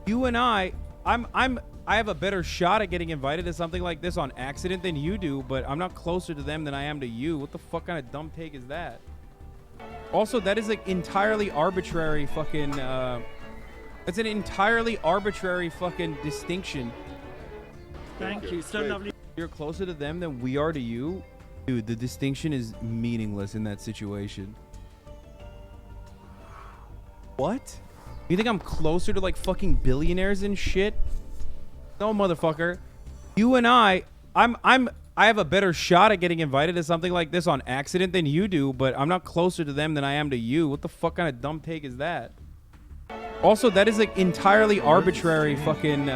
You and I have a better shot at getting invited to something like this on accident than you do, but I'm not closer to them than I am to you. What the fuck kind of dumb take is that? Also, that is like entirely arbitrary fucking, it's an entirely arbitrary fucking distinction. Thank you. So lovely. You're closer to them than we are to you? Dude, the distinction is meaningless in that situation. What? You think I'm closer to like fucking billionaires and shit? No, motherfucker. You and I have a better shot at getting invited to something like this on accident than you do, but I'm not closer to them than I am to you. What the fuck kind of dumb take is that? Also, that is like entirely arbitrary fucking,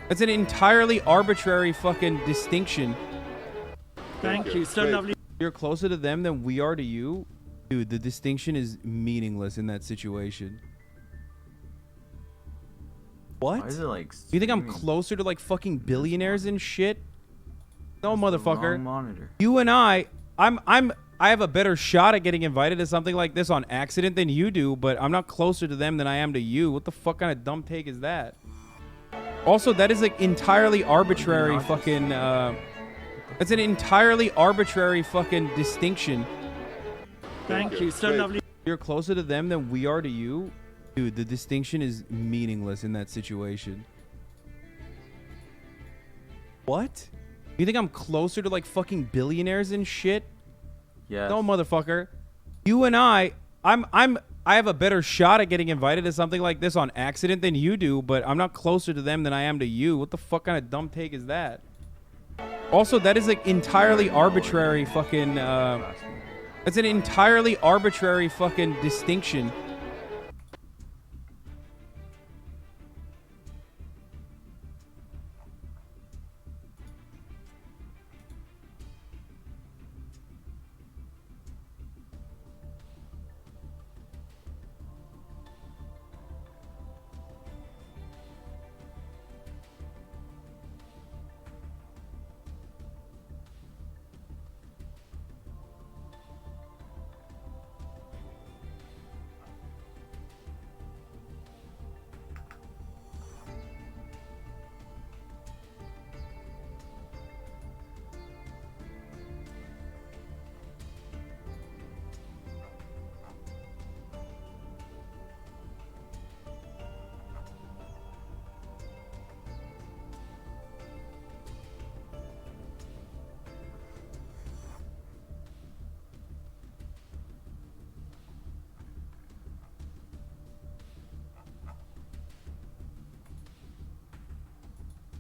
it's an entirely arbitrary fucking distinction. Thank you. So lovely. You're closer to them than we are to you? Dude, the distinction is meaningless in that situation. What? Why is it like? You think I'm closer to like fucking billionaires and shit? No, motherfucker. Monitor. You and I have a better shot at getting invited to something like this on accident than you do, but I'm not closer to them than I am to you. What the fuck kind of dumb take is that? Also, that is like entirely arbitrary fucking, it's an entirely arbitrary fucking distinction. Thank you. So lovely. You're closer to them than we are to you? Dude, the distinction is meaningless in that situation. What? You think I'm closer to like fucking billionaires and shit? Yes. No, motherfucker. You and I have a better shot at getting invited to something like this on accident than you do, but I'm not closer to them than I am to you. What the fuck kind of dumb take is that? Also, that is like entirely arbitrary fucking, it's an entirely arbitrary fucking distinction.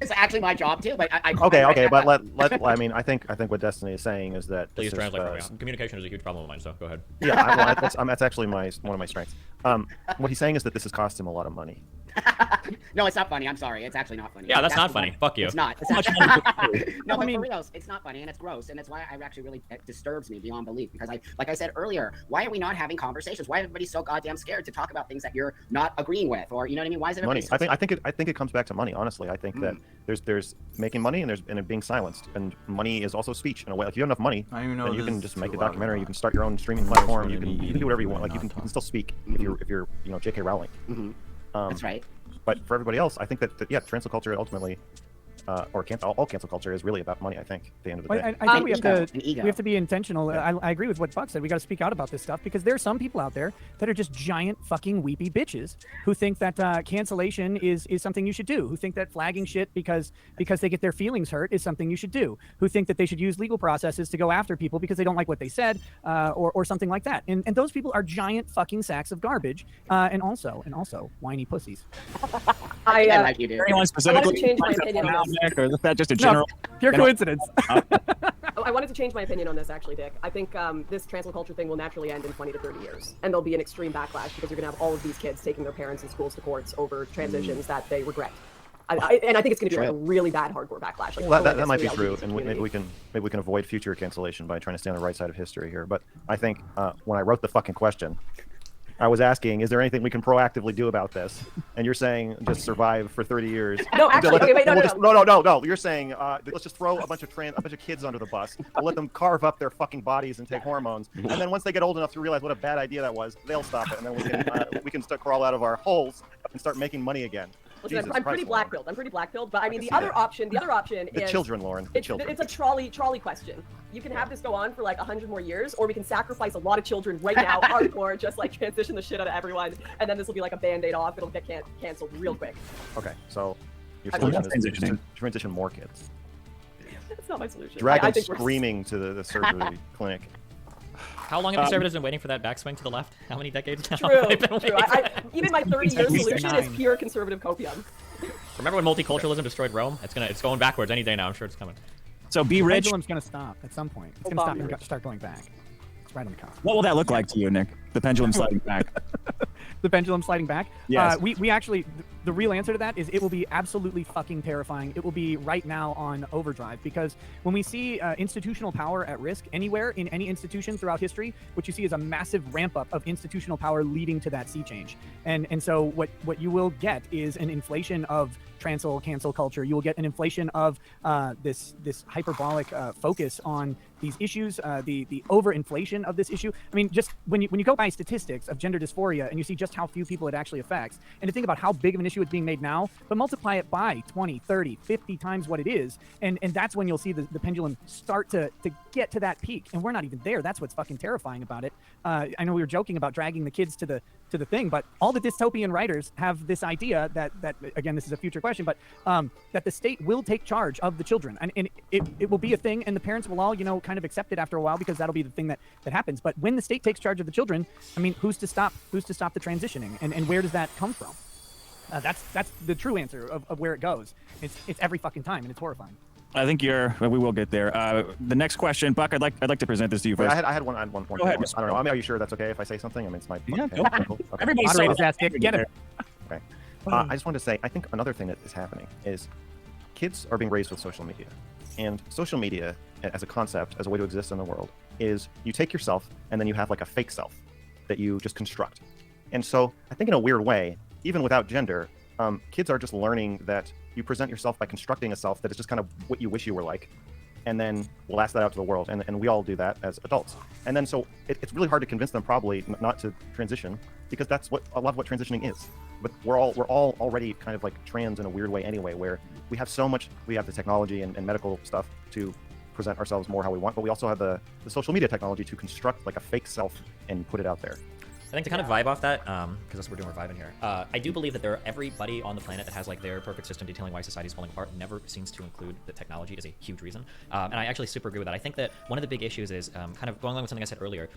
It's actually my job too, but I Okay, but I mean, I think what Destiny is saying is that Please translate for me. Communication is a huge problem of mine, so go ahead. Yeah, that's actually one of my strengths. What he's saying is that this has cost him a lot of money. No, it's not funny. I'm sorry. It's actually not funny. Yeah, that's not funny. Fuck you. It's not. It's actually... No, but for real, it's not funny and it's gross, and that's why I actually really it disturbs me beyond belief. Because like I said earlier, why are we not having conversations? Why is everybody so goddamn scared to talk about things that you're not agreeing with, or you know what I mean? Why is everybody? Money. I think it comes back to money. Honestly, I think that there's making money and it being silenced, and money is also speech in a way. Like if you have enough money, then you can just make a documentary. You can start your own streaming platform. You can do whatever you want. Like you can still speak if you're J.K. Rowling. That's right. But for everybody else, I think that yeah, cancel culture ultimately, or all cancel culture is really about money. I think at the end of the day. I think we have to be intentional. Yeah. I agree with what Buck said. We got to speak out about this stuff because there are some people out there that are just giant fucking weepy bitches who think that cancellation is something you should do. Who think that flagging shit because they get their feelings hurt is something you should do. Who think that they should use legal processes to go after people because they don't like what they said, or something like that. And those people are giant fucking sacks of garbage, and also whiny pussies. I like you, dude. Anyone specifically? change my opinion on this. Or is that just a general? No, pure coincidence. I wanted to change my opinion on this, actually, Dick. I think this cancel culture thing will naturally end in 20 to 30 years. And there'll be an extreme backlash because you're going to have all of these kids taking their parents and schools to courts over transitions that they regret. And I think it's going to be like a really bad hardcore backlash. Like, well, that might be true, and maybe we can avoid future cancellation by trying to stay on the right side of history here. But I think when I wrote the fucking question, I was asking, is there anything we can proactively do about this? And you're saying just survive for 30 years. No, actually, wait, no. You're saying let's just throw a bunch of kids under the bus. We'll let them carve up their fucking bodies and take hormones. And then once they get old enough to realize what a bad idea that was, they'll stop it, and then we can crawl out of our holes and start making money again. Listen, Jesus I'm Christ, pretty Lauren. black-pilled. I'm pretty black-pilled, but I mean, can the see other that. option The is children, Lauren. The children. It's a trolley question. You can have this go on for like 100 more years, or we can sacrifice a lot of children right now, hardcore, just like transition the shit out of everyone, and then this will be like a band-aid off. It'll get canceled real quick. Okay, so your I mean, solution is to transition more kids. That's not my solution. Drag I them think we're screaming to the surgery clinic. How long have conservatives been waiting for that backswing to the left? How many decades now? True. have they been True. waiting for that? Even my 30-year least solution is 9. pure conservative copium. Remember when multiculturalism destroyed Rome? It's going backwards any day now. I'm sure it's coming. So be The rich. pendulum's gonna stop at some point. It's gonna stop and start going back. It's right on the cusp. What will that look like to you, Nick? The pendulum sliding back. The pendulum sliding back. Yes. We actually, the real answer to that is it will be absolutely fucking terrifying. It will be right now on overdrive, because when we see institutional power at risk anywhere in any institution throughout history, what you see is a massive ramp up of institutional power leading to that sea change. And so what you will get is an inflation of cancel culture. You will get an inflation of this hyperbolic focus on these issues, the overinflation of this issue. I mean, just when you go by statistics of gender dysphoria and you see just how few people it actually affects, and to think about how big of an issue it's being made now, but multiply it by 20, 30, 50 times what it is, and that's when you'll see the pendulum start to get to that peak. And we're not even there. That's what's fucking terrifying about it. I know we were joking about dragging the kids to the thing, but all the dystopian writers have this idea that again, this is a future question, but that the state will take charge of the children, and it will be a thing, and the parents will all, kind of accept it after a while, because that'll be the thing that happens. But when the state takes charge of the children, I mean, who's to stop the transitioning, and where does that come from? That's the true answer of where it goes. It's every fucking time, and it's horrifying. I think we will get there. The next question, Buck, I'd like to present this to you Wait, first. I had one point. Go ahead, I don't know. I mean, are you sure that's okay if I say something? I mean, it's my Yeah, okay, go ahead. cool. Okay. Everybody saw Moderator's that. ass dick, get him. Okay. I just wanted to say, I think another thing that is happening is kids are being raised with social media. And social media, as a concept, as a way to exist in the world, is you take yourself and then you have like a fake self that you just construct. And so I think in a weird way, even without gender, kids are just learning that you present yourself by constructing a self that is just kind of what you wish you were like, and then blast that out to the world. And we all do that as adults. And then so it's really hard to convince them probably not to transition, because that's what a lot of what transitioning is. But we're all already kind of like trans in a weird way anyway, where we have so much, we have the technology and medical stuff to present ourselves more how we want, but we also have the social media technology to construct like a fake self and put it out there. I think to kind of vibe off that, because that's what we're doing, we're vibing here. I do believe that everybody on the planet that has like their perfect system detailing why society is falling apart never seems to include the technology as a huge reason. And I actually super agree with that. I think that one of the big issues is kind of going along with something I said earlier.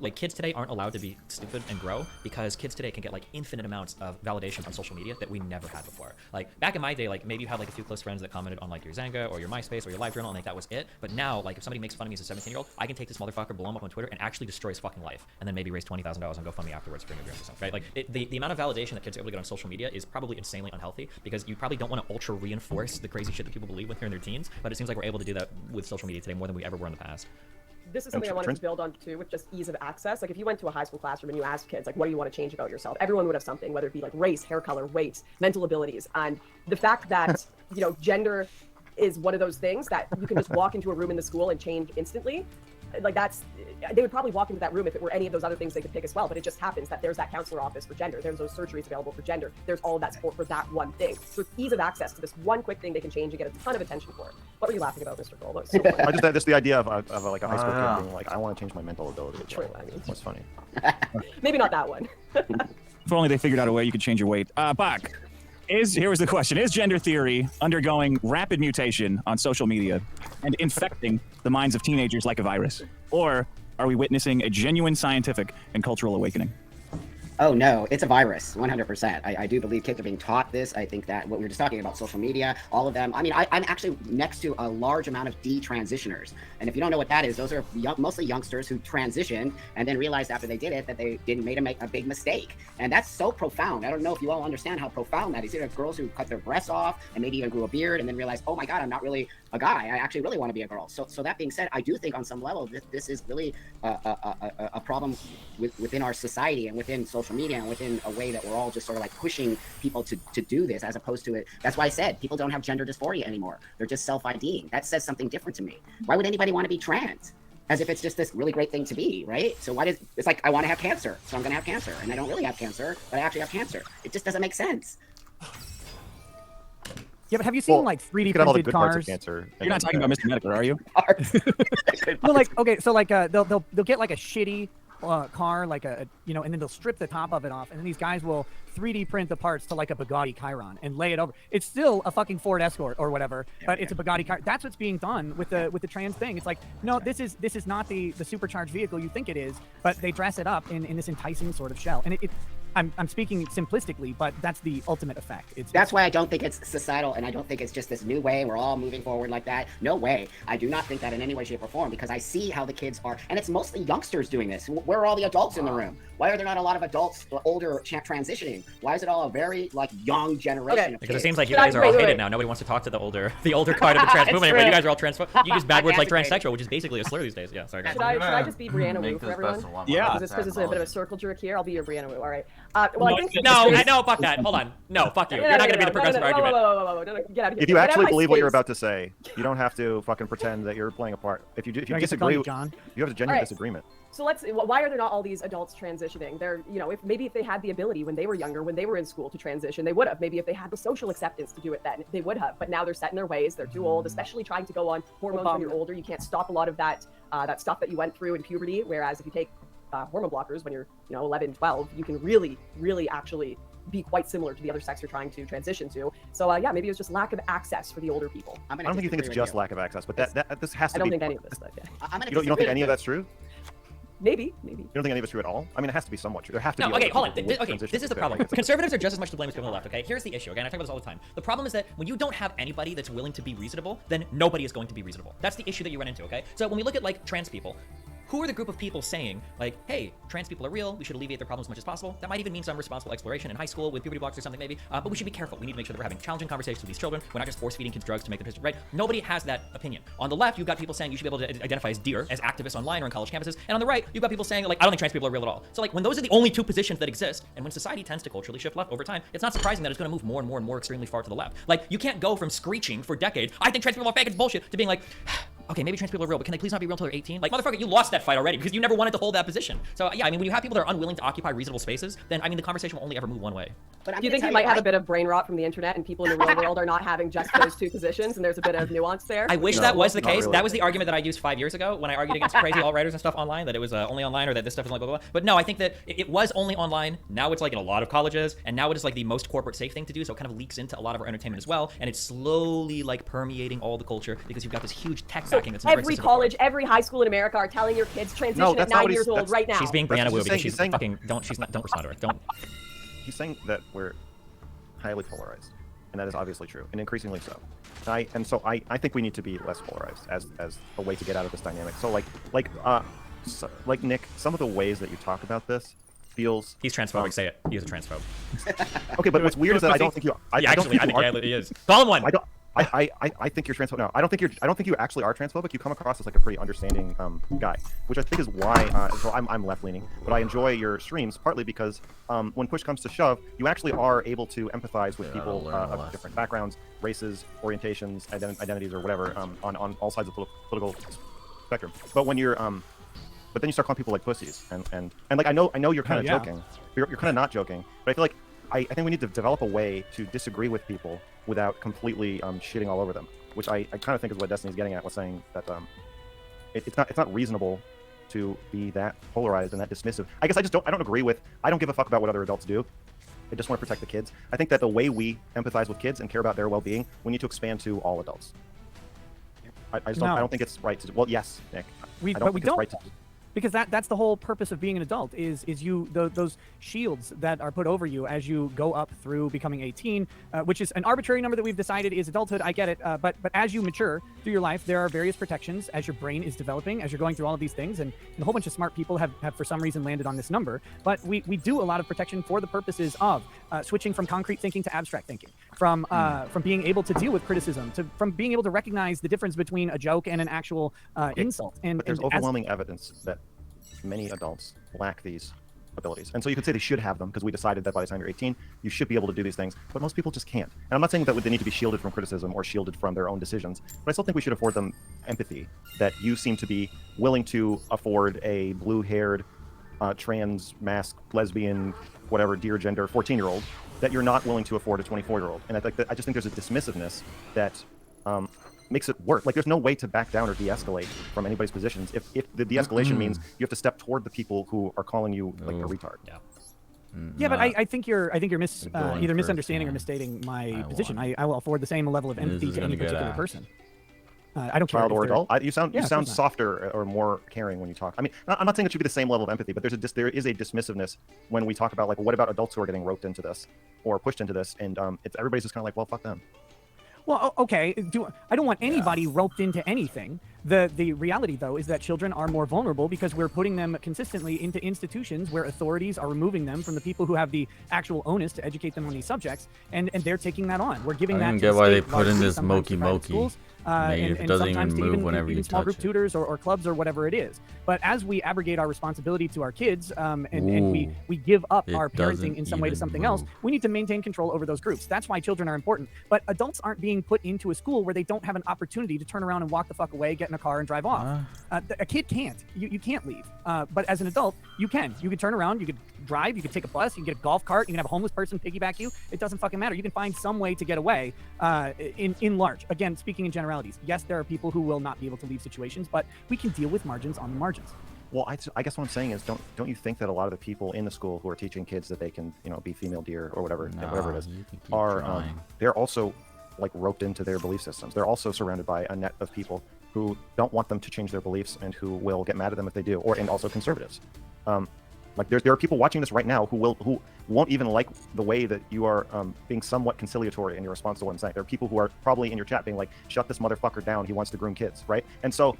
Like kids today aren't allowed to be stupid and grow, because kids today can get like infinite amounts of validation on social media that we never had before. Like back in my day, like maybe you had like a few close friends that commented on like your Zanga or your MySpace or your LiveJournal, and like that was it. But now, like if somebody makes fun of me as a 17-year-old, I can take this motherfucker, blow him up on Twitter, and actually destroy his fucking life, and then maybe raise $20,000 on GoFundMe afterwards for right? Like the amount of validation that kids are able to get on social media is probably insanely unhealthy, because you probably don't want to ultra reinforce the crazy shit that people believe when they're in their teens, but it seems like we're able to do that with social media today more than we ever were in the past. This is something I wanted to build on too, with just ease of access. Like if you went to a high school classroom and you asked kids, like, what do you want to change about yourself? Everyone would have something, whether it be like race, hair color, weight, mental abilities. And the fact that, gender is one of those things that you can just walk into a room in the school and change instantly. Like they would probably walk into that room if it were any of those other things they could pick as well, but it just happens that there's that counselor office for gender, there's those surgeries available for gender, there's all of that support for that one thing. So it's ease of access to this one quick thing they can change and get a ton of attention for. What were you laughing about, Mr. Cole? So I just had the idea of like a high school kid being like, I want to change my mental ability. True, I mean. What's funny? Maybe not that one. If only they figured out a way you could change your weight. Bach, here was the question. Is gender theory undergoing rapid mutation on social media and infecting the minds of teenagers like a virus? Or are we witnessing a genuine scientific and cultural awakening? Oh no, it's a virus, 100%. I do believe kids are being taught this. I think that what we were just talking about, social media, all of them. I mean, I'm actually next to a large amount of detransitioners. And if you don't know what that is, those are mostly youngsters who transitioned and then realized after they did it that they didn't make a big mistake. And that's so profound. I don't know if you all understand how profound that is. There are girls who cut their breasts off and maybe even grew a beard and then realized, oh my God, I'm not really a guy. I actually really want to be a girl. So that being said, I do think on some level this is really a problem within our society and within social media and within a way that we're all just sort of like pushing people to do this, as opposed to it. That's why I said people don't have gender dysphoria anymore. They're just self-IDing. That says something different to me. Why would anybody want to be trans? as if it's just this really great thing to be, right? So why does it's like I want to have cancer, so I'm gonna have cancer, and I don't really have cancer, but I actually have cancer. It just doesn't make sense. Yeah, but have you seen like 3D printed cars? Cancer. You're not talking about Mr. Medical, are you? Well, like okay, so like they'll get like a shitty car, like a and then they'll strip the top of it off, and then these guys will 3D print the parts to like a Bugatti Chiron and lay it over. It's still a fucking Ford Escort or whatever, but it's a Bugatti Chiron. That's what's being done with the trans thing. It's like, no, this is not the supercharged vehicle you think it is, but they dress it up in this enticing sort of shell, and I'm speaking simplistically, but that's the ultimate effect. That's why I don't think it's societal, and I don't think it's just this new way we're all moving forward like that. No way. I do not think that in any way, shape, or form, because I see how the kids are, and it's mostly youngsters doing this. Where are all the adults in the room? Why are there not a lot of adults, older, transitioning? Why is it all a very like young generation of Because kids? it seems like you guys are all hated now. Nobody wants to talk to the older part of the trans movement anymore. You guys are all transphobic. You use bad words like transsexual, which is basically a slur these days. Yeah, sorry guys. Should I just be Brianna Wu for everyone? Yeah. Because it's a bit of a circle jerk here. I'll be your Brianna Wu. All right. Well, I think No, fuck that. Hold on. No, fuck you. You're not going to be the progressive argument. Whoa, get out of here. If you actually believe what you're about to say, you don't have to fucking pretend that you're playing a part. If you disagree, John, you have a genuine disagreement. So why are there not all these adults transitioning? They're, if they had the ability when they were younger, when they were in school to transition, they would have. Maybe if they had the social acceptance to do it then, they would have. But now they're set in their ways. They're too old, especially trying to go on hormones when you're older. You can't stop a lot of that stuff that you went through in puberty. Whereas if you take hormone blockers when you're 11, 12, you can really, really actually be quite similar to the other sex you're trying to transition to. So maybe it was just lack of access for the older people. I don't think you think it's just lack of access, but this has to be. I don't think any of this stuff. Yeah. You don't think any of that's true? Maybe. You don't think any of it's true at all? I mean, it has to be somewhat true. There have to be. Okay, hold on. This is the problem. Conservatives are just as much to blame as people on the left, okay? Here's the issue. Again, I talk about this all the time. The problem is that when you don't have anybody that's willing to be reasonable, then nobody is going to be reasonable. That's the issue that you run into, okay? So when we look at, like, trans people, who are the group of people saying, like, hey, trans people are real, we should alleviate their problems as much as possible? That might even mean some responsible exploration in high school with puberty blocks or something maybe, but we should be careful. We need to make sure that we're having challenging conversations with these children. We're not just force-feeding kids drugs to make them right. Nobody has that opinion. On the left, you've got people saying you should be able to identify as deer, as activists online or on college campuses, and on the right, you've got people saying, like, I don't think trans people are real at all. So, like, when those are the only two positions that exist, and when society tends to culturally shift left over time, it's not surprising that it's going to move more and more and more extremely far to the left. Like, you can't go from screeching for decades, I think trans people are fake, it's bullshit, to being like, okay, maybe trans people are real, but can they please not be real until they're 18? Like, motherfucker, you lost that fight already because you never wanted to hold that position. So, yeah, I mean, when you have people that are unwilling to occupy reasonable spaces, then, I mean, the conversation will only ever move one way. Do you think you might have a bit of brain rot from the internet and people in the real world are not having just those two positions and there's a bit of nuance there? I wish that was the case. Really. That was the argument that I used 5 years ago when I argued against crazy alt-writers and stuff online, that it was only online or that this stuff is like blah, blah, blah. But no, I think that it was only online. Now it's like in a lot of colleges, and now it is like the most corporate safe thing to do, so it kind of leaks into a lot of our entertainment as well, and it's slowly like permeating all the culture because you've got this huge tech backing that's every college, every high school in America are telling your kids transition at 9 years old right now. She's being Brianna Wu because she's fucking don't respond to her. Don't. He's saying that we're highly polarized, and that is obviously true, and increasingly so. I think we need to be less polarized as a way to get out of this dynamic. So like Nick, some of the ways that you talk about this feels. He's transphobic. Say it. He is a transphobe. Okay, but what's weird is that I don't think you. I think he is. Call him one. I think you're transphobic. No, I don't think you actually are transphobic. You come across as like a pretty understanding guy, which I think is why. So I'm left leaning, but I enjoy your streams partly because when push comes to shove, you actually are able to empathize with people of different backgrounds, races, orientations, identities, or whatever on all sides of the political spectrum. But when you're but then you start calling people like pussies, and like I know you're kind of joking. You're kind of not joking, but I feel like I think we need to develop a way to disagree with people without completely shitting all over them, which I kind of think is what Destiny's getting at, was saying that it's not reasonable to be that polarized and that dismissive. I guess I don't agree with. I don't give a fuck about what other adults do. I just want to protect the kids. I think that the way we empathize with kids and care about their well-being, we need to expand to all adults. I don't think it's right to. Well, yes, Nick. I don't think it's right to. Because that's the whole purpose of being an adult is those shields that are put over you as you go up through becoming 18, which is an arbitrary number that we've decided is adulthood. I get it, but as you mature through your life, there are various protections as your brain is developing, as you're going through all of these things, and a whole bunch of smart people have for some reason landed on this number. But we do a lot of protection for the purposes of switching from concrete thinking to abstract thinking, from being able to deal with criticism, from being able to recognize the difference between a joke and an actual insult. But there's overwhelming evidence that many adults lack these abilities. And so you could say they should have them because we decided that by the time you're 18, you should be able to do these things. But most people just can't. And I'm not saying that they need to be shielded from criticism or shielded from their own decisions, but I still think we should afford them empathy, that you seem to be willing to afford a blue-haired, trans, mask, lesbian, whatever, dear gender, 14-year-old, that you're not willing to afford a 24-year-old. And I just think there's a dismissiveness that makes it work. Like, there's no way to back down or de-escalate from anybody's positions if the de-escalation means you have to step toward the people who are calling you like a retard. Yeah. Yeah, but I think you're either misunderstanding or misstating my position. I will afford the same level of empathy to any particular person. I don't care. Child or adult. You sound softer or more caring when you talk. I mean, I'm not saying it should be the same level of empathy, but there is a dismissiveness when we talk about, like, well, what about adults who are getting roped into this or pushed into this, and everybody's just kind of like, well, fuck them. Well, okay. I don't want anybody roped into anything. The reality, though, is that children are more vulnerable because we're putting them consistently into institutions where authorities are removing them from the people who have the actual onus to educate them on these subjects, and they're taking that on. We're giving that to the state. I don't get why they put in this largely, Moki schools, it doesn't even move whenever you small touch group it. tutors or clubs or whatever it is. But as we abrogate our responsibility to our kids, and we give up our parenting in some way to something else, we need to maintain control over those groups. That's why children are important. But adults aren't being put into a school where they don't have an opportunity to turn around and walk the fuck away, get in a car, and drive off. A kid can't. You can't leave. But as an adult, you can. You can turn around. You could drive. You could take a bus. You can get a golf cart. You can have a homeless person piggyback you. It doesn't fucking matter. You can find some way to get away. In large. Again, speaking in generalities. Yes, there are people who will not be able to leave situations, but we can deal with margins on the margins. Well, I guess what I'm saying is, don't you think that a lot of the people in the school who are teaching kids that they can, be female deer or whatever it is, are they're also like roped into their belief systems. They're also surrounded by a net of people who don't want them to change their beliefs and who will get mad at them if they do, and also conservatives. Like there are people watching this right now who won't even like the way that you are being somewhat conciliatory in your response to what I'm saying. There are people who are probably in your chat being like, "Shut this motherfucker down. He wants to groom kids," right? And so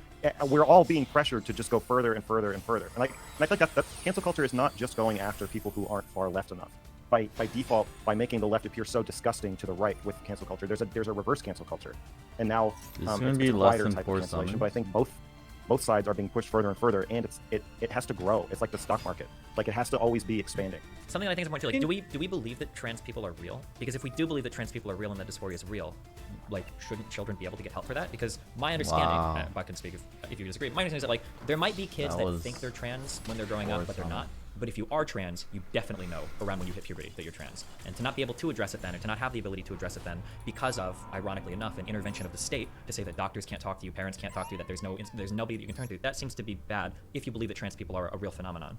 we're all being pressured to just go further and further and further. And I think that cancel culture is not just going after people who aren't far left enough. By default, by making the left appear so disgusting to the right with cancel culture, there's a reverse cancel culture, and now it's going to it's be a less wider than type of 4 cancellation. summons. But I think both sides are being pushed further and further, and it has to grow. It's like the stock market. Like, it has to always be expanding. Something I think is important too. Like, do we believe that trans people are real? Because if we do believe that trans people are real and that dysphoria is real, like, shouldn't children be able to get help for that? Because my understanding, I can speak if you disagree. My understanding is that, like, there might be kids that think they're trans when they're growing up, but they're not. But if you are trans, you definitely know around when you hit puberty that you're trans. And to not be able to address it then, or to not have the ability to address it then, because of, ironically enough, an intervention of the state to say that doctors can't talk to you, parents can't talk to you, that there's nobody that you can turn to, that seems to be bad if you believe that trans people are a real phenomenon.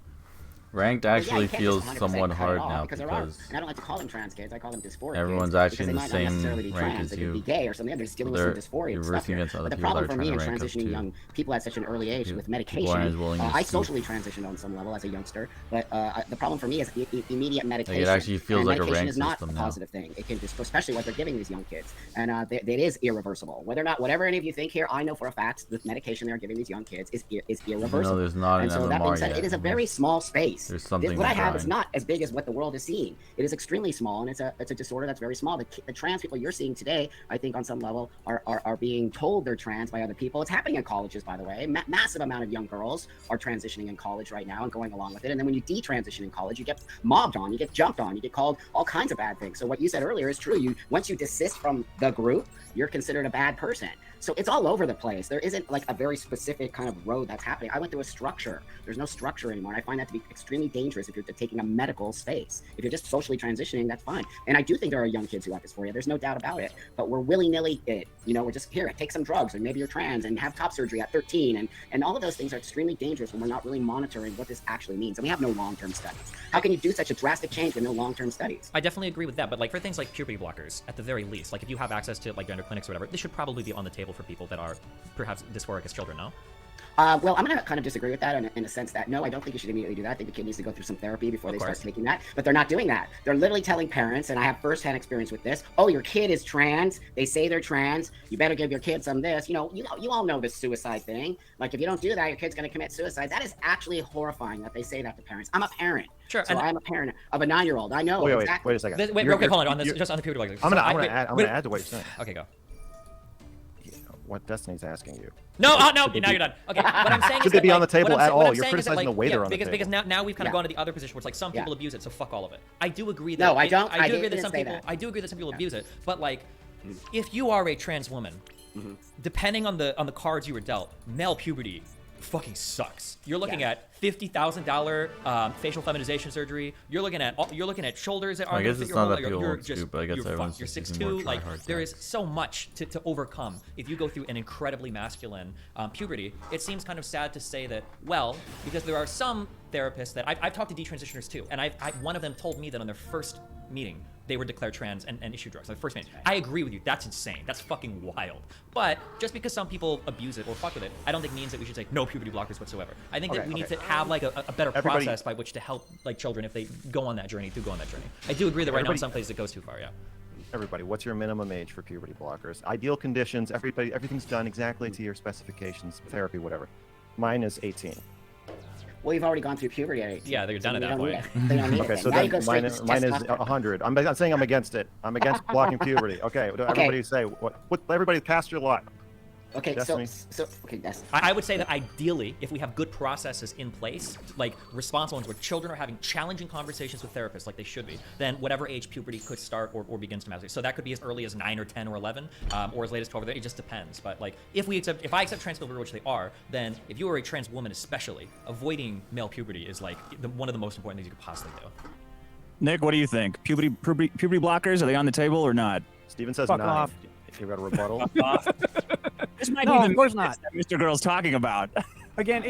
Ranked actually feels somewhat hard now because and I don't like to call them trans kids. I call them dysphoric everyone's kids actually in the because same they might not necessarily be rank trans. as They you. could be gay or something. They're just dealing with some dysphoria and stuff here. But the problem for me in transitioning young people at such an early age with medication, I socially transitioned on some level as a youngster. But the problem for me is immediate medication. Like, it actually feels like a rank is not system a positive thing. It can, especially what they're giving these young kids, and it is irreversible. Whatever any of you think here, I know for a fact the medication they're giving these young kids is irreversible. No, there's not and an so MMR that being said, yet. it is a very small space. There's something what I have is growing. not as big as what the world is seeing. It is extremely small, and it's a disorder that's very small. The trans people you're seeing today, I think on some level, are being told they're trans by other people. It's happening in colleges, by the way. Massive amount of young girls are transitioning in college right now and going along with it. And then when you detransition in college, you get mobbed on, you get jumped on, you get called all kinds of bad things. So what you said earlier is true. Once you desist from the group, you're considered a bad person. So it's all over the place. There isn't like a very specific kind of road that's happening. I went through a structure. There's no structure anymore. And I find that to be extremely dangerous if you're taking a medical space. If you're just socially transitioning, that's fine. And I do think there are young kids who have dysphoria. There's no doubt about it. But we're willy-nilly we're just here, take some drugs, and maybe you're trans and have top surgery at 13. And all of those things are extremely dangerous when we're not really monitoring what this actually means. And we have no long-term studies. How can you do such a drastic change with no long-term studies? I definitely agree with that. But like for things like puberty blockers, at the very least, like if you have access to like gender clinics or whatever, this should probably be on the table for people that are perhaps dysphoric as children, no? Well, I'm going to kind of disagree with that in a sense that, no, I don't think you should immediately do that. I think the kid needs to go through some therapy before they start taking that. But they're not doing that. They're literally telling parents, and I have firsthand experience with this, oh, your kid is trans. They say they're trans. You better give your kid some this. You all know this suicide thing. Like, if you don't do that, your kid's going to commit suicide. That is actually horrifying that they say that to parents. I'm a parent. Sure. So I'm a parent of a 9-year-old. I know exactly. Wait a second. Wait, real quick, hold on this, just on the puberty blockers. I'm gonna add to what you're saying. Okay, go. what Destiny's asking you. No, no, now you're done. Okay, what I'm saying is Should they that, be on like, the table what I'm at sa- what all? I'm You're saying is that, criticizing the way they're on the because table. now we've kind of Yeah. gone to the other position where it's like some people Yeah. abuse it, so fuck all of it. I do agree that No, I don't. I do agree that didn't some say people that. I do agree that some people abuse it, but like if you are a trans woman, depending on the cards you were dealt, male puberty fucking sucks. You're looking at $50,000 facial feminization surgery. You're looking at shoulders that I aren't guess gonna fit it's your not whole that leg. people You're won't just scoop, but I guess you're everyone's fucked. You're just using more 6'2". Like tryhards there now. is so much to overcome if you go through an incredibly masculine puberty. It seems kind of sad to say that, well, because there are some therapists that I've talked to detransitioners too, and one of them told me that on their first meeting they were declared trans and issued drugs. On the first meeting, I agree with you. That's insane. That's fucking wild. But just because some people abuse it or fuck with it, I don't think means that we should say no puberty blockers whatsoever. I think that we need to have like a better process by which to help like children if they go on that journey. I do agree that right now in some places it goes too far. Yeah. Everybody, what's your minimum age for puberty blockers? Ideal conditions. Everything's done exactly to your specifications. Therapy, whatever. Mine is 18. Well, you've already gone through puberty at 18. Yeah, they're done at you that don't need point. it. They don't need Okay, it. so Now you then go straight to mine is testosterone. 100. I'm not saying I'm against it. I'm against blocking puberty. Okay, everybody say what? Everybody cast your lot. Okay, Destiny. okay, that's I would say that ideally, if we have good processes in place, like responsible ones where children are having challenging conversations with therapists like they should be, then whatever age puberty could start or begins to master. So that could be as early as 9 or 10 or 11, or as late as 12 or 13. It just depends. But like, if I accept trans people, which they are, then if you are a trans woman especially, avoiding male puberty is like one of the most important things you could possibly do. Nick, what do you think? Puberty blockers, are they on the table or not? Steven says Fuck 9. off. If you got a rebuttal. This might No, be the of course not. that Mr. Girl's talking about. Again,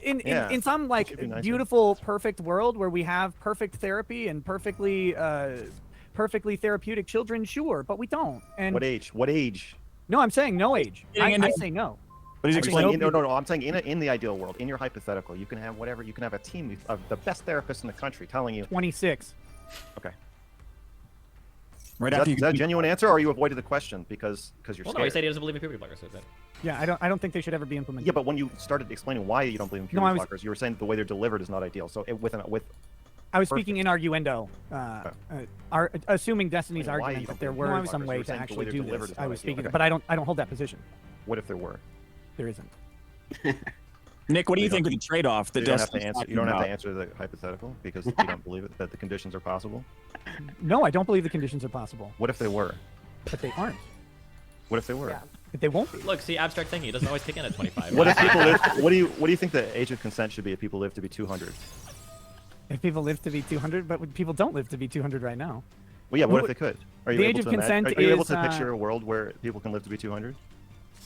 in some Should be like nicer. beautiful, perfect world where we have perfect therapy and perfectly therapeutic children, sure, but we don't. And What age? What age? no, I'm saying no age. I say no. But he's I think explaining. No. I'm saying in the ideal world, in your hypothetical, you can have whatever. You can have a team of the best therapists in the country telling you. 26. Okay. Right Is after that a genuine answer, or you avoided the question because you're Well, scared? no, he said he doesn't believe in puberty blockers. So Yeah, I don't think they should ever be implemented. Yeah, but when you started explaining why you don't believe in No, puberty blockers, you were saying that the way they're delivered is not ideal. So I was speaking in arguendo, assuming Destiny's Why you argument don't that there believe in were puberty some blockers. way You were to saying the way actually they're do delivered this. is I not was ideal. speaking, Okay. but I don't hold that position. what if there were? There isn't. Nick, what do you think of the trade-off that You don't have to Destiny's answer. talking You don't have about? to answer the hypothetical because you don't believe it that the conditions are possible. No, I don't believe the conditions are possible, What if they were? but they aren't. What if they were? Yeah. But they won't be. look, see, abstract thinking. It doesn't always kick in at 25. What if people live? What do you think the age of consent should be if people live to be 200? If people live to be 200, but people don't live to be 200 right now. Well, yeah. What if they could? Are you The able age of to imagine- consent Are you able is, to picture a world where people can live to be 200?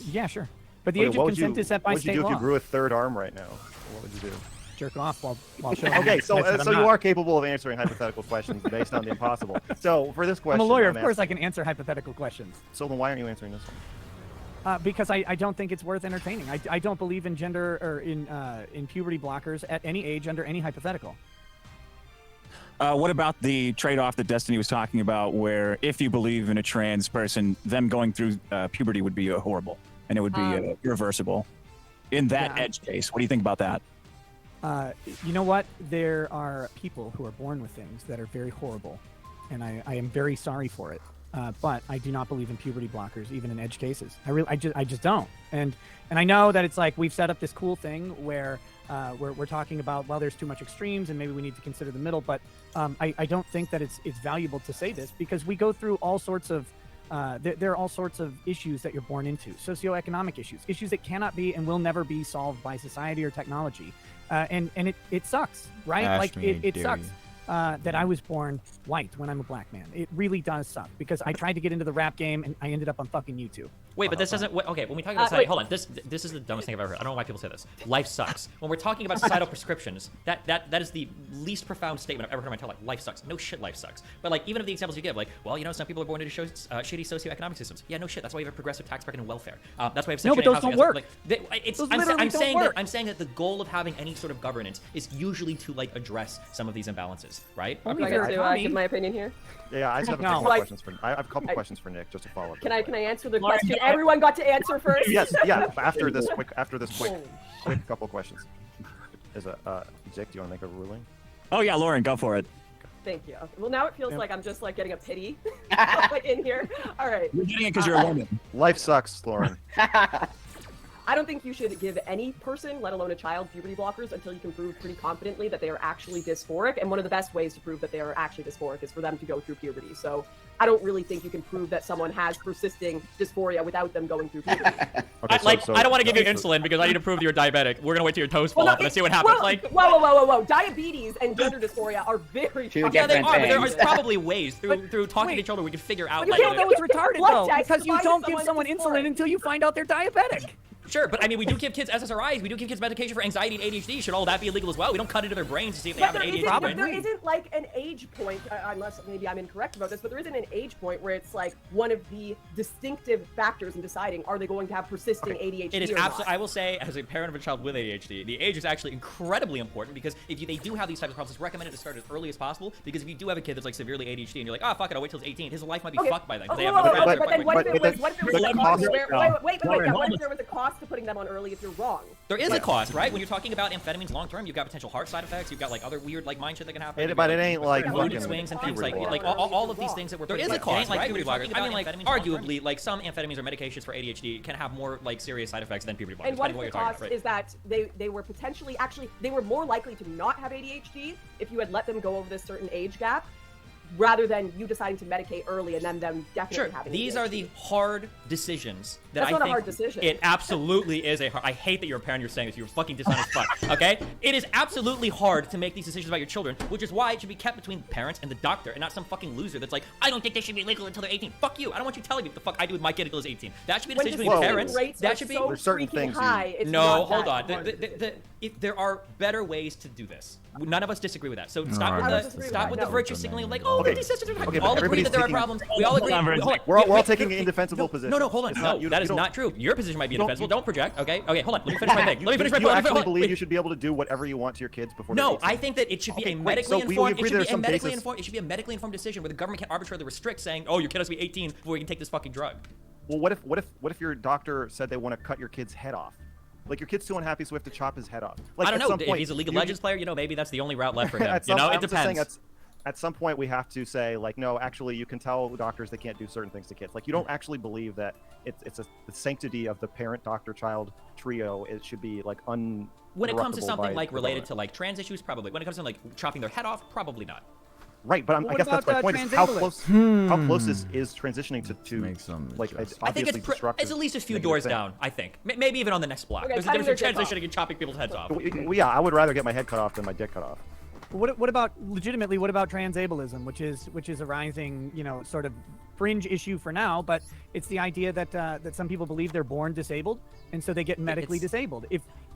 Yeah, sure. But the age of consent is set by What would you state do if law. you grew a third arm right now? What would you do? Jerk off while showing. Okay, so that I'm so you not. are capable of answering hypothetical questions based on the impossible. So for this I'm question, a lawyer. Of I'm course, I asking- can answer hypothetical questions. So then why aren't you answering this one? Because I don't think it's worth entertaining. I don't believe in gender or in puberty blockers at any age under any hypothetical. What about the trade-off that Destiny was talking about, where if you believe in a trans person, them going through puberty would be horrible and it would be irreversible? In that Yeah. edge case, what do you think about that? You know what? There are people who are born with things that are very horrible, and I am very sorry for it. But I do not believe in puberty blockers, even in edge cases. I just don't. And I know that it's like we've set up this cool thing where we're talking about, well, there's too much extremes and maybe we need to consider the middle. But I don't think that it's valuable to say this because we go through all sorts of there are all sorts of issues that you're born into, socioeconomic issues that cannot be and will never be solved by society or technology. And it sucks, right? Ash like me, it dare sucks. you. That I was born white when I'm a black man. It really does suck because I tried to get into the rap game and I ended up on fucking YouTube. Wait, but this doesn't. Okay, when we talk about society, hold on. This is the dumbest thing I've ever heard. I don't know why people say this. Life sucks. When we're talking about societal prescriptions, that is the least profound statement I've ever heard in my entire life. Life sucks. No shit, life sucks. But like, even of the examples you give, like, well, you know, some people are born into shitty socioeconomic systems. Yeah, no shit. That's why we have a progressive tax bracket and welfare. That's why we have No, but Section 8 those housing. don't work. Like, Those literally I'm don't saying work. that I'm saying that the goal of having any sort of governance is usually to like address some of these imbalances, right? Only Do I for get to economy. give my opinion here? Yeah, I just have a No. couple Like- questions for. I have a couple questions for Nick just to follow up. Can I answer the Lauren, question? go. Everyone got to answer first. Yes, yeah. After this quick couple questions. Jake, do you want to make a ruling? Oh yeah, Lauren, go for it. Thank you. Well, now it feels like I'm just like getting a pity, like in here. All right. You're getting it because you're a woman. Life sucks, Lauren. I don't think you should give any person, let alone a child, puberty blockers until you can prove pretty confidently that they are actually dysphoric. And one of the best ways to prove that they are actually dysphoric is for them to go through puberty. So I don't really think you can prove that someone has persisting dysphoria without them going through puberty. I don't want to give you insulin because I need to prove you're diabetic. We're gonna wait till your toes fall off and let's see what happens. Whoa. Diabetes and gender dysphoria are very different. Yeah, they are, but there are probably ways through talking to children we can figure out. You can't know it's retarded though, because you don't give someone insulin until you find out they're diabetic. Sure, but I mean, we do give kids SSRIs, we do give kids medication for anxiety and ADHD. Should all that be illegal as well? We don't cut into their brains to see if they have an ADHD brain. But there isn't like an age point, unless maybe I'm incorrect about this, but there isn't an age point where it's like one of the distinctive factors in deciding are they going to have persisting ADHD It is or not. absolutely, I will say, as a parent of a child with ADHD, the age is actually incredibly important because if they do have these types of problems, it's recommended to start as early as possible because if you do have a kid that's like severely ADHD and you're like, oh, fuck it, I'll wait till he's 18, his life might be fucked by then. But then what if there was a cost to putting them on early if you're wrong? There is a cost, right? When you're talking about amphetamines long term, you've got potential heart side effects, you've got like other weird like mind shit that can happen. But it ain't like mood swings and things like all of these things that we're. There is a cost, right? I mean, like arguably, like some amphetamines or medications for ADHD can have more like serious side effects than puberty blockers. And what the cost is that they were potentially they were more likely to not have ADHD if you had let them go over this certain age gap, rather than you deciding to medicate early and then them definitely having these ADHD. are the hard decisions that That's I not think a hard decision. It absolutely is a hard. I hate that you're a parent. You're saying this. You're fucking dishonest fuck. Okay, it is absolutely hard to make these decisions about your children, which is why it should be kept between parents and the doctor, and not some fucking loser that's like, I don't think they should be legal until they're 18. Fuck you. I don't want you telling me what the fuck I do with my kid until he's 18. That should be a decision between parents. That should be. There's certain things. No, hold on. There are better ways to do this. None of us disagree with that. So stop with the virtue signaling like, oh, the sisters are all agree that there are problems. We all agree. We're all taking an indefensible position. No, hold on. No, that is not true. Your position might be indefensible. Don't project. Okay, hold on. Let me finish my thing. Let me finish my point. You actually believe you should be able to do whatever you want to your kids before? No, I think that it should be a medically informed. It should be a medically informed decision where the government can arbitrarily restrict saying, oh, your kid has to be 18 before you can take this fucking drug. Well, what if your doctor said they want to cut your kid's head off? Like, your kid's too unhappy, so we have to chop his head off. Like, I don't know. If he's a League of Legends player, maybe that's the only route left for him. It depends. At some point, we have to say, like, no, actually, you can tell doctors they can't do certain things to kids. Like, you don't actually believe that the sanctity of the parent-doctor-child trio. It should be, like, when it comes to something like related to, like, trans issues, probably. When it comes to, like, chopping their head off, probably not. Right, but I guess that's my point. Is how close is transitioning to make some like I think it's at least a few doors down. I think maybe even on the next block. There's a difference between transitioning and chopping people's heads off. Well, yeah, I would rather get my head cut off than my dick cut off. What about legitimately? What about transableism, which is a rising, sort of fringe issue for now, but it's the idea that that some people believe they're born disabled, and so they get medically disabled.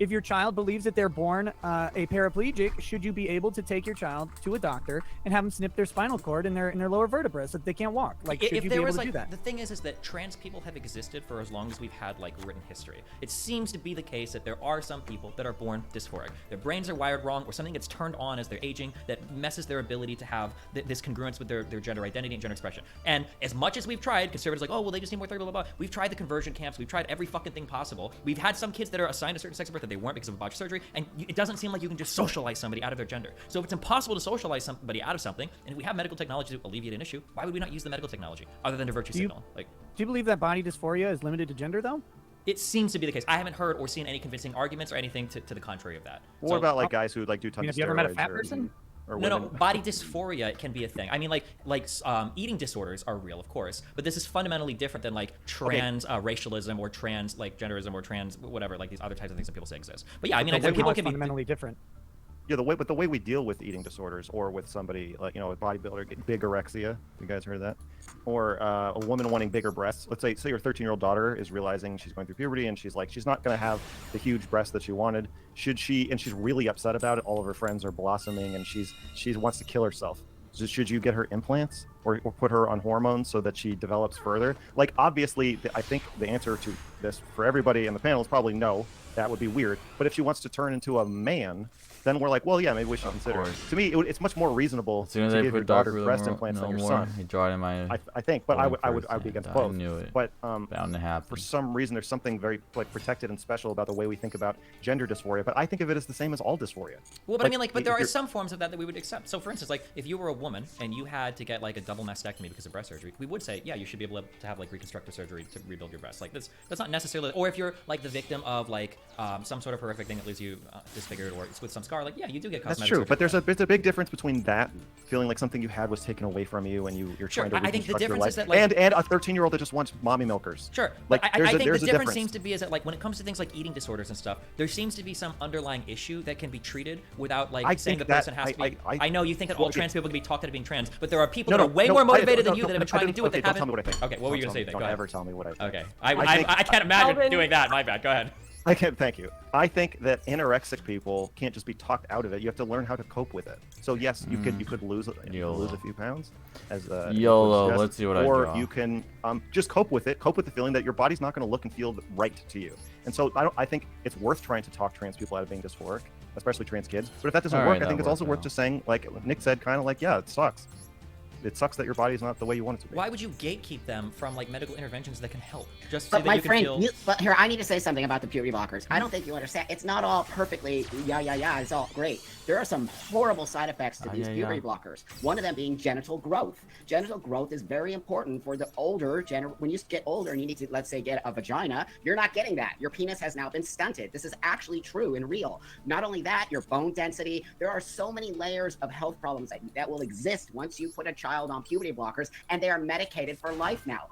If your child believes that they're born a paraplegic, should you be able to take your child to a doctor and have them snip their spinal cord in their lower vertebrae so that they can't walk? Like, should you be able to do that? The thing is that trans people have existed for as long as we've had like written history. It seems to be the case that there are some people that are born dysphoric. Their brains are wired wrong, or something gets turned on as they're aging that messes their ability to have this congruence with their gender identity and gender expression. And as much as we've tried, conservatives are like, oh, well, they just need more therapy, blah, blah, blah. We've tried the conversion camps. We've tried every fucking thing possible. We've had some kids that are assigned a certain sex at birth that they weren't because of a botched surgery, and it doesn't seem like you can just socialize somebody out of their gender. So if it's impossible to socialize somebody out of something, and if we have medical technology to alleviate an issue, why would we not use the medical technology other than to virtue signal? Do you believe that body dysphoria is limited to gender, though? It seems to be the case. I haven't heard or seen any convincing arguments or anything to the contrary of that. What about like guys who like do tons of steroids? Have you ever met a fat person? No, body dysphoria can be a thing. I mean, eating disorders are real, of course, but this is fundamentally different than like trans racialism or trans like genderism or trans whatever, like these other types of things that people say exist. But yeah, I mean, like, people can be fundamentally different. Yeah, the way we deal with eating disorders, or with somebody like, a bodybuilder getting bigorexia, you guys heard of that? Or a woman wanting bigger breasts. Let's say your 13-year-old daughter is realizing she's going through puberty and she's not going to have the huge breasts that she wanted. And she's really upset about it. All of her friends are blossoming and she wants to kill herself. So should you get her implants or put her on hormones so that she develops further? Like, obviously, I think the answer to this for everybody in the panel is probably no. That would be weird. But if she wants to turn into a man, then we're like, well, yeah, maybe we should consider it. To me, it's much more reasonable to give your daughter breast implants than your son. He draw it in my I think, but I would be against both. I knew it. But bound to happen. For some reason, there's something very protected and special about the way we think about gender dysphoria. But I think of it as the same as all dysphoria. Well, but I mean, but there are some forms of that we would accept. So, for instance, like if you were a woman and you had to get like a double mastectomy because of breast surgery, we would say, yeah, you should be able to have like reconstructive surgery to rebuild your breast. Like that's not necessarily, or if you're like the victim of like some sort of horrific thing that leaves you disfigured or it's with some scar, like yeah, you do get cosmetic That's true, surgery. but there's a big difference between that feeling like something you had was taken away from you and you're Sure, trying to I think the reconstruct your difference life, is that, like- and a 13-year-old that just wants mommy milkers. Sure, like but there's I a, think there's the a difference seems to be is that like when it comes to things like eating disorders and stuff, there seems to be some underlying issue that can be treated without like I saying the think that- person has to be. I- I know you think that all well, trans people can be talked out of being trans, but there are people No, that no, are way no, more I- motivated no, than you no, that have been trying to do it okay, that don't haven't. tell me what I think. Okay, what were you gonna say? Go Don't ahead. ever tell me what I think. Okay, think- I can't imagine Alvin- doing that. My bad. Go ahead. I can't. Thank you. I think that anorexic people can't just be talked out of it. You have to learn how to cope with it. So yes, you could lose a few pounds, as YOLO, suggests, let's see what I or draw. you can just cope with it. Cope with the feeling that your body's not going to look and feel right to you. And so I think it's worth trying to talk trans people out of being dysphoric, especially trans kids. But if that doesn't All work, right, I think that it's also worked worth out. just saying, like Nick said, kind of like, yeah, it sucks. It sucks that your body's not the way you want it to be. Why would you gatekeep them from like medical interventions that can help? Just so But that my you can friend, feel. but here I need to say something about the puberty blockers. I don't think you understand. It's not all perfectly it's all great. There are some horrible side effects to these puberty blockers. One of them being genital growth. Genital growth is very important for the older when you get older and you need to, let's say, get a vagina, you're not getting that. Your penis has now been stunted. This is actually true and real. Not only that, your bone density. There are so many layers of health problems that will exist once you put a child on puberty blockers, and they are medicated for life now.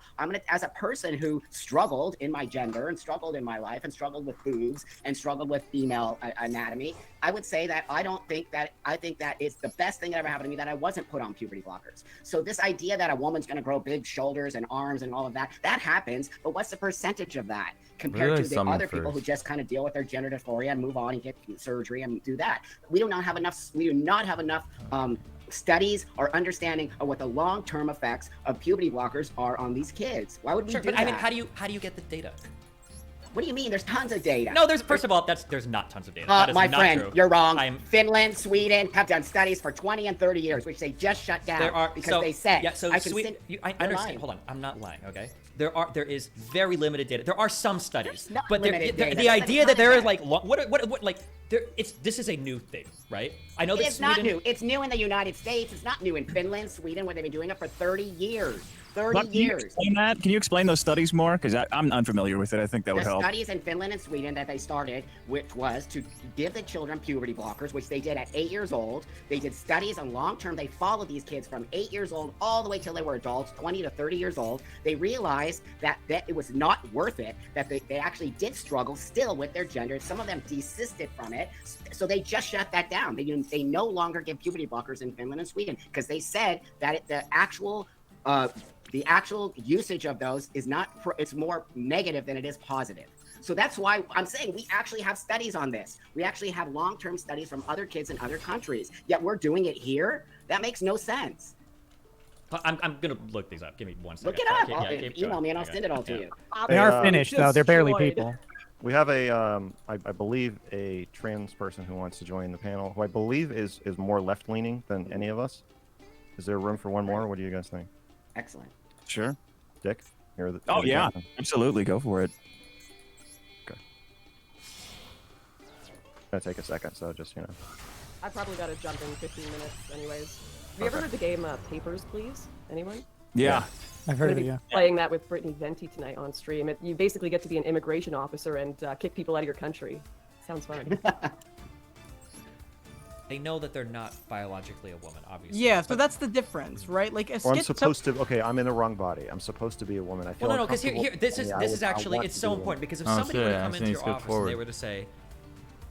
As a person who struggled in my gender and struggled in my life and struggled with boobs and struggled with female anatomy, I would say that I think that it's the best thing that ever happened to me that I wasn't put on puberty blockers. So this idea that a woman's going to grow big shoulders and arms and all of that happens, but what's the percentage of that compared Really to the something other people who first. just kind of deal with their gender dysphoria and move on and get surgery and do that? We do not have enough studies or understanding of what the long-term effects of puberty blockers are on these kids. Why would we Sure, do but that? I mean, how do you get the data? What do you mean? There's tons of data. No, there's not tons of data. That is My not friend, true. you're wrong. Finland, Sweden have done studies for 20 and 30 years, which they just shut down There are because they said. yeah. So I can Sweden, send- I You're understand. lying. Hold on, I'm not lying. Okay, there is very limited data. There are some studies, not but limited data. the There's idea a that ton there of is like what like this is a new thing, right? I know that It's not Sweden. new. It's new in the United States. It's not new in Finland, Sweden, where they've been doing it for 30 years. 30 Buck, can you years. explain that? Can you explain those studies more? Because I'm unfamiliar with it. I think that would The help. studies in Finland and Sweden that they started, which was to give the children puberty blockers, which they did at 8 years old. They did studies on long term. They followed these kids from 8 years old all the way till they were adults, 20 to 30 years old. They realized that it was not worth it, that they actually did struggle still with their gender. Some of them desisted from it. So they just shut that down. They no longer give puberty blockers in Finland and Sweden because they said that the actual usage of those is it's more negative than it is positive. So that's why I'm saying we actually have studies on this. We actually have long-term studies from other kids in other countries, yet we're doing it here. That makes no sense. I'm gonna look these up. Give me 1 second. Look it up. Yeah, keep Email going. me and I'll Okay. send it all to Yeah. you. They are Finnish, though. They're barely destroyed. people. We have I believe a trans person who wants to join the panel, who I believe is more left-leaning than any of us. Is there room for one more? What do you guys think? Excellent. Sure. Dick? You're the, Oh you're the yeah, captain. absolutely. Go for it. It's gonna take a second, so just I probably gotta jump in 15 minutes anyways. Have you ever heard the game Papers, Please? Anyone? Yeah. I've I'm heard gonna of it, be yeah. playing that with Brittany Venti tonight on stream. You basically get to be an immigration officer and kick people out of your country. Sounds fun. They know that they're not biologically a woman, obviously. Yeah, so but- that's the difference, right? Like, Or I'm supposed to. Okay, I'm in the wrong body. I'm supposed to be a woman. I feel Well, no, because here, uncomfortable. this is actually it's so important because if somebody were to come into your office and they were to say,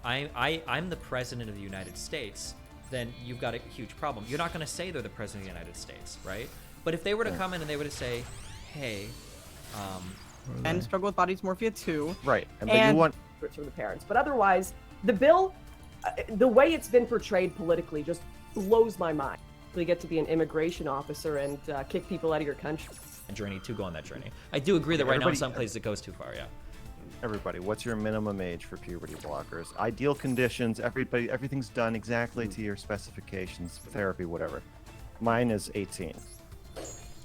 I'm the president of the United States, then you've got a huge problem. You're not going to say they're the president of the United States, right? But if they were to come in and they were to say, hey, and struggle with body dysmorphia too. Right, and And- you want. from the parents. But otherwise, the bill, the way it's been portrayed politically just blows my mind. You get to be an immigration officer and kick people out of your country. a journey to go on that journey. I do agree that right now in some places it goes too far, yeah. Everybody, what's your minimum age for puberty blockers? Ideal conditions, everything's done exactly to your specifications, therapy, whatever. Mine is 18.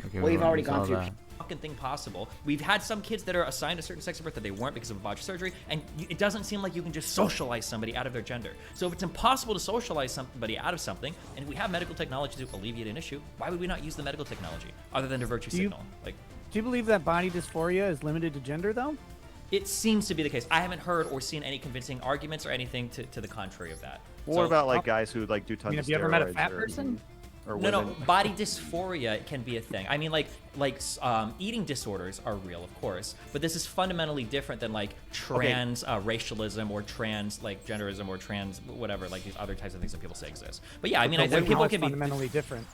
Okay, Well, you've already saw gone through that. fucking thing possible. We've had some kids that are assigned a certain sex at birth that they weren't because of botched surgery, and it doesn't seem like you can just socialize somebody out of their gender. So if it's impossible to socialize somebody out of something, and we have medical technology to alleviate an issue, why would we not use the medical technology other than to virtue signal? Like, do you believe that body dysphoria is limited to gender, though? it seems to be the case. I haven't heard or seen any convincing arguments or anything to the contrary of that. What about like guys who like do tons of steroids? Have you ever met a fat person? Or no, women? body dysphoria can be a thing. I mean, eating disorders are real, of course, but this is fundamentally different than like trans racialism or trans like genderism or trans whatever, like these other types of things that people say exist. But yeah, I mean, I think people can be fundamentally different.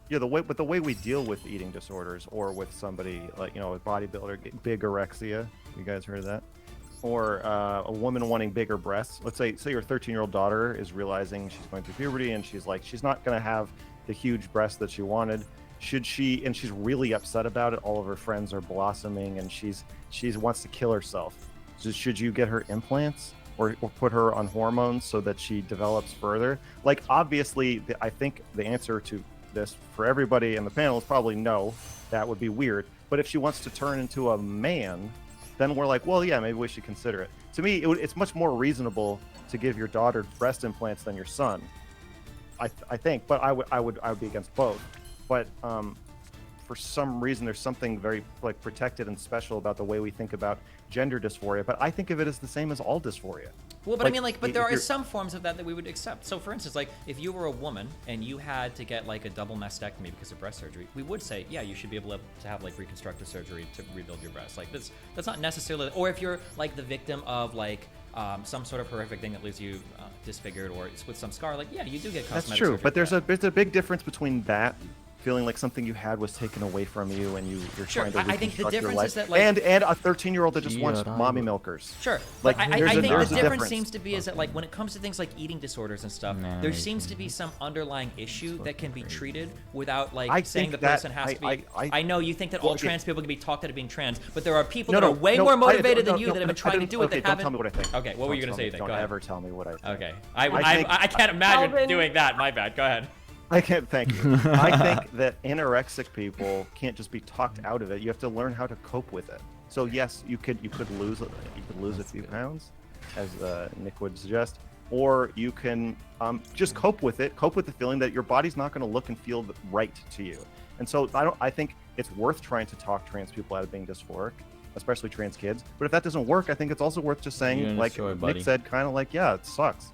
Yeah, the way we deal with eating disorders, or with somebody like, you know, a bodybuilder, bigorexia. You guys heard of that? Or a woman wanting bigger breasts. Let's say your 13-year-old daughter is realizing she's going through puberty and she's not going to have the huge breasts that she wanted. And she's really upset about it. All of her friends are blossoming and she wants to kill herself. So should you get her implants or put her on hormones so that she develops further? Like, obviously, I think the answer to this for everybody in the panel is probably no. That would be weird. But if she wants to turn into a man, then we're like, well, yeah, maybe we should consider it. To me, it's much more reasonable to give your daughter breast implants than your son. I think, but I would be against both. But for some reason, there's something very like protected and special about the way we think about gender dysphoria. But I think of it as the same as all dysphoria. Well, but I mean, but there are some forms of that we would accept. So, for instance, like if you were a woman and you had to get like a double mastectomy because of breast surgery, we would say, yeah, you should be able to have like reconstructive surgery to rebuild your breasts. Like that's not necessarily. Or if you're like the victim of like some sort of horrific thing that leaves you disfigured or with some scar, like yeah, you do get cosmetic That's true, surgery but for there's a big difference between that. Feeling like something you had was taken away from you, and you're sure. trying to I think the reconstruct your difference life. is that, like, and a 13-year-old that just wants mommy milkers. Sure. Like, I think there's the a difference seems to be is that like when it comes to things like eating disorders and stuff, there seems to be some underlying issue that can be treated without like saying the person has to be. I know you think that all trans people can be talked out of being trans, but there are people that are way more motivated than you that have been trying to do it that haven't. Don't tell me what I think. Okay, what were you gonna say? Don't ever tell me what I think. Okay, I can't imagine doing that. My bad. Go ahead. I can't. Thank you. I think that anorexic people can't just be talked out of it. You have to learn how to cope with it. So yes, you could lose a few pounds, as Nick would suggest, or you can just cope with it. Cope with the feeling that your body's not going to look and feel right to you. And so I think it's worth trying to talk trans people out of being dysphoric, especially trans kids. But if that doesn't work, I think it's also worth just saying, like Nick said, kind of like, yeah, it sucks.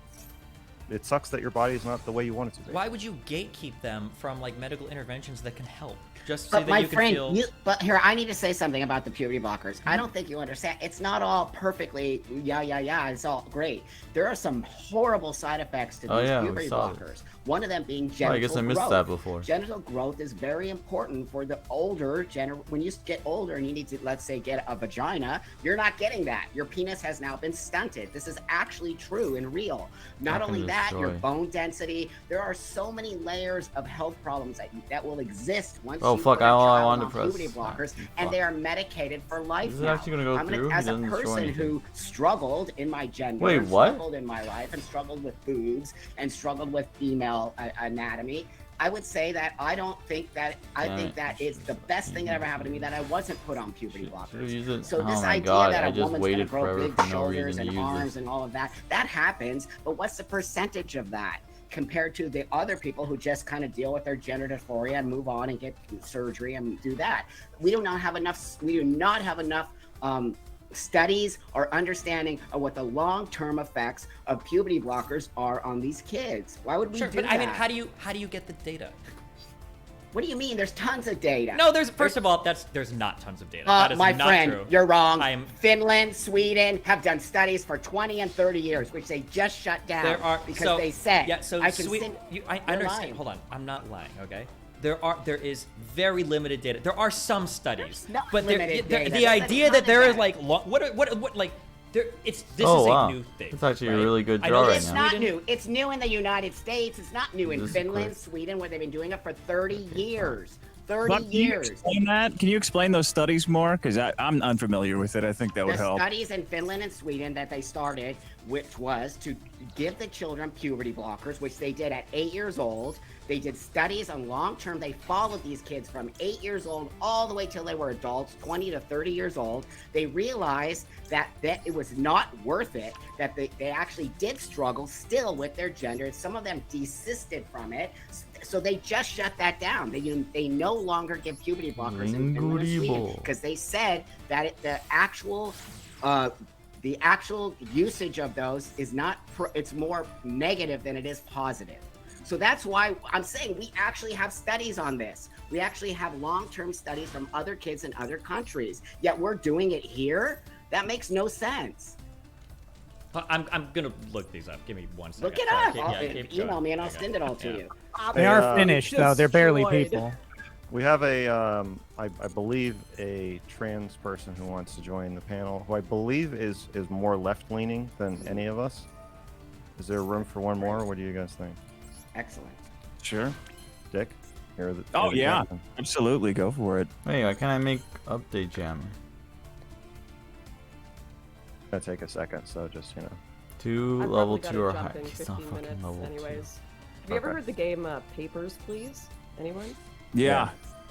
It sucks that your body is not the way you want it to be. Why would you gatekeep them from like medical interventions that can help? Just but so that my you friend, can feel... but here I need to say something about the puberty blockers. I don't think you understand. It's not all perfectly yeah. It's all great. There are some horrible side effects to these puberty blockers. One of them being genital growth. I guess I missed that before. Genital growth is very important for the older when you get older and you need to, let's say, get a vagina. You're not getting that. Your penis has now been stunted. This is actually true and real. Not only that, your bone density. There are so many layers of health problems that will exist once you put a child on puberty blockers, and they are medicated for life. Is it actually gonna go through? As a person who struggled in my gender, struggled in my life, and struggled with boobs, and struggled with female anatomy, I would say that I think that is the best thing that ever happened to me, that I wasn't put on puberty blockers. So this idea that a woman's going to grow big shoulders and arms and all of that happens, but what's the percentage of that compared to the other people who just kind of deal with their gender dysphoria and move on and get surgery and do that? We do not have enough studies or understanding of what the long-term effects of puberty blockers are on these kids. Why would we do that? I mean, how do you get the data? What do you mean? There's tons of data. No, first of all, there's not tons of data. That is my not friend, true. You're wrong. Finland, Sweden have done studies for 20 and 30 years, which they just shut down because they said. Yeah, so I understand. Hold on, I'm not lying. Okay. There is very limited data. There are some studies, but the idea that there is like this is a new thing. It's actually a really good draw right now. It's not new. It's new in the United States. It's not new in Finland, Sweden, where they've been doing it for 30 years. 30 Buck, can you years. explain that? Can you explain those studies more? Because I'm unfamiliar with it. I think that would The help. studies in Finland and Sweden that they started, which was to give the children puberty blockers, which they did at 8 years old. They did studies on long term. They followed these kids from 8 years old all the way till they were adults, 20 to 30 years old. They realized that it was not worth it, that they actually did struggle still with their gender. Some of them desisted from it. So they just shut that down. They no longer give puberty blockers in Finland and Sweden because they said that the actual usage of those is not. It's more negative than it is positive. So that's why I'm saying we actually have studies on this. We actually have long-term studies from other kids in other countries. Yet we're doing it here. That makes no sense. I'm gonna look these up. Give me 1 second. Look it up. Email me and I'll send it all to you. They are Finnish, though. They're barely people. We have a, I believe, a trans person who wants to join the panel, who I believe is more left-leaning than any of us. Is there room for one more? What do you guys think? Excellent. Sure. Dick? Oh, yeah. Absolutely. Go for it. Hey, why can't I make update jam? It's gonna take a second, so just, you know. Two I've level probably 2 or gotta high. jump in He's not 15 fucking minutes level anyways. 2. Have you ever heard the game Papers, Please? Anyone? Yeah.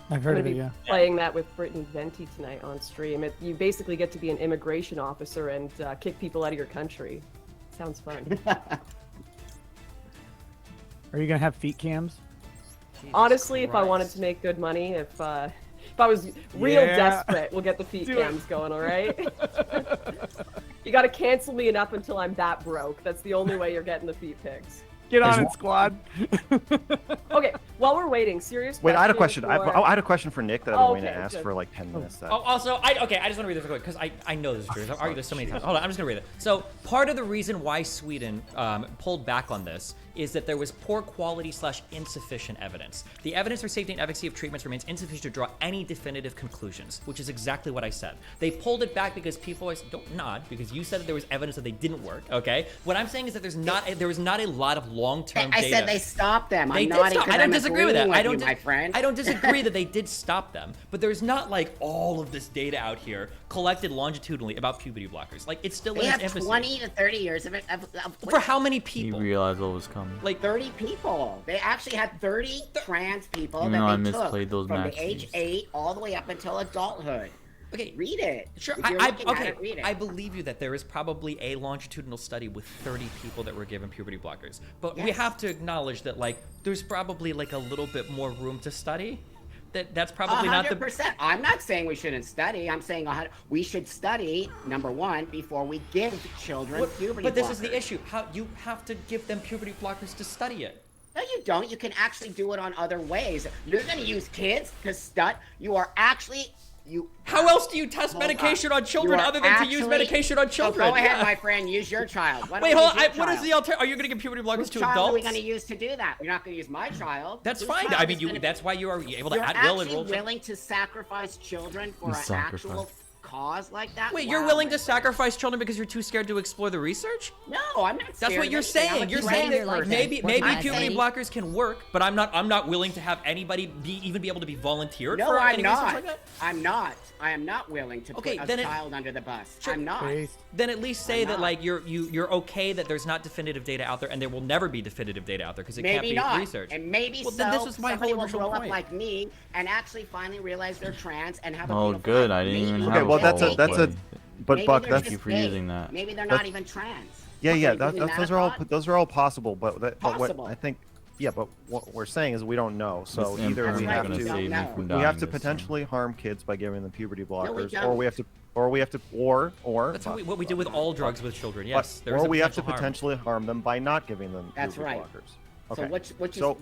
I've heard of it, yeah. Playing that with Brittany Venti tonight on stream. You basically get to be an immigration officer and kick people out of your country. Sounds fun. Are you gonna have feet cams? Honestly, if I wanted to make good money, if I was real desperate, we'll get the feet cams going, all right? You gotta cancel me enough until I'm that broke. That's the only way you're getting the feet pics. Get on it, squad. Okay, while we're waiting, serious Wait, I had a question. for- I had a question for Nick that I've been waiting to okay, ask good. for like 10 minutes. Oh, also, I just want to read this real quick because I know this is true. I've argued this so many times. Hold on, I'm just gonna read it. So part of the reason why Sweden pulled back on this is that there was poor quality / insufficient evidence. The evidence for safety and efficacy of treatments remains insufficient to draw any definitive conclusions, which is exactly what I said. They pulled it back because people always don't nod because you said that there was evidence that they didn't work. Okay, what I'm saying is that there was not a lot of long-term data. I said they stopped them. They I'm did nodding stop. 'cause I don't I'm disagree with that. agreeing I don't, you, my friend. I don't disagree that they did stop them, but there's not like all of this data out here collected longitudinally about puberty blockers. Like it's still They in its have infancy. 20 to 30 years of For how many He people? realized what was coming. Like 30 people. They actually had 30 trans people Even though I that they misplayed took those from matches. the age 8 all the way up until adulthood. Okay, read it. Sure, If you're looking at it, read it. I believe you that there is probably a longitudinal study with 30 people that were given puberty blockers. But we Yes. have to acknowledge that like there's probably like a little bit more room to study. That's probably not the 100%. I'm not saying we shouldn't study. I'm saying we should study, number one, before we give children puberty But this blockers. is the issue. How you have to give them puberty blockers to study it. No, you don't. You can actually do it on other ways. You're going to use kids to stud. You are actually... How else do you test Hold medication up. on children You are other than to use actually- medication on children? Oh, go ahead, Yeah. my friend. Use your child. Why don't Wait, we hold on. use your What is child? the alternative? Are you going to give puberty blockers Whose to child adults? are we going to use to do that? You're not going to use my child. That's Whose fine. child I mean, is gonna- that's why you are able to You're at will actually enroll. willing to sacrifice children for an actual cause like that? Wait, you're Wow, willing my to friend. sacrifice children because you're too scared to explore the research? No, I'm not. That's scared what of you're anything. I'm saying. a You're trans saying that person. maybe I'm puberty saying- blockers can work, but I'm not willing to have anybody even be able to be volunteered No, for I'm any research not. like that? I'm not. I am not willing to Okay, put a then child under the bus. I'm not. Then at least say I'm that not. like you're okay that there's not definitive data out there, and there will never be definitive data out there because it can't Maybe be not. researched. And maybe well, so. then this is my somebody whole will original grow up point. like me and actually finally realize they're trans and have a Oh, beautiful good. life. I didn't even Maybe have Okay, well, a that's a whole that's a. play. But Maybe Buck, they're that's Thank you just for gay. using that. Maybe they're That's- not even trans. yeah, What, yeah. are you really Those mad are all about? those are all possible. But Possible. what I think, yeah. But what we're saying is we don't know. So This either imprint's we not have gonna to save me No. from we dying have to this potentially harm kids by giving them puberty blockers, don't. or we have to That's what we do with all drugs with children. Yes, but, there's or a we have to potential harm. potentially harm them by not giving them That's puberty right. blockers. So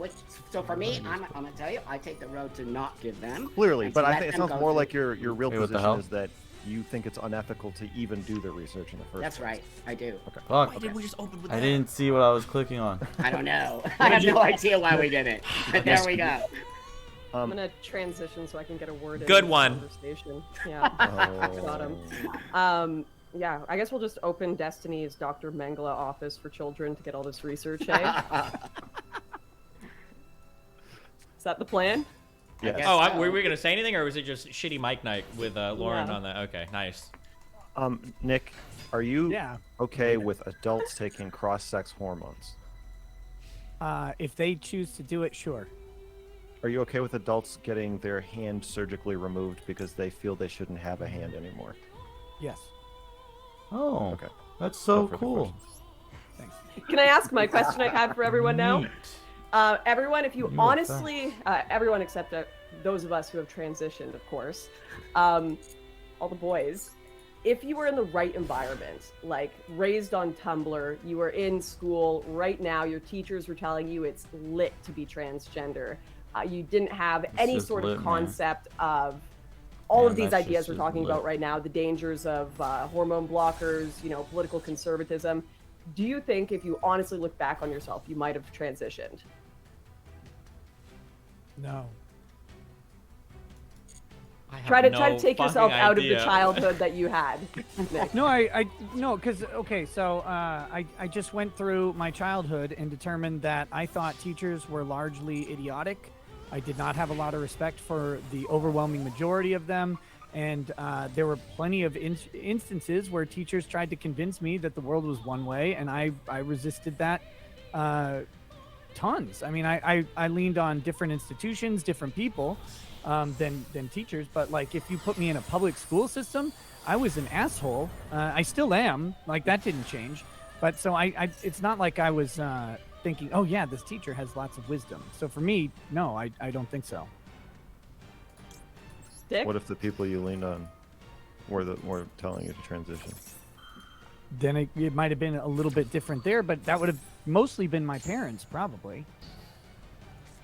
so for me, I'm gonna tell you, I take the road to not give them. Clearly, and but to I let think it them sounds go more through- like your real Wait, what the position hell? is that you think it's unethical to even do the research in the first That's place. right, I do. Okay. Fuck. Why did we just open with I that? didn't see what I was clicking on. I don't know. I have no idea why we did it. But there we go. I'm gonna transition so I can get a word in. Good this one. Conversation. Yeah. Got him. Yeah, I guess we'll just open Destiny's Dr. Mengele office for children to get all this research, eh? Is that the plan? Yes. Oh, were we gonna say anything, or was it just shitty mic night with Lauren on that? Okay, nice. Nick, are you Yeah. okay with adults taking cross-sex hormones? If they choose to do it, sure. Are you okay with adults getting their hand surgically removed because they feel they shouldn't have a hand anymore? Yes. Oh, Okay. that's so No further cool. questions. Can I ask my question I had for everyone now? Neat. Everyone, if you You honestly, everyone except those of us who have transitioned, of course, all the boys, if you were in the right environment, like raised on Tumblr, you were in school right now, your teachers were telling you it's lit to be transgender. You didn't have any just sort lit, of man. concept of all Man, of these that ideas shit's we're just talking lit. about right now, the dangers of hormone blockers, political conservatism. Do you think if you honestly look back on yourself, you might have transitioned? No. Try to take yourself out of the childhood that you had, Nick. No, no, because okay, so I just went through my childhood and determined that I thought teachers were largely idiotic. I did not have a lot of respect for the overwhelming majority of them, and there were plenty of instances where teachers tried to convince me that the world was one way, and I resisted that tons. I mean, I leaned on different institutions, different people. Than teachers, but like if you put me in a public school system, I was an asshole. I still am. Like that didn't change. But so I it's not like I was thinking, oh yeah, this teacher has lots of wisdom. So for me, no, I don't think so. Dick? What if the people you leaned on were telling you to transition? Then it might have been a little bit different there, but that would have mostly been my parents, probably.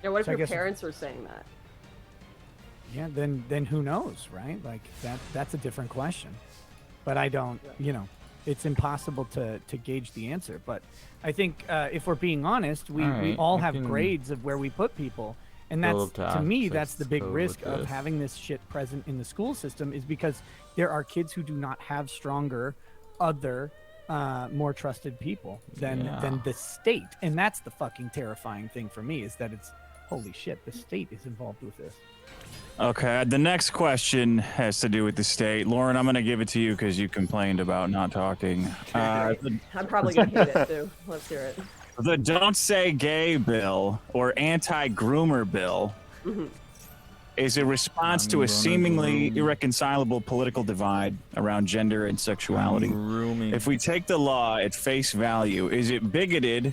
Yeah, what if So I your guess- parents were saying that? Yeah, then who knows, right? Like that's a different question. But I don't, it's impossible to gauge the answer. But I think if we're being honest, we Alright, all I have can grades of where we put people. And that's, build to me, access that's the big code risk with of this. having this shit present in the school system is because there are kids who do not have stronger, other, more trusted people than the state. And that's the fucking terrifying thing for me is that it's, holy shit, the state is involved with this. Okay, the next question has to do with the state. Lauren, I'm going to give it to you because you complained about not talking. I'm probably going to hate it too. Let's hear it. The Don't Say Gay bill or anti-groomer bill is a response to a seemingly irreconcilable political divide around gender and sexuality. If we take the law at face value, is it bigoted?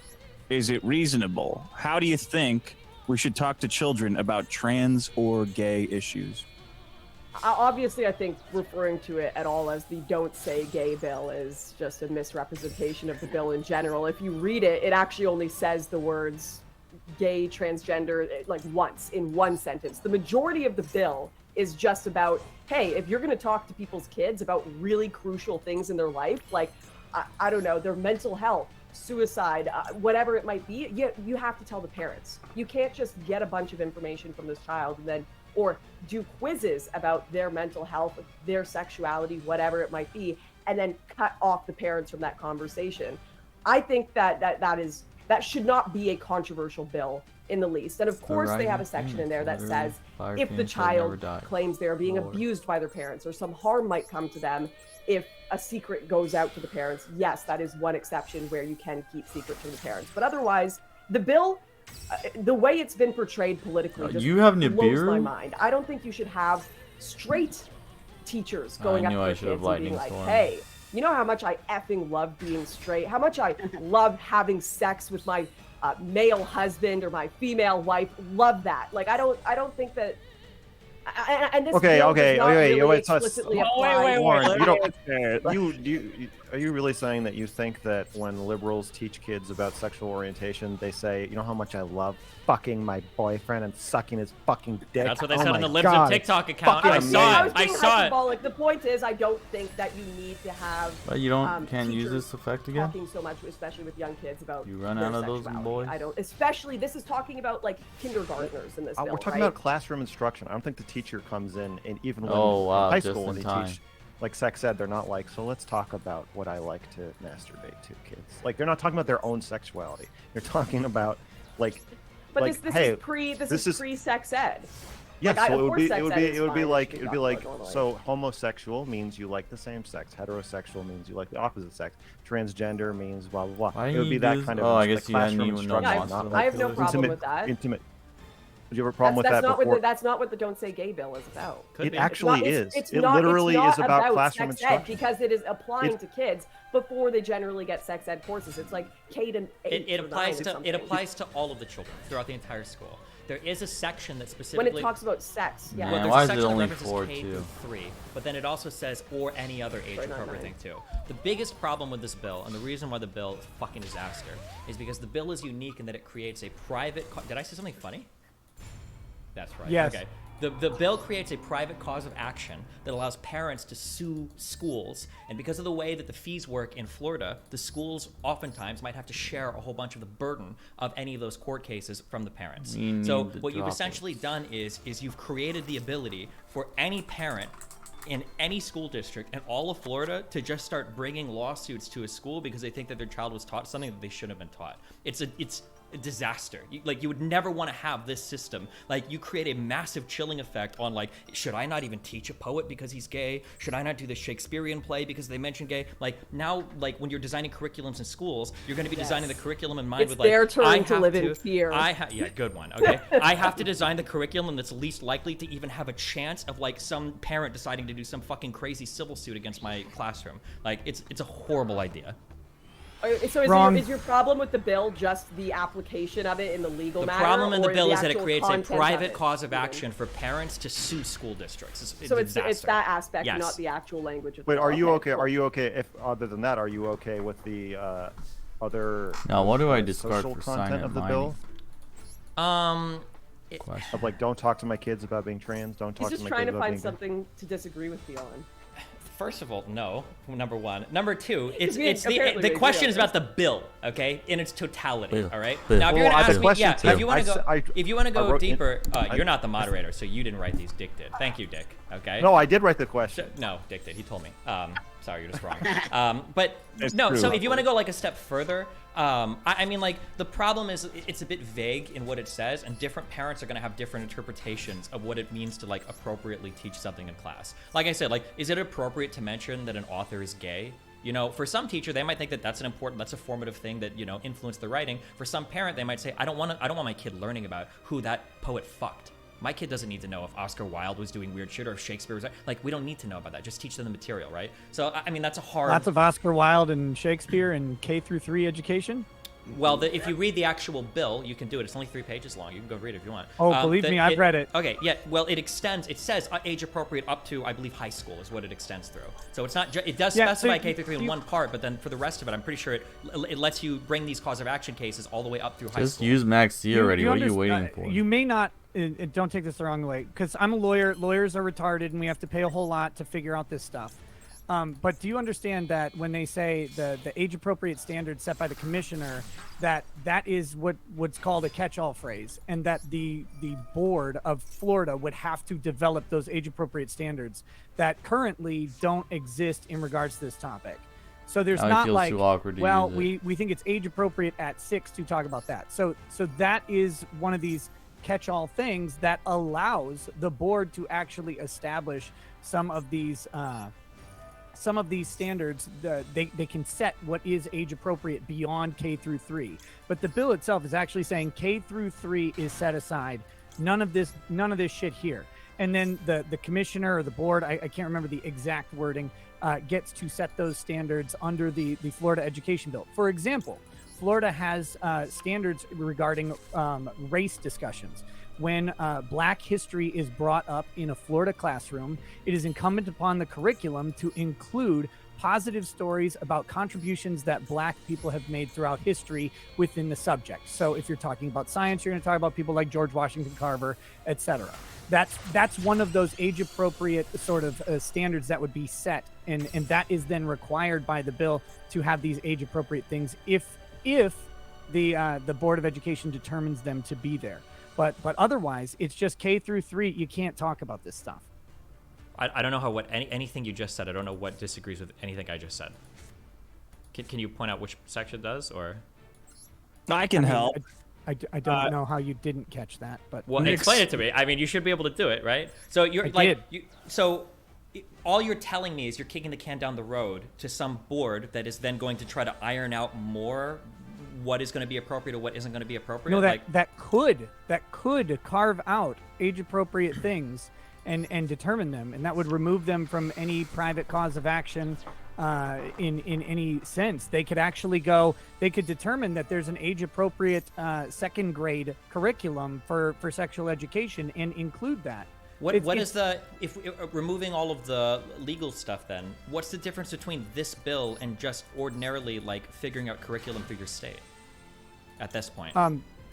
Is it reasonable? How do you think we should talk to children about trans or gay issues? Obviously, I think referring to it at all as the Don't Say Gay bill is just a misrepresentation of the bill in general. If you read it, it actually only says the words gay, transgender, like once in one sentence. The majority of the bill is just about, hey, if you're going to talk to people's kids about really crucial things in their life, like, I don't know, their mental health, suicide, whatever it might be, you have to tell the parents. You can't just get a bunch of information from this child and then, or do quizzes about their mental health, their sexuality, whatever it might be, and then cut off the parents from that conversation. I think that should not be a controversial bill in the least. And of course, they have a section in there that says if the child claims they're being abused by their parents or some harm might come to them, if a secret goes out to the parents, yes, that is one exception where you can keep secrets from the parents. But otherwise, the bill, the way it's been portrayed politically, just you have blows my Nibiru? mind. I don't think you should have straight teachers going up knew to I their should have kids and being lightning like, storm. hey, you know how much I effing love being straight? How much I love having sex with my male husband or my female wife? Love that. Like, I don't think that. And this bill does not really explicitly apply. Lauren, are you really saying that you think that when liberals teach kids about sexual orientation, they say, you know how much I love fucking my boyfriend and sucking his fucking dick? That's what they Oh said on my the Libs God, of TikTok account. fucking I saw it. I I was saw it. hyperbolic. The point is, I don't think that you need to have. But you can't use teachers this effect again? Talking so much, especially with young kids, about You run their out of those sexuality. boys? I don't. Especially, this is talking about like kindergartners in this bill, We're talking right? about classroom instruction. I don't think the teacher comes in and even when Oh, wow, in high just school when in they time. teach like sex ed, they're not like, so let's talk about what I like to masturbate to, kids. Like they're not talking about their own sexuality. They're talking about like But like, this hey, is pre-sex ed. Yeah, Like, so of it would course be sex it would ed be is it would be fine, it like should it'd be be talked like about normally. so homosexual means you like the same sex, heterosexual means you like the opposite sex, transgender means blah blah blah. Why It do would be you that use- kind of oh, I like guess you hadn't classroom even known instruction, Yeah, not I have no like problem intimate, with that. intimate. Do you have a problem with that's that not before? what that's not what the Don't Say Gay bill is about. It actually is. It's It not, literally it's not is about classroom sex ed instruction. because it is applying It- to kids before they generally get sex ed courses. It's like K to 8 It or applies 9 or to something. it applies to all of the children throughout the entire school. There is a section that when specifically it talks about sex. Yeah. Man, well, there's why a is it section that only references 4 K too? through 3, but then it also says or any other age Sorry, not appropriate 9. thing too. The biggest problem with this bill, and the reason why the bill is a fucking disaster, is because the bill is unique in that it creates a private. Did I say something funny? That's right. Yes. Okay. The bill creates a private cause of action that allows parents to sue schools, and because of the way that the fees work in Florida, the schools oftentimes might have to share a whole bunch of the burden of any of those court cases from the parents. We So need to what you've drop essentially done is you've created the ability for any parent in any school district in all of Florida to just start bringing lawsuits to a school because they think that their child was taught something that they shouldn't have been taught. It's a disaster. You would never want to have this system. Like, you create a massive chilling effect on, like, should I not even teach a poet because he's gay? Should I not do the Shakespearean play because they mention gay? Like, now, like, when you're designing curriculums in schools, you're going to be designing the curriculum in mind It's with, like, their turn I to have live in fear. yeah, good one. Okay, I have to design the curriculum that's least likely to even have a chance of, like, some parent deciding to do some fucking crazy civil suit against my classroom. Like, it's a horrible idea. So is your problem with the bill just the application of it in the legal The matter? problem in the or bill is that it actual creates a content of private it? cause of action for parents to sue school districts. It's So a it's disaster. that aspect, Yes. not the actual language of the Wait, bill. are you okay? cool. Are you okay? If other than that, are you okay with the other? Now, what do I uh, discard social for content silent of the mining? bill? Question. Of like, don't talk to my kids about being trans. Don't He's talk just to my trying kids to about find being. something to disagree with you on. First of all, no. Number one. Number two, it's we apparently the agree question on is about the bill, okay, in its totality. Bill. All right. Bill. Now, if you're Well, gonna I have ask a me, question, yeah, too. if you want to go, if you wanna go wrote in- deeper, you're not the moderator, so you didn't write these. Dick did. Thank you, Dick. Okay. No, I did write the question. No, Dick did. He told me. Sorry, you're just wrong. But It's no. true. So if you want to go like a step further, I mean, like, the problem is it's a bit vague in what it says, and different parents are going to have different interpretations of what it means to, like, appropriately teach something in class. Like I said, like, is it appropriate to mention that an author is gay? You know, for some teacher, they might think that that's a formative thing that, you know, influenced their writing. For some parent, they might say, I don't want my kid learning about who that poet fucked. My kid doesn't need to know if Oscar Wilde was doing weird shit or if Shakespeare was like, we don't need to know about that. Just teach them the material, right? So I mean, that's a hard. Lots of Oscar Wilde and Shakespeare and K through 3 education. Well, if you read the actual bill, you can do it. It's only 3 pages long. You can go read it if you want. Oh, believe me, I've read it. Okay, yeah. Well, it extends. It says age appropriate up to, I believe, high school is what it extends through. So it's not. It does Yeah, specify so K through 3 in you- one part, but then for the rest of it, I'm pretty sure it lets you bring these cause of action cases all the way up through high Just school. use Max C already. What are you underst- waiting for? You may not. Don't take this the wrong way, because I'm a lawyer. Lawyers are retarded, and we have to pay a whole lot to figure out this stuff. But do you understand that when they say the age-appropriate standard set by the commissioner, that is what's called a catch-all phrase, and that the board of Florida would have to develop those age-appropriate standards that currently don't exist in regards to this topic. So there's Now it not feels like, too awkward to well, use it. we think it's age-appropriate at 6 to talk about that. So that is one of these catch-all things that allows the board to actually establish some of these standards. They can set what is age appropriate beyond K through 3, but the bill itself is actually saying K through 3 is set aside. None of this shit here. And then the commissioner or the board, I can't remember the exact wording, gets to set those standards under the Florida Education Bill. For example, Florida has standards regarding race discussions. When Black history is brought up in a Florida classroom, it is incumbent upon the curriculum to include positive stories about contributions that Black people have made throughout history within the subject. So if you're talking about science, you're going to talk about people like George Washington Carver, etc. That's one of those age-appropriate sort of standards that would be set, and that is then required by the bill to have these age-appropriate things if the Board of Education determines them to be there. But otherwise, it's just K through 3. You can't talk about this stuff. I don't know how anything you just said. I don't know what disagrees with anything I just said. Can you point out which section does, or? I can help. I don't know how you didn't catch that, but well, explain it to me. I mean, you should be able to do it, right? So you're all you're telling me is you're kicking the can down the road to some board that is then going to try to iron out more what is going to be appropriate or what isn't going to be appropriate. No, that could carve out age-appropriate things and determine them, and that would remove them from any private cause of action. In any sense, they could actually they could determine that there's an age-appropriate second grade curriculum for sexual education and include that. If removing all of the legal stuff, then what's the difference between this bill and just ordinarily like figuring out curriculum through your state at this point?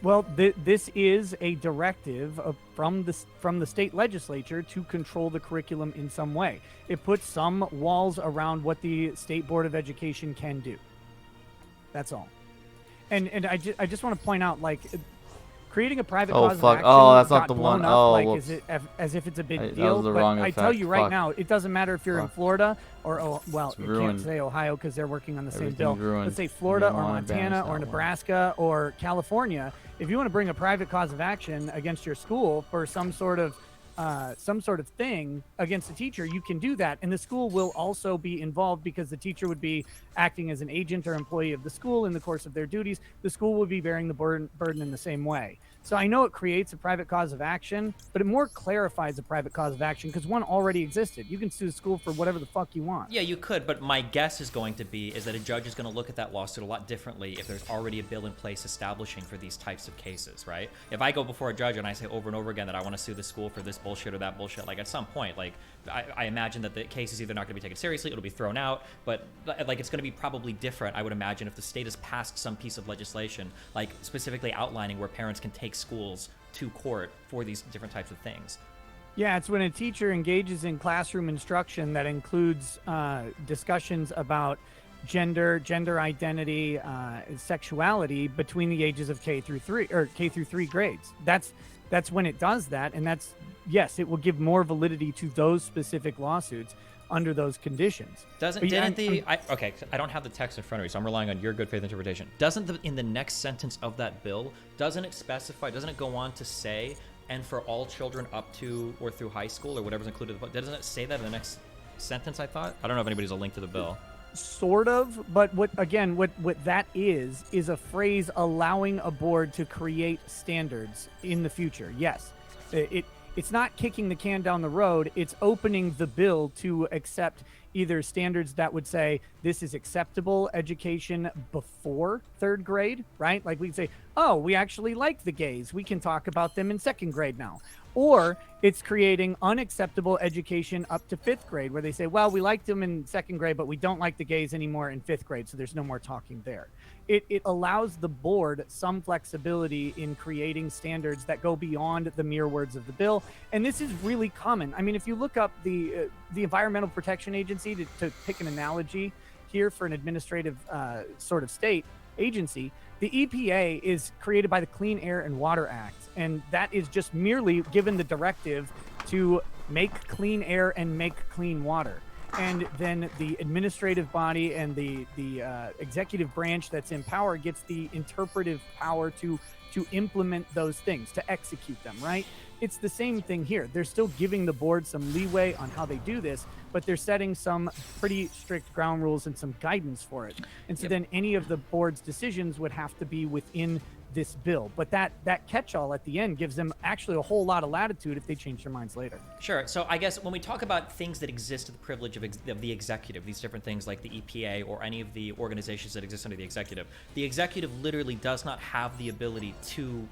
Well, this is a directive from the state legislature to control the curriculum in some way. It puts some walls around what the State Board of Education can do. That's all. And I just want to point out, like, creating a private cause of action that's not got the blown one. up, like, as if it's a big deal. That was the but wrong I effect. tell you right Fuck. now, it doesn't matter if you're in Florida or you ruined. can't say Ohio because they're working on the same Everything's bill. ruined. Let's say Florida You or don't wanna banish Montana that or one. Nebraska or California. If you want to bring a private cause of action against your school for some sort of thing against a teacher, you can do that, and the school will also be involved because the teacher would be acting as an agent or employee of the school in the course of their duties. The school would be bearing the burden in the same way. So I know it creates a private cause of action, but it more clarifies a private cause of action because one already existed. You can sue the school for whatever the fuck you want. Yeah, you could, but my guess is going to be is that a judge is going to look at that lawsuit a lot differently if there's already a bill in place establishing for these types of cases, right? If I go before a judge and I say over and over again that I want to sue the school for this bullshit or that bullshit, like at some point, like I imagine that the case is either not going to be taken seriously, it'll be thrown out, but like it's going to be probably different, I would imagine, if the state has passed some piece of legislation, like specifically outlining where parents can take schools to court for these different types of things. Yeah, it's when a teacher engages in classroom instruction that includes discussions about gender identity, sexuality between the ages of K through 3 grades. That's when it does that, and yes, it will give more validity to those specific lawsuits under those conditions. I don't have the text in front of me, so I'm relying on your good faith interpretation. In the next sentence of that bill, doesn't it go on to say, and for all children up to or through high school or whatever's included, doesn't it say that in the next sentence, I thought? I don't know if anybody's a link to the bill. Sort of, but what that is a phrase allowing a board to create standards in the future. Yes, it's not kicking the can down the road. It's opening the bill to accept either standards that would say this is acceptable education before 3rd grade, right? Like we'd say, oh, we actually like the gays. We can talk about them in 2nd grade now. Or it's creating unacceptable education up to 5th grade where they say, well, we liked them in 2nd grade, but we don't like the gays anymore in 5th grade. So there's no more talking there. It allows the board some flexibility in creating standards that go beyond the mere words of the bill. And this is really common. I mean, if you look up the Environmental Protection Agency, to pick an analogy here for an administrative sort of state agency, the EPA is created by the Clean Air and Water Act. And that is just merely given the directive to make clean air and make clean water. And then the administrative body and the executive branch that's in power gets the interpretive power to implement those things, to execute them, right? It's the same thing here. They're still giving the board some leeway on how they do this, but they're setting some pretty strict ground rules and some guidance for it. And so then any of the board's decisions would have to be within this bill. But that catch-all at the end gives them actually a whole lot of latitude if they change their minds later. Sure. So I guess when we talk about things that exist to the privilege of the executive, these different things like the EPA or any of the organizations that exist under the executive literally does not have the ability to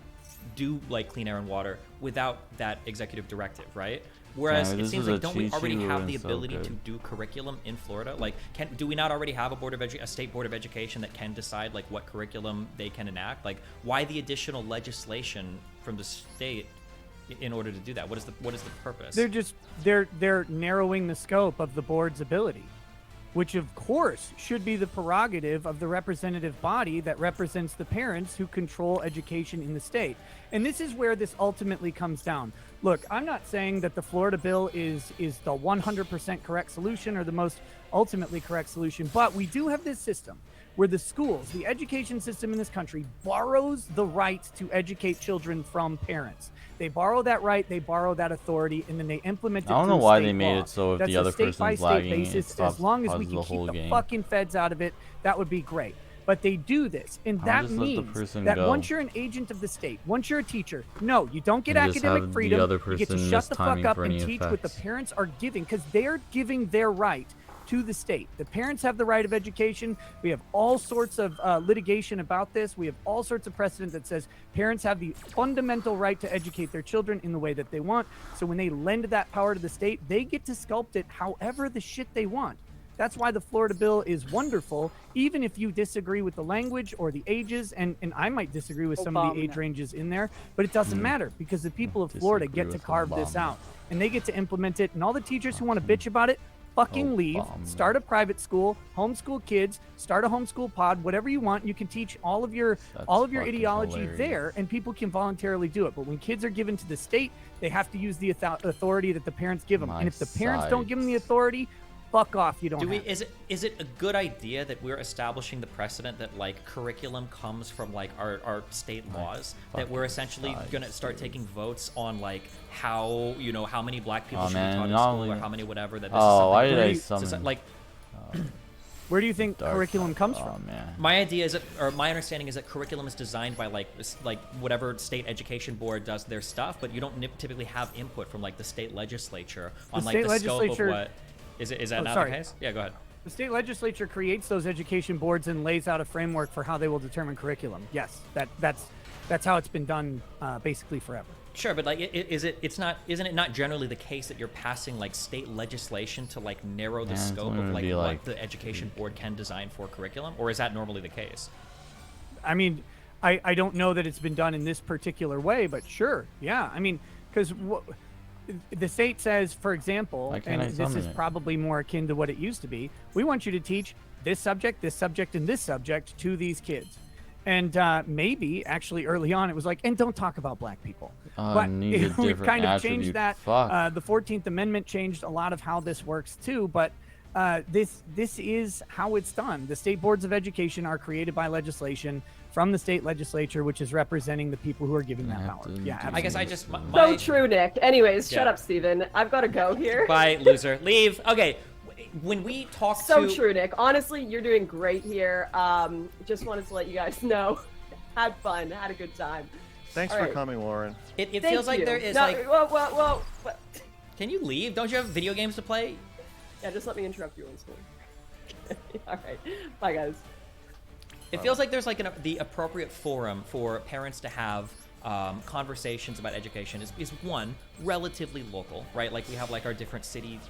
do like clean air and water without that executive directive, right? Whereas it seems like don't we already have the ability to do curriculum in Florida? Like, do we not already have a state board of education that can decide like what curriculum they can enact? Like, why the additional legislation from the state in order to do that? What is the purpose? They're narrowing the scope of the board's ability, which of course should be the prerogative of the representative body that represents the parents who control education in the state. And this is where this ultimately comes down. Look, I'm not saying that the Florida bill is the 100% correct solution or the most ultimately correct solution, but we do have this system where the schools, the education system in this country, borrows the right to educate children from parents. They borrow that right, they borrow that authority, and then they implement it. I don't know through why state they made law. it so if That's the a other state by person's state lagging, it basis. stops As long as we pauses can the keep whole the game. fucking feds out of it, that would be great. But they do this, and I'll that just let the means person that go. once you're an agent of the state, once you're a teacher, no, you don't get And just academic have the freedom. other You get to person shut miss the fuck timing up for and any teach what the effects. parents are giving, because they're giving their right to the state. The parents have the right of education. We have all sorts of litigation about this. We have all sorts of precedent that says parents have the fundamental right to educate their children in the way that they want. So when they lend that power to the state, they get to sculpt it however the shit they want. That's why the Florida bill is wonderful, even if you disagree with the language or the ages, and I might disagree with some of the age ranges in there, but it doesn't matter because the people of Florida get to carve this out, and they get to implement it, and all the teachers who want to bitch about it, fucking leave, start a private school, homeschool kids, start a homeschool pod, whatever you want. You can teach all of your fucking ideology hilarious. there, and people can voluntarily do it. But when kids are given to the state, they have to use the authority that the parents give them. My And if the parents don't give them the authority, fuck off. You don't. Do we? have it. Is it a good idea that we're establishing the precedent that like curriculum comes from like our state laws, that we're essentially gonna start taking votes on like how how many black people Oh, should man, be taught in not school or only- how many whatever that. This Oh, is something why did I really- summon- like? Where do you think Dark. curriculum comes Oh, from? man. My idea is that, or my understanding is that curriculum is designed by like whatever state education board does their stuff, but you don't typically have input from like the state legislature on The like state the scope of legislature- what. Is that Oh, not sorry. the case? Yeah, go ahead. The state legislature creates those education boards and lays out a framework for how they will determine curriculum. Yes, that's how it's been done basically forever. Sure, but like, isn't it not generally the case that you're passing like state legislation to like narrow the Yeah, it's scope only of gonna like be, what like- the education board can design for curriculum, or is that normally the case? I mean, I don't know that it's been done in this particular way, but sure, yeah. I mean, because the state says, for example, Why can't and I this summon is it? probably more akin to what it used to be, we want you to teach this subject, and this subject to these kids. And maybe actually early on it was like, and don't talk about black people. But need a we've different kind of attribute. changed that. Fuck. The 14th Amendment changed a lot of how this works too, but this is how it's done. The state boards of education are created by legislation from the state legislature, which is representing the people who are giving that power. Yeah, I guess I absolutely. just So true, Nick. Anyways, shut Yeah. up, Steven. I've got to go here. Bye, loser. Leave. Okay. When we talk So to true, Nick. Honestly, you're doing great here. Just wanted to let you guys know. Had fun. Had a good time. Thanks All for right. coming, Lauren. it Thank feels like you. there is No, like. Whoa. Can you leave? Don't you have video games to play? Yeah, just let me interrupt you on school. All right. Bye, guys. It feels like there's like the appropriate forum for parents to have conversations about education is one, relatively local, right? Like we have like our different city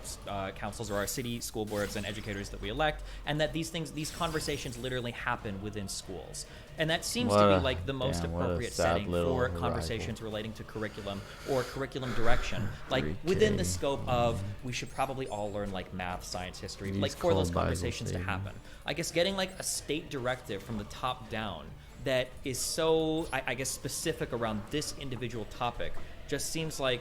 councils or our city school boards and educators that we elect, and that these conversations literally happen within schools. And that seems to be like the most damn, what a appropriate sad setting little for arrival. conversations relating to curriculum or curriculum direction. Like within the Pre-K. scope of we should probably all learn like math, science, history, He's like for those called Bible conversations to Satan. happen. I guess getting like a state directive from the top down that is so, I guess, specific around this individual topic just seems like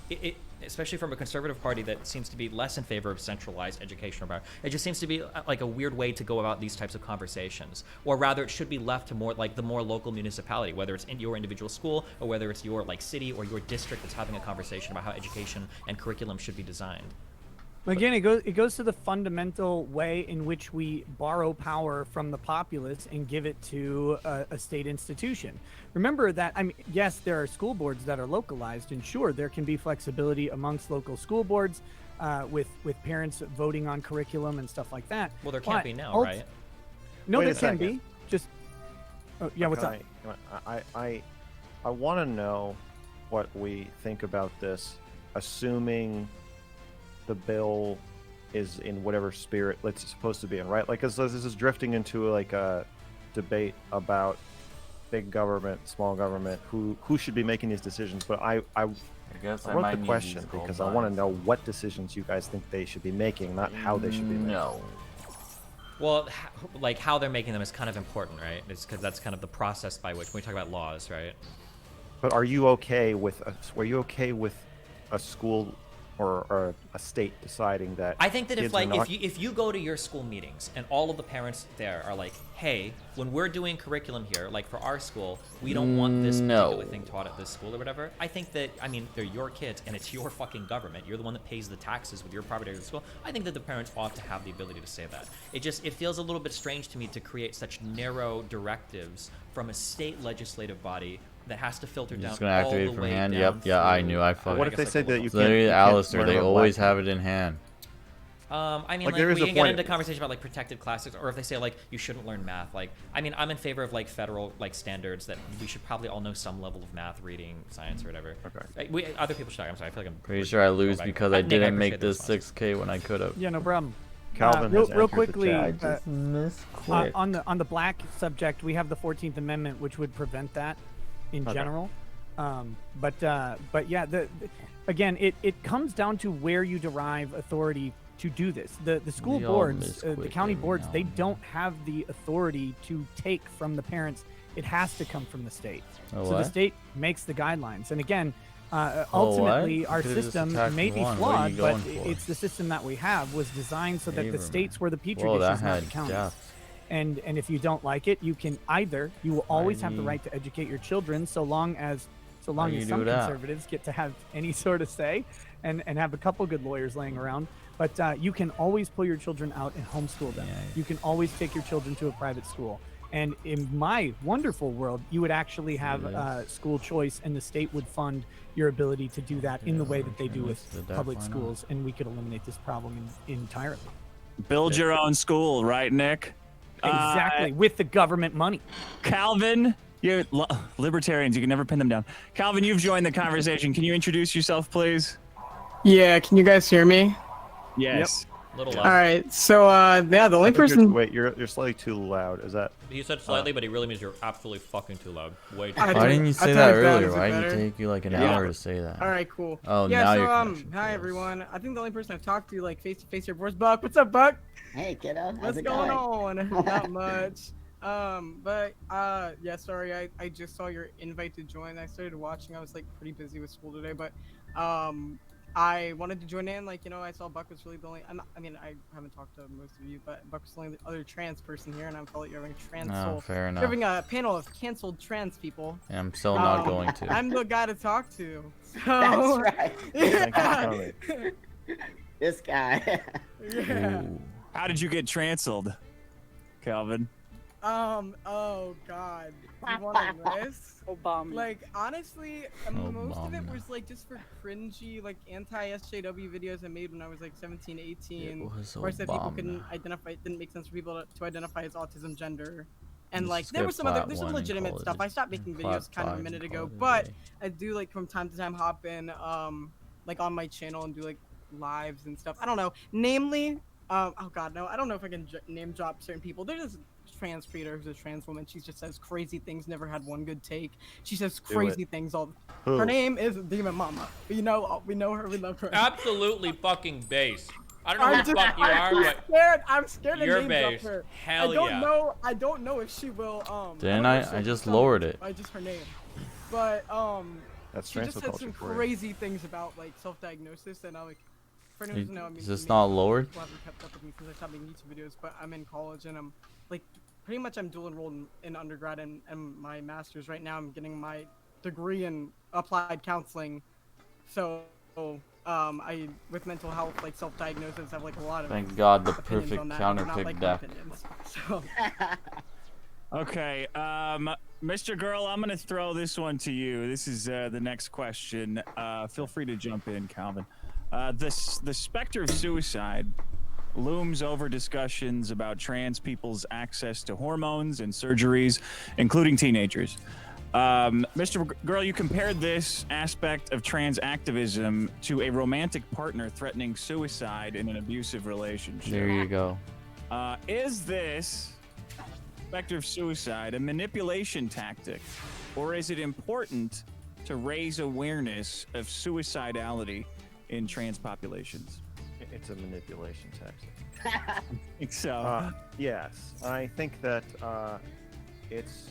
it, especially from a conservative party that seems to be less in favor of centralized educational power. It just seems to be like a weird way to go about these types of conversations, or rather, it should be left to more like the more local municipality, whether it's in your individual school or whether it's your like city or your district that's having a conversation about how education and curriculum should be designed. Again, it goes to the fundamental way in which we borrow power from the populace and give it to a state institution. Remember that, I mean, yes, there are school boards that are localized, and sure, there can be flexibility amongst local school boards with parents voting on curriculum and stuff like that. Well, there can't be now, right? No, Wait a there can second. be. Just, oh, yeah, what's up? I want to know what we think about this, assuming the bill is in whatever spirit it's supposed to be in, right? Like, because this is drifting into like a debate about big government, small government, who should be making these decisions. But I guess I wrote might the need question these gold because I want to mines. know what decisions you guys think they should be making, not how they should be making. No. Well, like how they're making them is kind of important, right? It's because that's kind of the process by which when we talk about laws, right? But are you okay with a school or a state deciding that? I think that kids if like are not... if you go to your school meetings and all of the parents there are like, hey, when we're doing curriculum here, like for our school, we don't want this particular thing taught at this school or whatever. I think that, I mean, they're your kids and it's your fucking government. You're the one that pays the taxes with your property at the school. I think that the parents ought to have the ability to say that. It feels a little bit strange to me to create such narrow directives from a state legislative body that has to filter down Just gonna all activate the from way hand. down Yep. Yeah, I through, knew. I fucking. What if they said that you So can't? they, You can't Alistair, learn they about always black have it in hand. I mean, Like, like there is we a can get point- into conversations about like protected classes, or if they say like you shouldn't learn math. Like, I mean, I'm in favor of like federal like standards that we should probably all know some level of math, reading, science, or whatever. Okay. Other people should. I'm sorry. I feel like I'm Pretty sure I lose because I Nick, didn't make appreciate the this 6K when I could have. Yeah, no problem. Calvin real, has real entered the quickly, chat. I just misclicked. on the black subject, we have the 14th Amendment, which would prevent that in general. But yeah, again, it comes down to where you derive authority to do this. The school We all boards, the misclick county every boards, now they and then. don't have the authority to take from the parents. It has to come from the state. Oh, So the what? state makes the guidelines. And again, what? ultimately, You our could've just system attacked may be one. What are you flawed, but going for? it's the system that we have was designed so that the Averman. states were the petri Whoa, that dishes, not the had counties. depth. And if you don't like it, you can you will always have the Tiny. right to educate your children, so long as you some do that? conservatives get to have any sort of say, and have a couple good lawyers laying around. But you can always pull your children out and homeschool them. Yeah. You can always take your children to a private school. And in my wonderful world, you would actually have school choice, and the state would fund your ability to do that in the way that they do with public schools, and we could eliminate this problem entirely. Build your own school, right, Nick? Exactly, with the government money. Calvin, you're libertarians. You can never pin them down. Calvin, you've joined the conversation. Can you introduce yourself, please? Yeah, can you guys hear me? Yes. Little All right. So yeah, the only person. Wait, you're slightly too loud. Is that? He said slightly, but he really means you're absolutely fucking too loud. Way too I loud. Why didn't you say I that typed down, earlier? is it Why did it better? take you like an Yeah. hour to say that? All right, cool. Oh, yeah, now so your connection hi fails. everyone. I think the only person I've talked to like face to face here was Buck. What's up, Buck? Hey, kiddo. How's What's it going going? on? Not much. But yeah, sorry, I just saw your invite to join. I started watching. I was like pretty busy with school today, but I wanted to join in. Like, you know, I saw Buck was really the only. I mean, I haven't talked to most of you, but Buck was the only other trans person here, and I felt like you're having a trans No, soul. fair You're enough. having a panel of canceled trans people. And I'm still not going to. I'm the guy to talk to. So, That's right. Yeah. This guy. Yeah. Ooh. How did you get transled, Calvin? Oh God. You want a list? Obama. Like, honestly, most of it Obama. was like just for cringy, like anti-SJW videos I made when I was like 17, 18. It was Where I said people Obama. couldn't identify, it didn't make sense for people to identify as autism gender. And Just like, there skip was part there's some one and legitimate call it stuff. a- I stopped making part videos kind of a five minute and ago, call it a but day. I do like from time to time hop in, like on my channel and do like lives and stuff. I don't know. Namely, oh God, no, I don't know if I can name drop certain people. There's this trans creator who's a trans woman. She just says crazy things, never had one good take. She says crazy things all. Who? Her name is Demon Mama. We know her. We love her. Absolutely fucking base. I don't know who the fuck you are, but I'm scared to you're name drop base. her. Hell I don't yeah. know. I don't know if she will. Didn't don't know I? if she'll I just tell lowered me it. by just her name. But That's she just transfer said culture some for you. crazy things about like self-diagnosis, and I like. For anyone who doesn't know, I mean, Is this maybe not lowered? people haven't kept up with me because I stopped making YouTube videos, but I'm in college and I'm like pretty much I'm dual enrolled in undergrad and my master's right now. I'm getting my degree in applied counseling. So I with mental health like self-diagnosis have like a lot of Thank God the opinions perfect on that, counter not, pick like, deck. opinions. So Okay, Mr. Girl, I'm gonna throw this one to you. This is the next question. Feel free to jump in, Calvin. The specter of suicide looms over discussions about trans people's access to hormones and surgeries, including teenagers. Mr. Girl, you compared this aspect of trans activism to a romantic partner threatening suicide in an abusive relationship. There you go. Is this specter of suicide a manipulation tactic, or is it important to raise awareness of suicidality in trans populations? It's a manipulation tactic. I think so. Yes, I think that it's,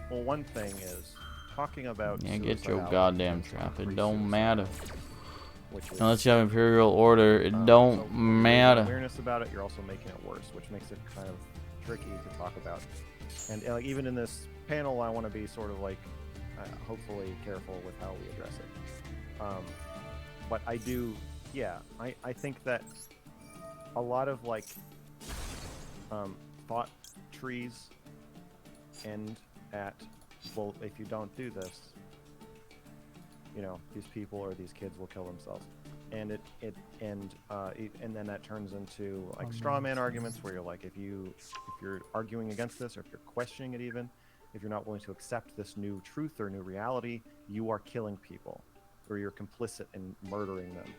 well, one thing is talking about Yeah, get your suicidality goddamn turns to trap. It increase don't matter. suicidality, which is, Unless you have Imperial Order, it so don't when you raise matter. awareness about it, you're also making it worse, which makes it kind of tricky to talk about. And like even in this panel, I want to be sort of like hopefully careful with how we address it. But I do, yeah, I think that a lot of like thought trees end at, well, if you don't do this, you know, these people or these kids will kill themselves, and and then that turns into like straw man arguments where you're like, if you're arguing against this, or if you're questioning it, even if you're not willing to accept this new truth or new reality, you are killing people, or you're complicit in murdering them.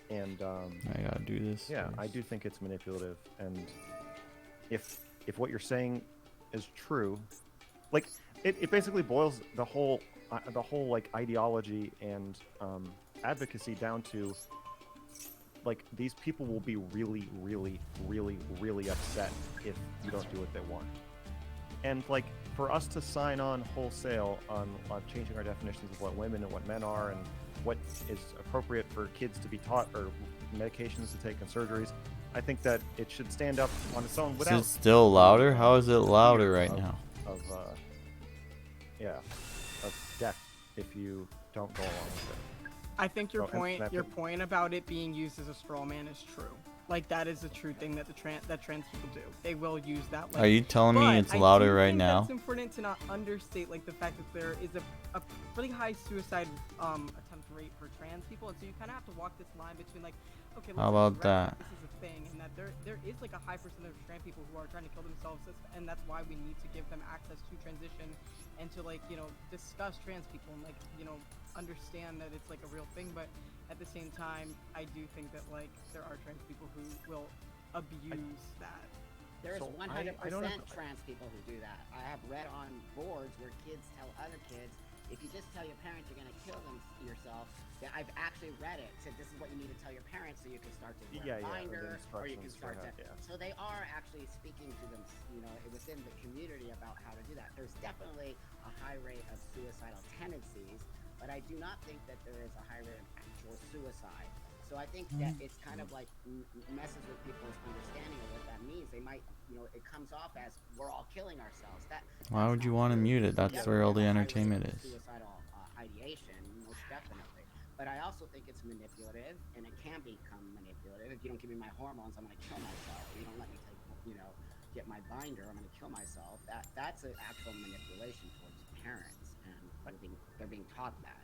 And I gotta do this. yeah, first. I do think it's manipulative, and if what you're saying is true, like it basically boils the whole like ideology and advocacy down to like these people will be really, really, really, really upset if you don't do what they want. And like for us to sign on wholesale on changing our definitions of what women and what men are and what is appropriate for kids to be taught or medications to take and surgeries, I think that it should stand up on its own without. Is it still louder? How is it louder right now? Of death if you don't go along with it. I think your So, and that- point about it being used as a straw man is true. Like that is a true thing that trans people do. They will use that. Like, Are you telling me but it's I louder do right think now? It's important to not understate like the fact that there is a really high suicide attempt rate for trans people, and so you kind of have to walk this line between like, okay, How let's about just that? recognize this is a thing, and that there is like a high percentage of trans people who are trying to kill themselves, and that's why we need to give them access to transition and to like discuss trans people and like understand that it's like a real thing. But at the same time, I do think that like there are trans people who will abuse that. There's So 100% I don't know. trans people who do that. I have read on boards where kids tell other kids, if you just tell your parents you're gonna kill yourself, that I've actually read it. Said this is what you need to tell your parents so you can start to wear a binder, or you can start to. So they are actually speaking to them, within the community about how to do that. There's definitely a high rate of suicidal tendencies, but I do not think that there is a high rate of actual suicide. So I think that it's kind of like messes with people's understanding of what that means. They might, it comes off as we're all killing ourselves. Why would you want to mute it? That's where all the entertainment is. Suicidal ideation, most definitely. But I also think it's manipulative, and it can become manipulative. If you don't give me my hormones, I'm going to kill myself. If you don't let me get my binder, I'm going to kill myself. That's an actual manipulation towards parents, and they're being taught that.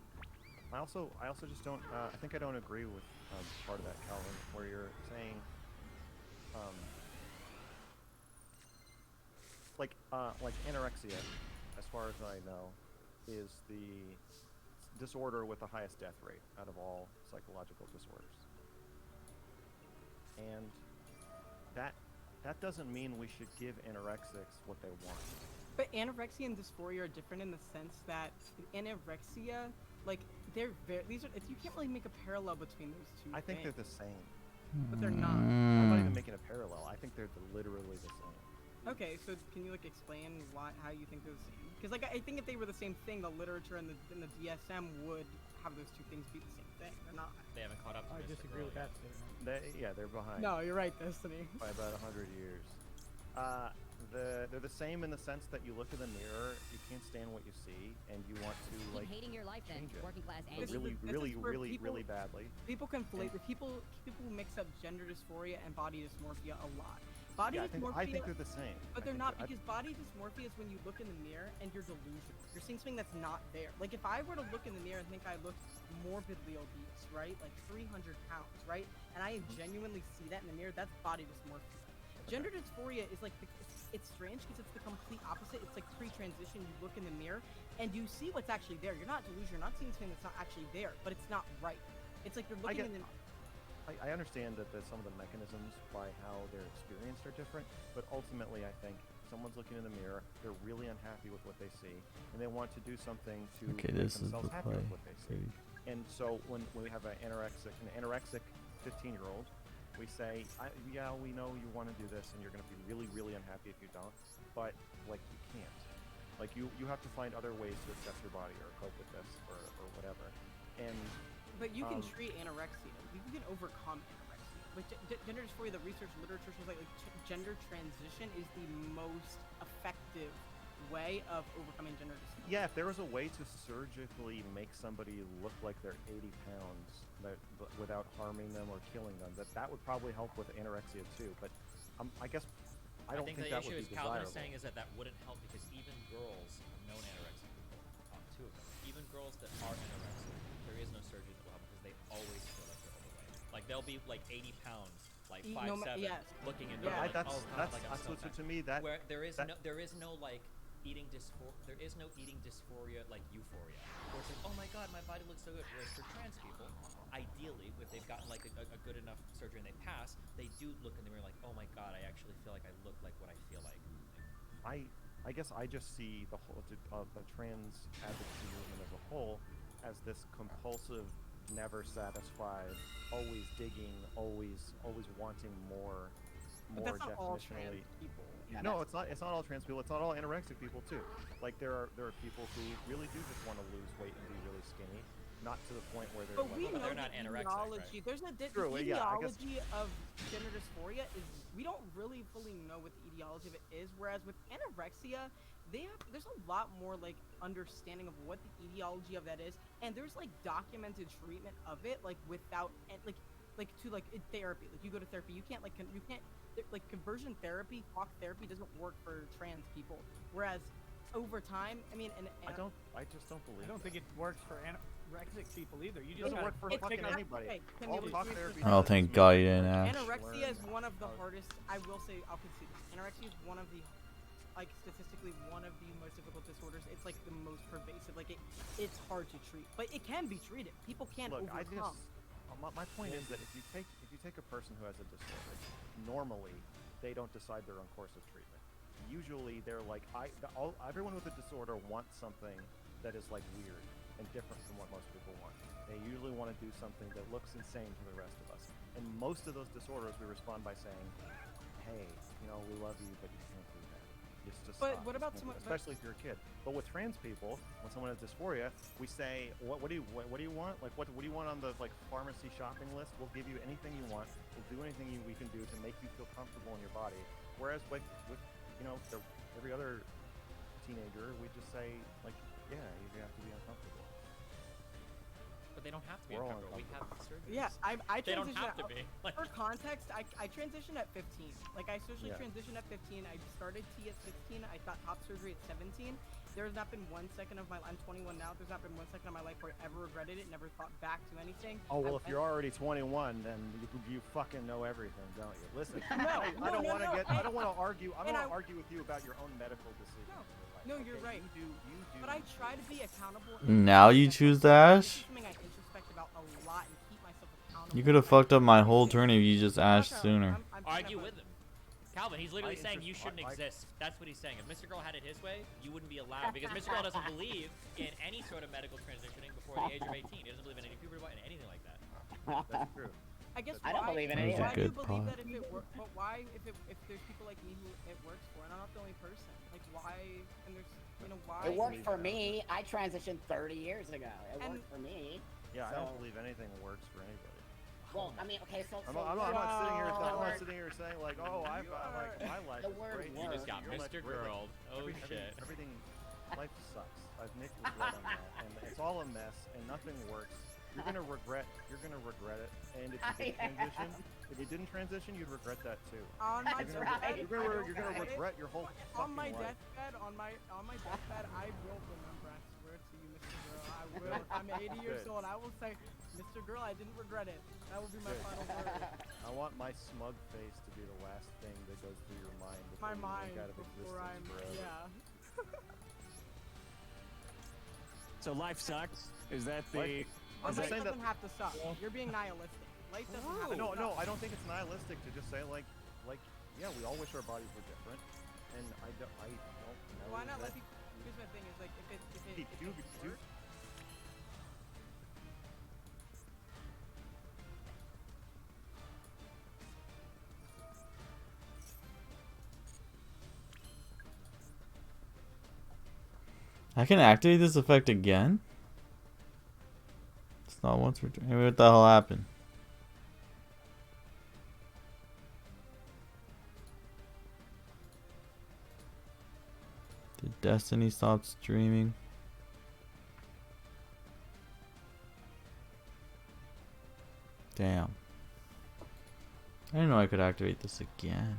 I also just don't. I think I don't agree with part of that, Calvin, where you're saying, like anorexia, as far as I know, is the disorder with the highest death rate out of all psychological disorders. And that doesn't mean we should give anorexics what they want. But anorexia and dysphoria are different in the sense that anorexia, like these are. You can't really make a parallel between those two. I think things. they're the same. But they're not. I'm not even making a parallel. I think they're literally the same. Okay, so can you explain how you think those? Because I think if they were the same thing, the literature and the DSM would have those two things be the same thing. They're not. They haven't caught up to I disagree with that statement. They're behind. No, you're right, Destiny. By about 100 years. They're the same in the sense that you look in the mirror, you can't stand what you see, and you want to like hating your life then, change it. working class and really badly. People conflate. People mix up gender dysphoria and body dysmorphia a lot. Body dysmorphia. I think they're the same. But they're not, because body dysmorphia is when you look in the mirror and you're delusional. You're seeing something that's not there. Like if I were to look in the mirror and think I look morbidly obese, right? Like 300 pounds, right? And I genuinely see that in the mirror, that's body dysmorphia. Gender dysphoria is like, it's strange because it's the complete opposite. It's like pre-transition, you look in the mirror and you see what's actually there. You're not delusional, you're not seeing something that's not actually there, but it's not right. It's like you're looking in the I understand that some of the mechanisms by how they're experienced are different, but ultimately I think someone's looking in the mirror, they're really unhappy with what they see, and they want to do something to make themselves happy with what they see. And so when we have an anorexic 15-year-old, we say, yeah, we know you want to do this, and you're going to be really, really unhappy if you don't, but like you can't. Like you have to find other ways to assess your body or cope with this or whatever. And But you can treat anorexia. You can overcome anorexia. Like gender dysphoria, the research literature shows like gender transition is the most effective way of overcoming gender dysphoria. yeah, if there was a way to surgically make somebody look like they're 80 pounds without harming them or killing them, that would probably help with anorexia too. But I guess I don't think think the that issue would is be Calvin desirable. is saying is that wouldn't help because even girls, known anorexic people, two of them, even girls that are anorexic, there is no surgery that will help because they always feel like they're overweight. Like they'll be like 80 pounds, like 5'7", yes. looking into Yeah, it, like, that's oh god, like I'm so so fat. to me that Where there is no like eating dysphoria like euphoria. Where it's like, oh my god, my body looks so good. Whereas for trans people, ideally, if they've gotten like a good enough surgery and they pass, they do look in the mirror like, oh my god, I actually feel like I look like what I feel like. I guess I just see the whole the trans advocacy movement as a whole as this compulsive, never satisfied, always digging, always wanting more But that's not all definitionally. trans people. Yeah, No, it's not all trans people. It's not all anorexic people too. Like there are people who really do just want to lose weight and be really skinny, not to the point where they're But like, we know they're the not anorexic, etiology. right? There's a True, the yeah, I guess- etiology of gender dysphoria is we don't really fully know what the etiology of it is. Whereas with anorexia, there's a lot more like understanding of what the etiology of that is, and there's like documented treatment of it, like without and like to like in therapy. Like you go to therapy, you can't like conversion therapy, talk therapy doesn't work for trans people. Whereas over time, I mean, I just don't believe. I don't think it works for anorexic people either. You It just doesn't work for It's fucking not- anybody. okay, can All we talk please- therapy. I don't does think is God make you you didn't ask. Anorexia is learn one of the how- hardest. I will say, I'll concede. Anorexia is one of the, like statistically, one of the most difficult disorders. It's like the most pervasive. Like it's hard to treat, but it can be treated. People can Look, overcome. my point is that if you take a person who has a disorder, normally they don't decide their own course of treatment. Usually they're like, everyone with a disorder wants something that is like weird and different from what most people want. They usually want to do something that looks insane to the rest of us. And most of those disorders, we respond by saying, "Hey, we love you, but you can't do that. Just But stop. what Just about can't do someone- that." Especially if you're a kid. But with trans people, when someone has dysphoria, we say, "What do you want? Like what do you want on the like pharmacy shopping list? We'll give you anything you want. We'll do anything we can do to make you feel comfortable in your body." Whereas with every other teenager, we just say like, "Yeah, you have to be uncomfortable." But they don't have to be We're all uncomfortable. We have surgeries. Yeah, I They don't transitioned have to at- be. Like, For context, I transitioned at 15. Like I socially Yeah. transitioned at 15. I started T at 16. I got top surgery at 17. There has not been 1 second of my I'm 21 now. There's not been 1 second of my life where I ever regretted it. Never thought back to anything. Oh well, I- if you're already 21, then you fucking know everything, don't you? Listen, No, I don't no, want to no, get. I don't want to argue. I don't and want to I- argue with you about your own medical decisions. No. in your life, No, you're okay? right. You do. But I try to be accountable. Now you choose the Ash? Something I introspect about a lot and keep myself accountable. You could have fucked up my whole turn if you just I'm asked not- sooner. I'm argue with him. Calvin, he's literally I saying you interest- shouldn't I- exist. That's what he's saying. If Mr. Girl had it his way, you wouldn't be allowed because Mr. Girl doesn't believe in any sort of medical transitioning before the age of 18. He doesn't believe in any puberty block and anything like that. That's true. I guess I don't why- believe in That any was of a Why that. do you good believe pod. that if it works? But why, if there's people like me who it works for, and I'm not the only person? Like why? And there's why? It worked for me. I transitioned 30 years ago. It And- worked for me. Yeah, I So- don't believe anything works for anybody. Well, I mean, okay, so. I'm so not sitting here. the I'm not word- sitting here saying like, "Oh, I've like my life The is word great." You just got Your life Mr. is great. Like, Girl. Oh, shit. Everything. Life sucks. I've nicked the blood on that, and it's all a mess, and nothing works. You're gonna regret it. And if you did transition, if you didn't transition, you'd regret that too. On my That's deathbed, right. You're gonna regret your whole on my fucking life. deathbed, on my deathbed, I will remember. I swear to you, Mr. Girl, I will. If I'm 80 years Good. old, I will say, Mr. Girl, I didn't regret it. That will be my Good. final word. I want my smug face to be the last thing that goes through your mind before My you mind blink out of before I'm existence forever. yeah. So life sucks. Is that the? Life- I'm Life just saying that. doesn't have to suck. You're being nihilistic. Life doesn't have to No, suck. no, I don't think it's nihilistic to just say like, yeah, we all wish our bodies were different, and I don't know. Why not that let people? Here's my thing: is like if Hey, it do- works, I can activate this effect again? It's not once per turn. What the hell happened? Did Destiny stop streaming? Damn. I didn't know I could activate this again.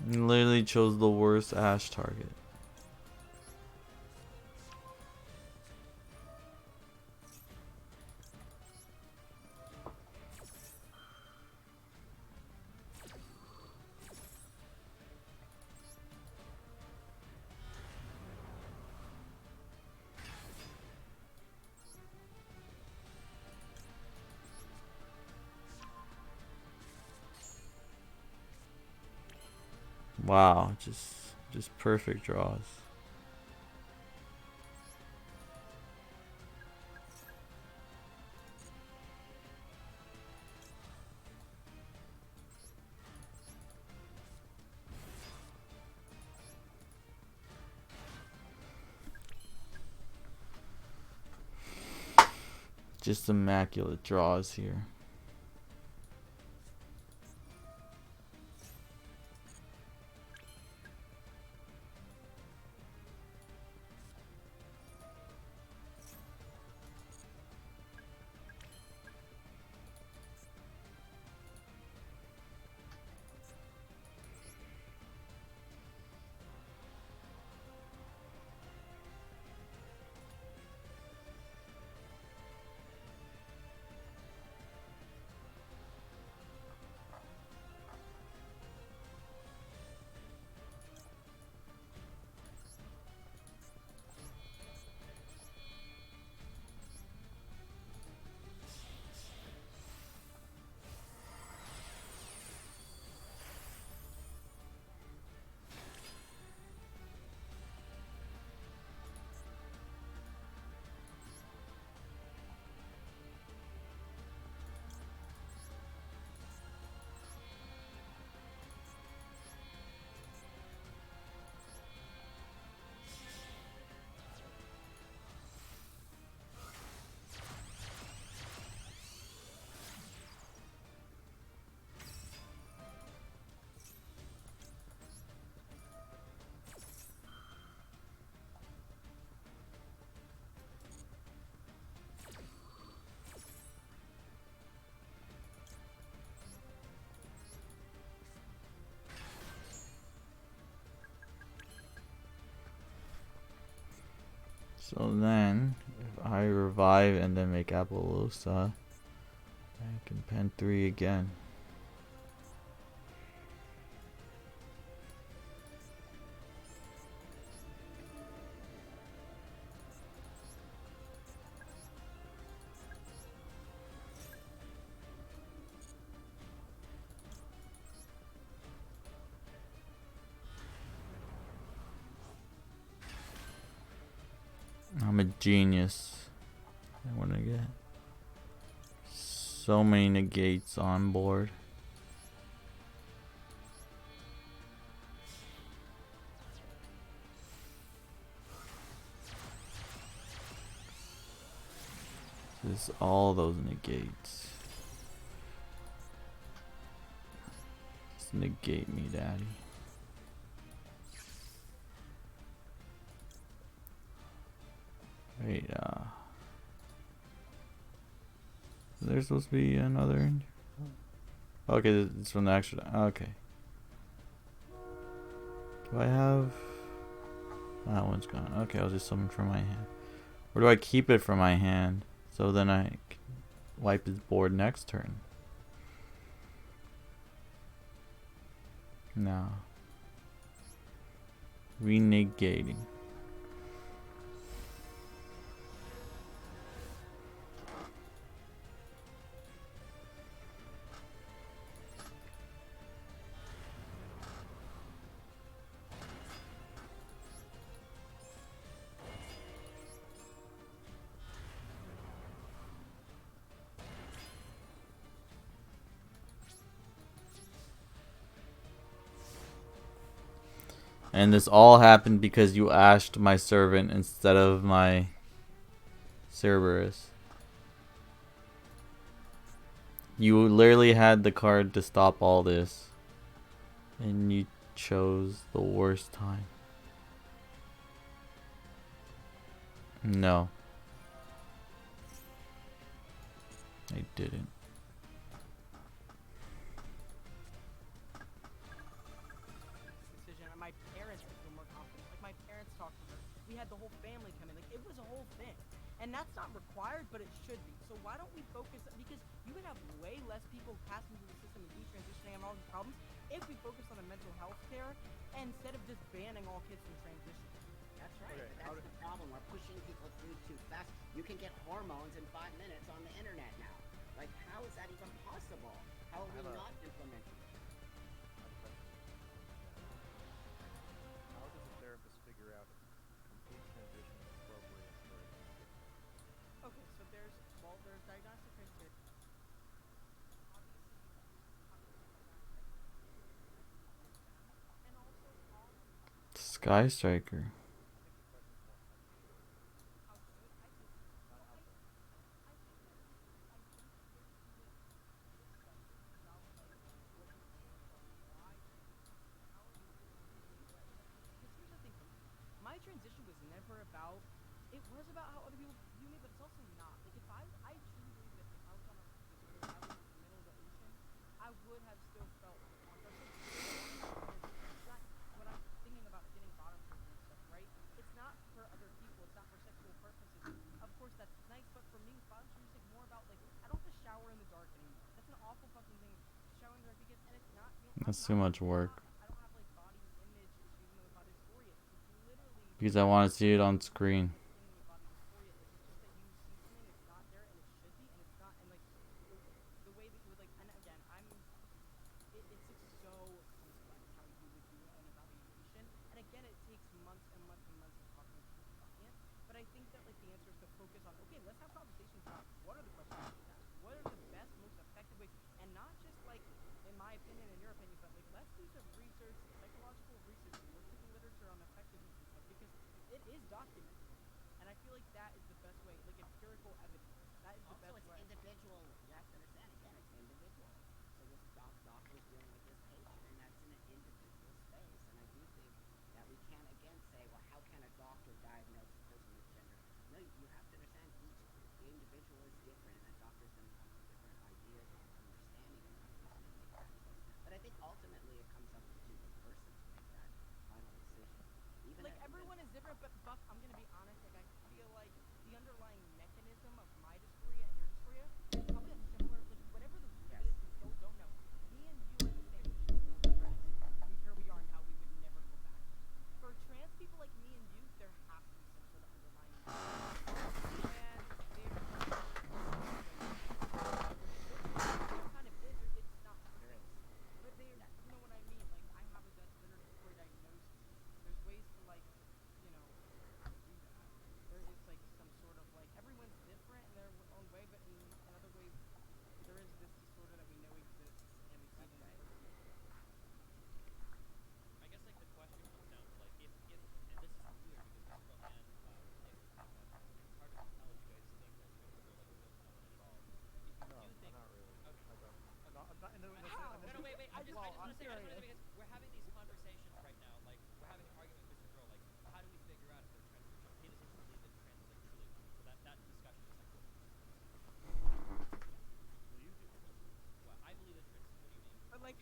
Literally chose the worst Ash target. Wow, just perfect draws. Just immaculate draws here. So then, if I revive and then make Appaloosa, I can pen 3 again. I'm a genius. I want to get so many negates on board. Just all those negates. Just negate me, daddy. Wait, there's supposed to be another. Okay, it's from the extra. Okay. Do I have? That one's gone. Okay, I'll just summon from my hand. Or do I keep it from my hand so then I can wipe his board next turn? No. Renegating. And this all happened because you asked my servant instead of my Cerberus. You literally had the card to stop all this. And you chose the worst time. No. I didn't. Decision, and my parents would feel more confident. Like my parents talked to her. We had the whole family come in. Like it was a whole thing. And that's not required, but it should be. So why don't we focus, because you would have way less people passing through the system and detransitioning and all these problems if we focus on the mental health care instead of just banning all kids from transition. That's right. Okay, but that's the problem. We're pushing people through too fast. You can get hormones in 5 minutes on the internet now. Like, how is that even possible? How are we not implementing it? How does a therapist figure out if complete transition is appropriate for a kid? Okay, so there's diagnostic criteria. Sky Striker. My transition was never about, it was about how other people view me, but it's also not. Like if I truly believe that if I was on a I was in the middle of the ocean, I would have still felt it's not when I'm thinking about getting bottom surgery and stuff, right? It's not for other people, it's not for sexual purposes. Of course that's nice, but for me, bottom surgery is like more about like I don't have to shower in the dark anymore. That's an awful fucking thing. Shower in the dark because and it's not That's too much work. I don't have like body image issues even though body dysphoria. It's literally Because I want to see it on screen.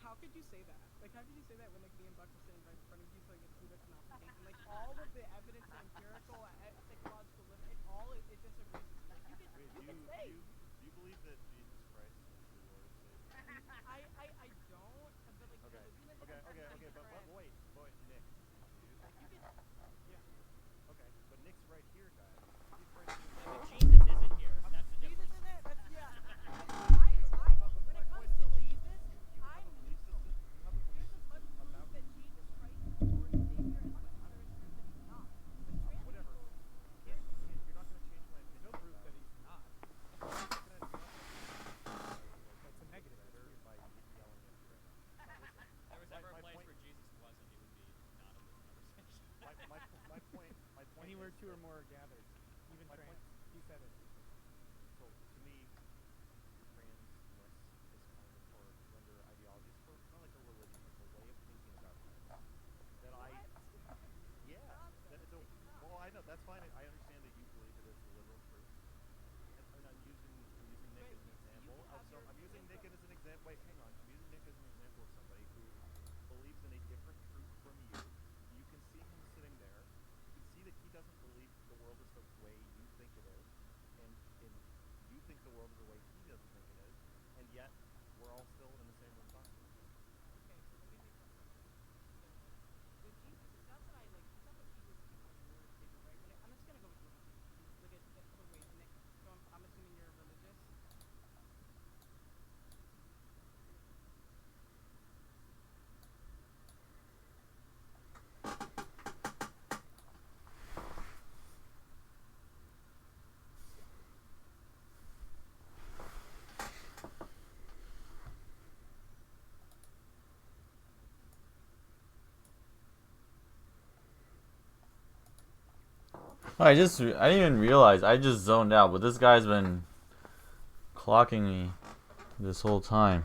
How could you say that? Like, how could you say that when like me and Buck were sitting right in front of you, so like it's that's not the and like all of the evidence, empirical, psychological, it all it disagrees with you. Like you can say. Do you believe that Jesus Christ is the Lord and Savior? I don't, but like okay, but wait, Nick, dude. Like you can, yeah. Okay, but Nick's right here, guys. He's right here. But Jesus isn't here. That's the difference. Jesus isn't. That's yeah. When it comes to Jesus. two or more are gathered. Even trans. He said it. So to me, transness is kind of, or gender ideology is not like a religion, it's a way of thinking about things. That yeah, that it's a, well, I know that's fine. I understand that you believe it is the literal truth, and I'm using Nick as an example. I'm using Nick as an example. Wait, hang on. I'm using Nick as an example of somebody who believes in a different truth from you. You can see him sitting there. You can see that he doesn't believe the world is the way you think it is, and you think the world is the way he doesn't think it is, and yet we're all still in the same room talking. I'm assuming you're religious. I didn't even realize. I just zoned out, but this guy's been clocking me this whole time.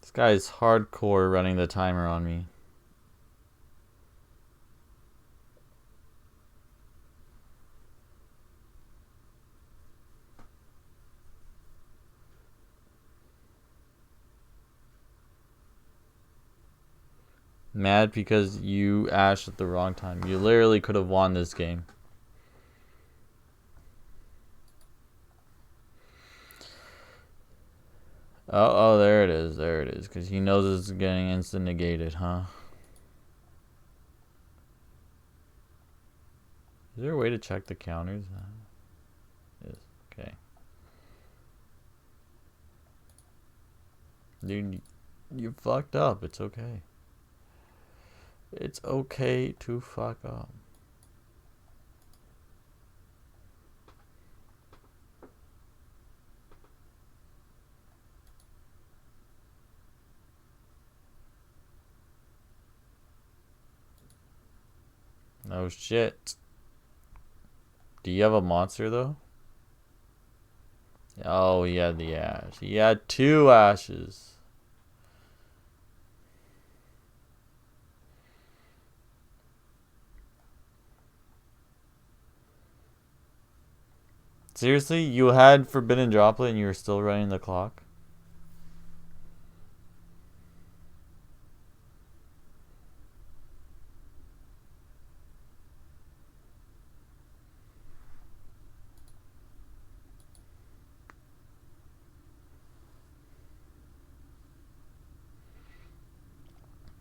This guy's hardcore running the timer on me. Mad because you ashed at the wrong time. You literally could have won this game. Oh, there it is. There it is. Because he knows it's getting instant negated, huh? Is there a way to check the counters? Yes. Okay. Dude, you fucked up. It's okay. It's okay to fuck up. No shit. Do you have a monster though? Oh, he had the ash. He had 2 ashes. Seriously? You had Forbidden Droplet and you were still running the clock?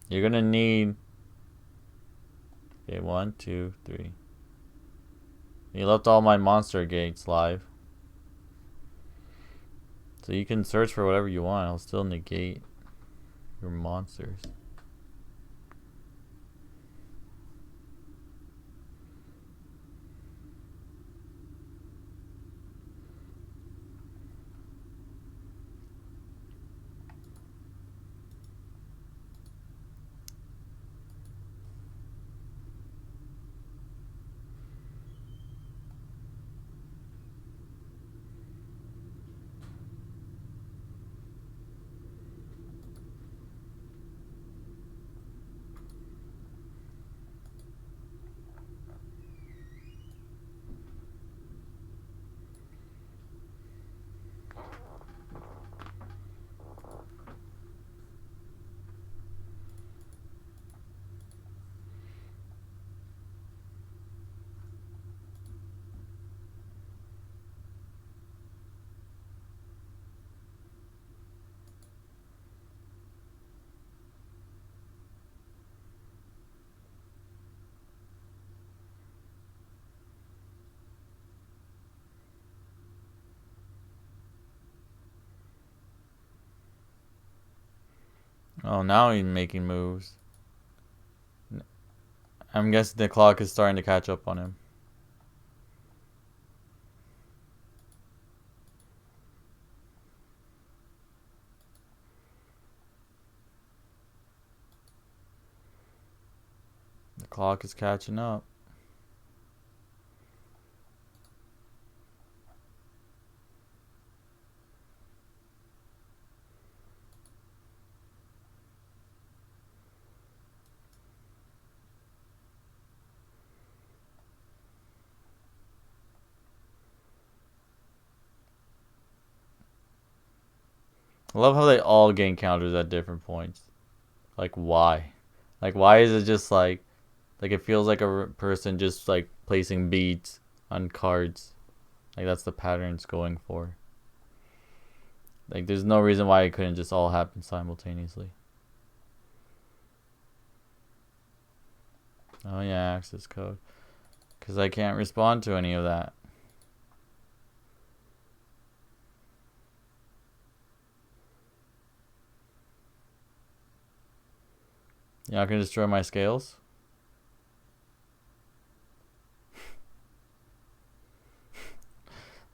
You're gonna need... Okay, 1, 2, 3. You left all my monster gates live. So you can search for whatever you want. I'll still negate your monsters. Oh, now he's making moves. I'm guessing the clock is starting to catch up on him. The clock is catching up. I love how they all gain counters at different points. Like, why? Like, why is it just like it feels like a person just like placing beads on cards. Like, that's the pattern it's going for. Like, there's no reason why it couldn't just all happen simultaneously. Oh yeah, access code. Because I can't respond to any of that. Y'all can destroy my scales?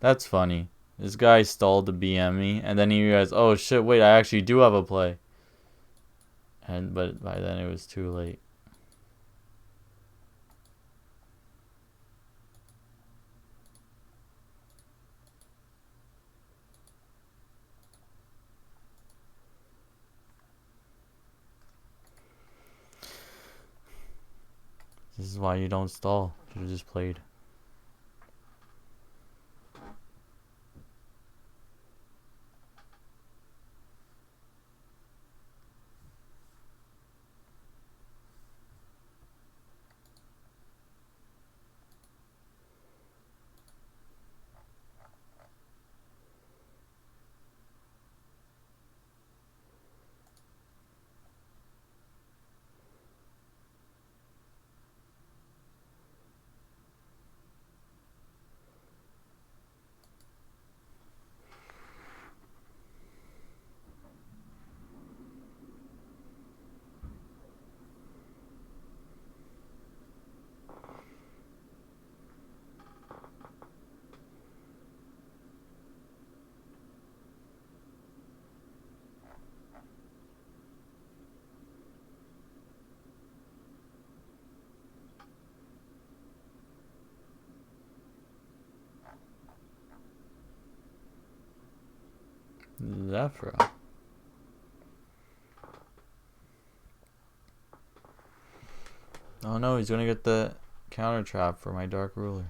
That's funny. This guy stalled to BM me, and then he realized, oh shit, wait, I actually do have a play. But by then it was too late. This is why you don't stall. Should have just played. Zephyra. Oh no, he's gonna get the counter trap for my Dark Ruler.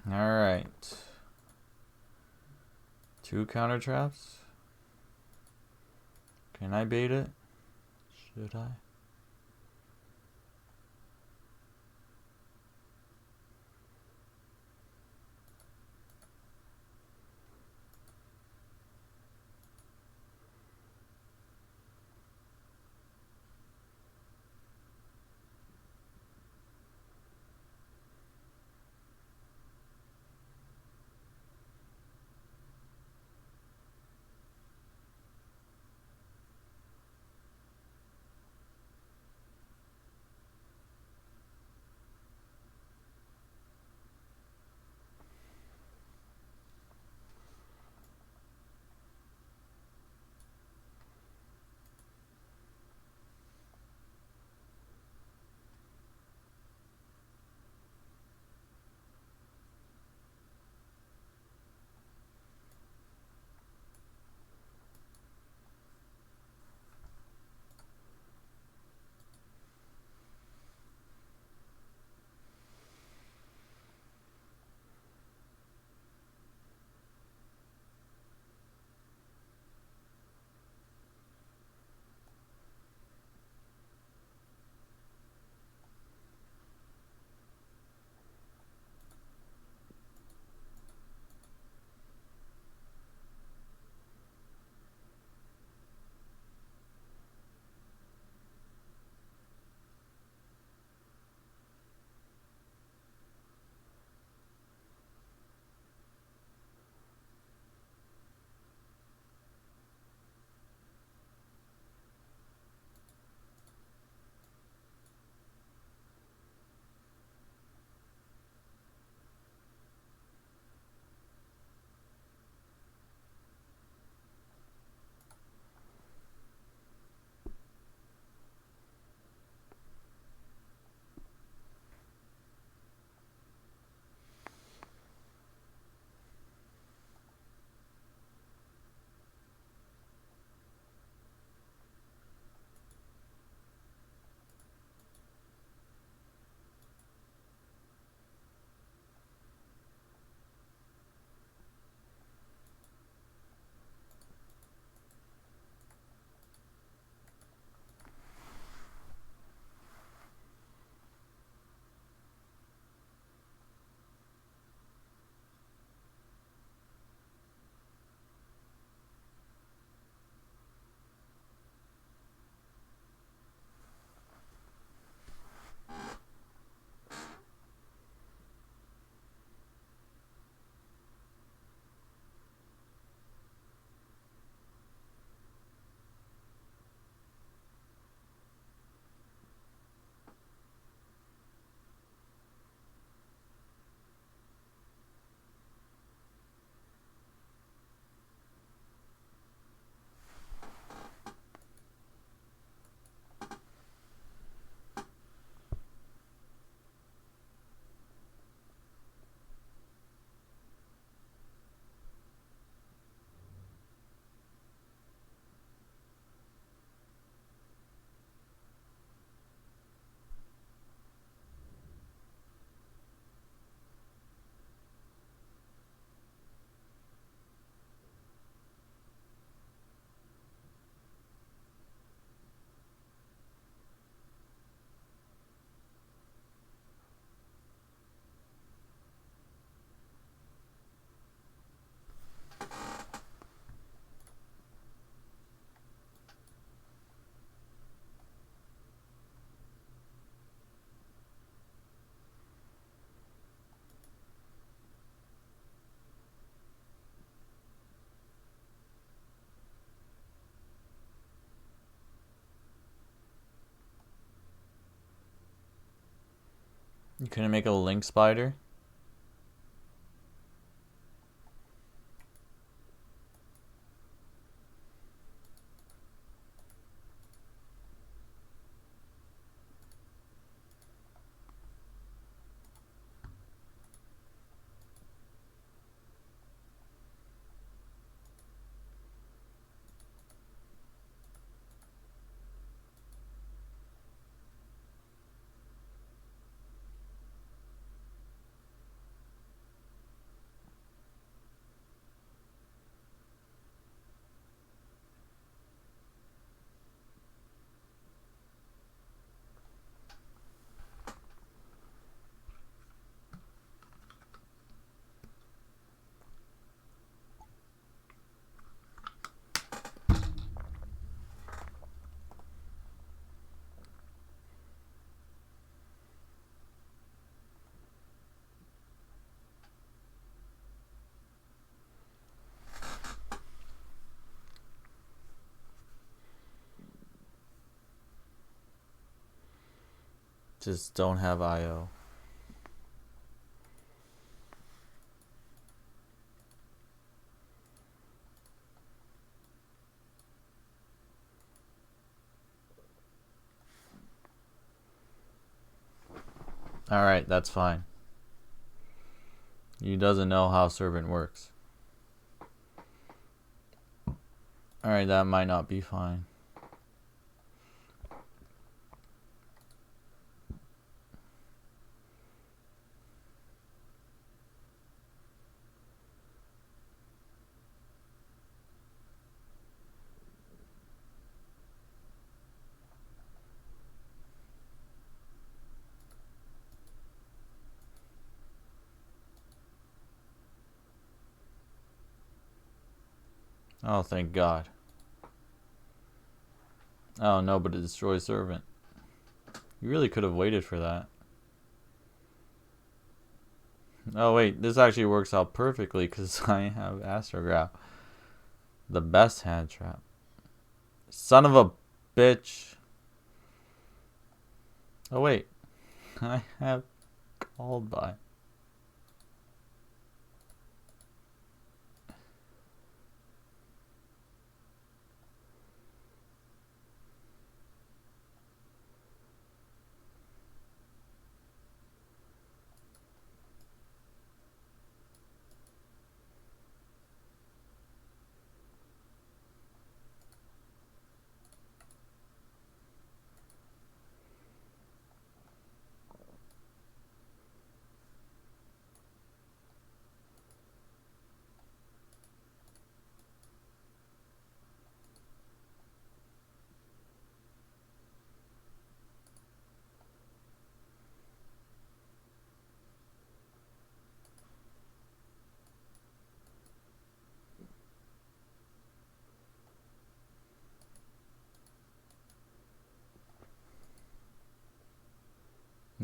Alright. 2 counter traps. Can I bait it? Should I? You couldn't make a link spider? just don't have IO. Alright, that's fine. He doesn't know how servant works. Alright, that might not be fine. Oh, thank God. Oh, no, but it destroys servant. You really could have waited for that. Oh, wait, this actually works out perfectly because I have Astrograph. The best hand trap. Son of a bitch. Oh, wait. I have called by.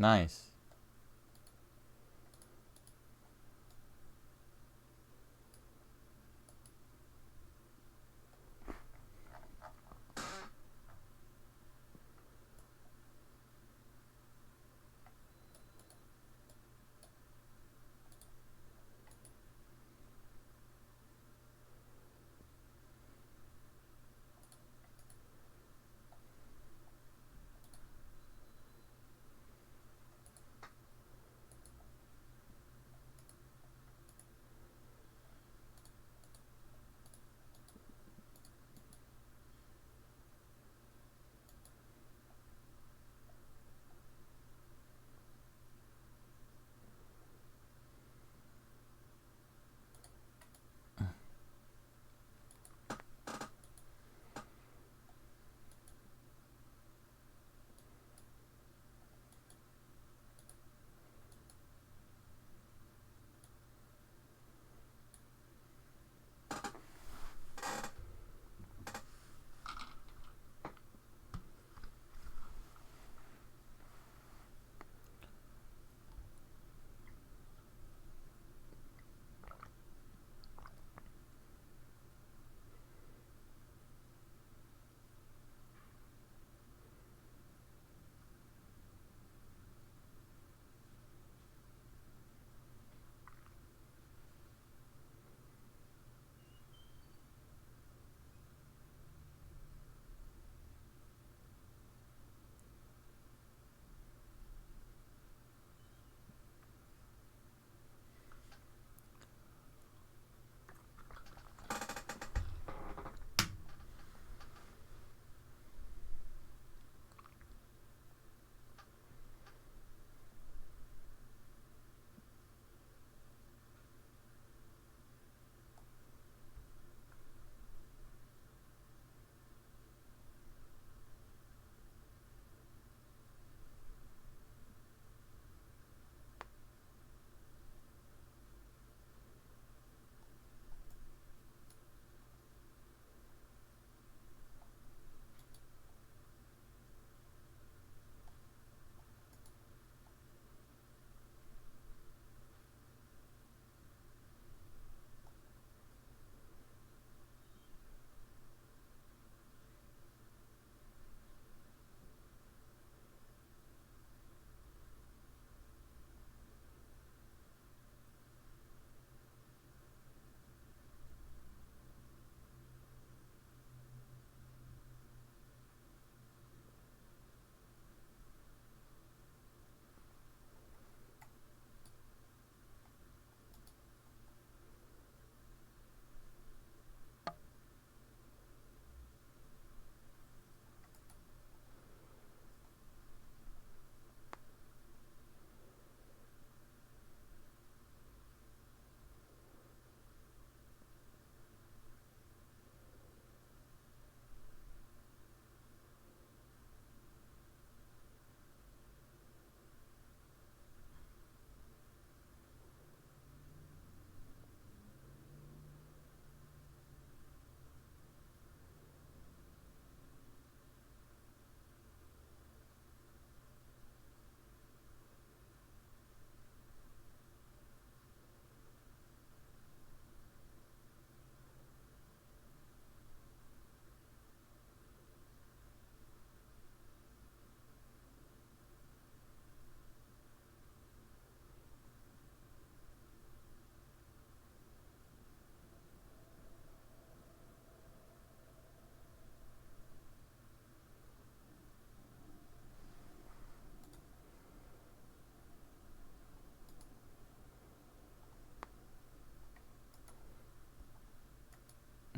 Nice.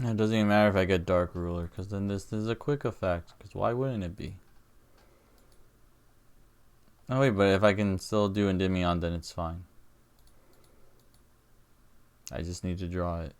It doesn't even matter if I get Dark Ruler, because then this is a quick effect. Because why wouldn't it be? Oh wait, but if I can still do Endymion, then it's fine. I just need to draw it.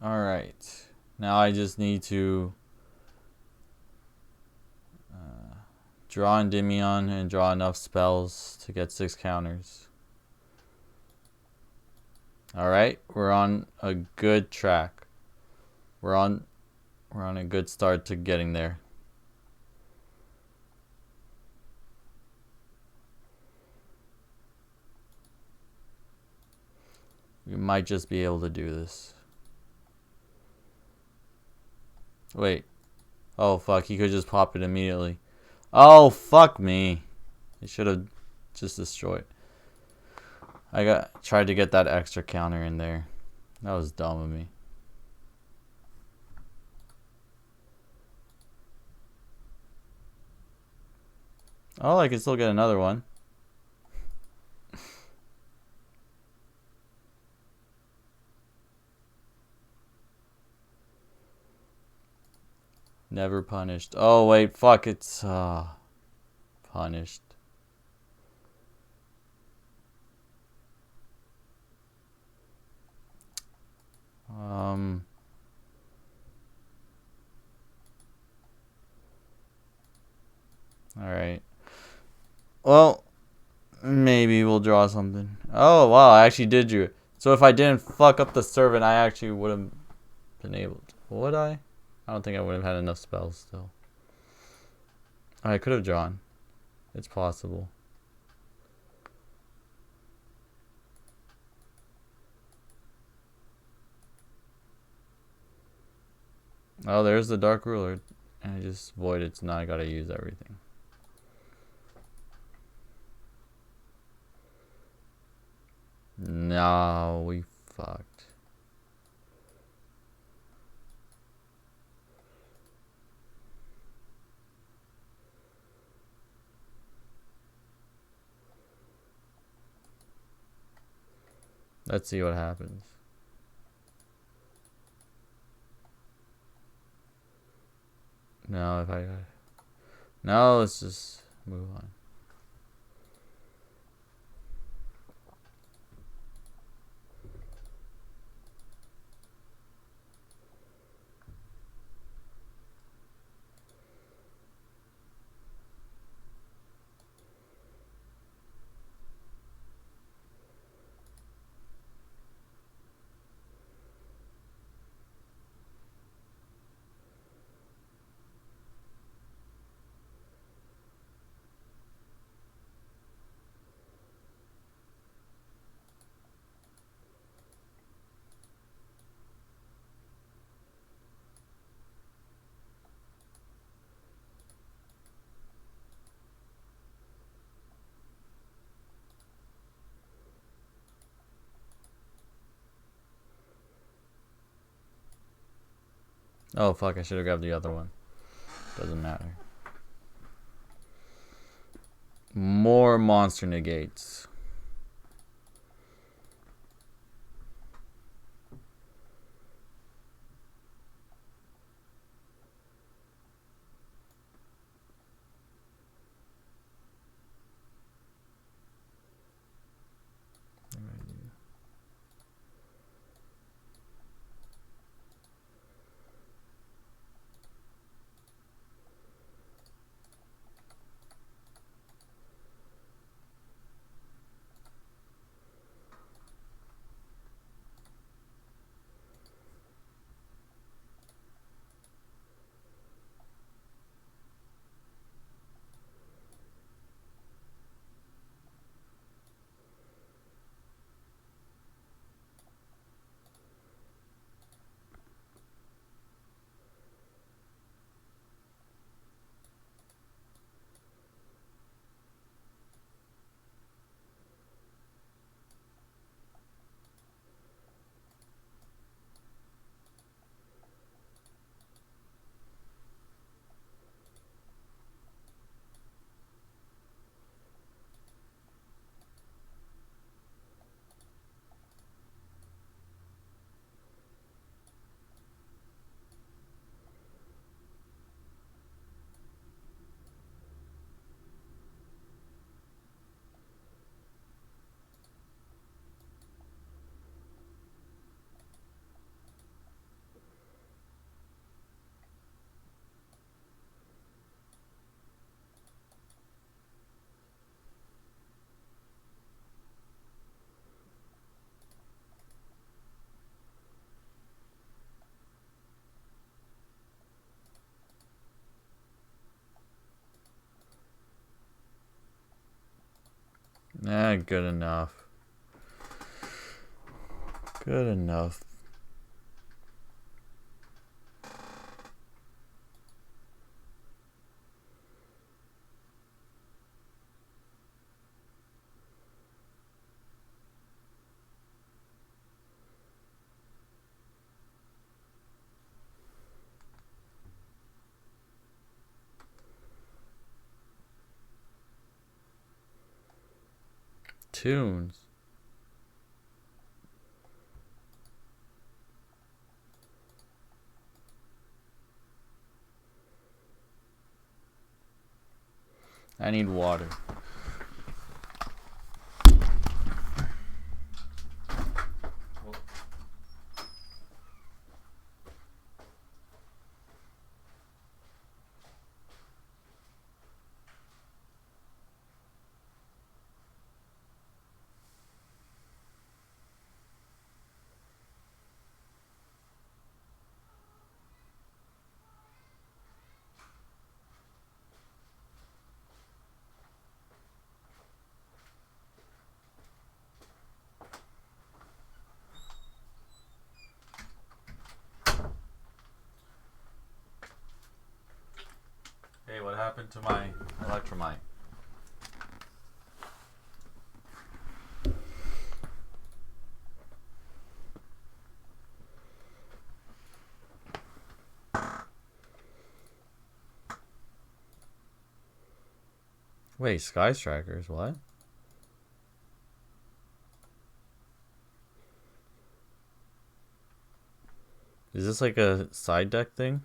Alright, now I just need to draw Endymion and draw enough spells to get 6 counters. Alright, we're on a good track. We're on a good start to getting there. We might just be able to do this. Wait. Oh fuck, he could just pop it immediately. Oh fuck me. He should have just destroyed. I tried to get that extra counter in there. That was dumb of me. Oh, I can still get another one. Never punished. Oh wait, fuck, it's punished. Alright. Well, maybe we'll draw something. Oh wow, I actually did do it. So if I didn't fuck up the servant, I actually would have been able to. Would I? I don't think I would have had enough spells still. I could have drawn. It's possible. Oh, there's the Dark Ruler. And I just voided, so now I gotta use everything. No, we fucked. Let's see what happens. No, no, let's just move on. Oh fuck, I should have grabbed the other one. Doesn't matter. More monster negates. Good enough. Good enough. Tunes. I need water. Hey, what happened to my electromite? Wait, Sky Strikers, what? Is this like a side deck thing?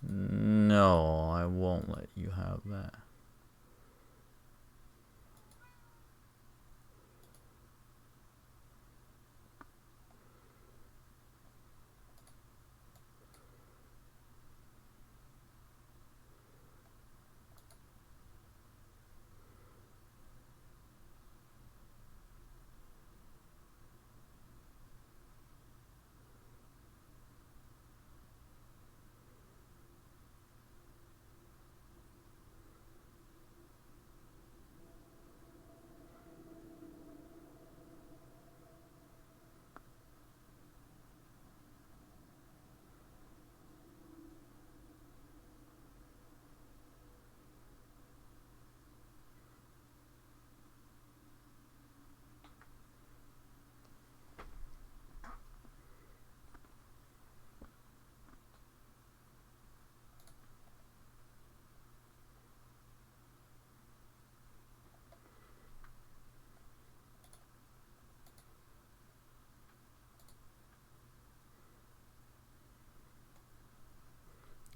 No, I won't let you have that.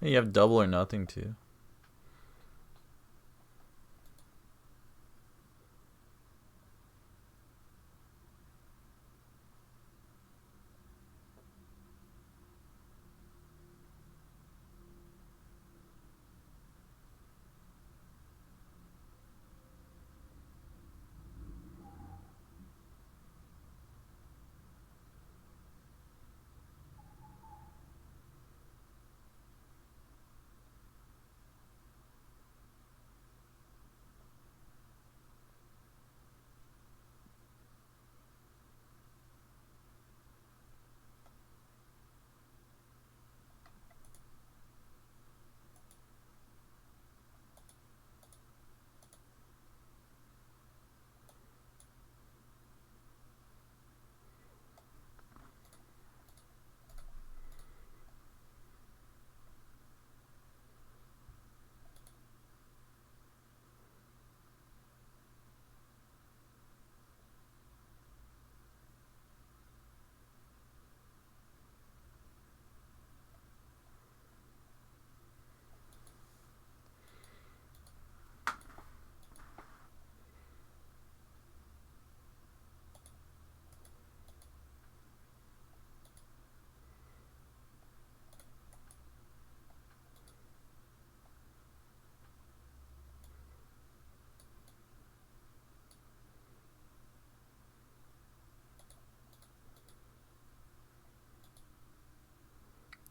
Yeah, you have double or nothing too.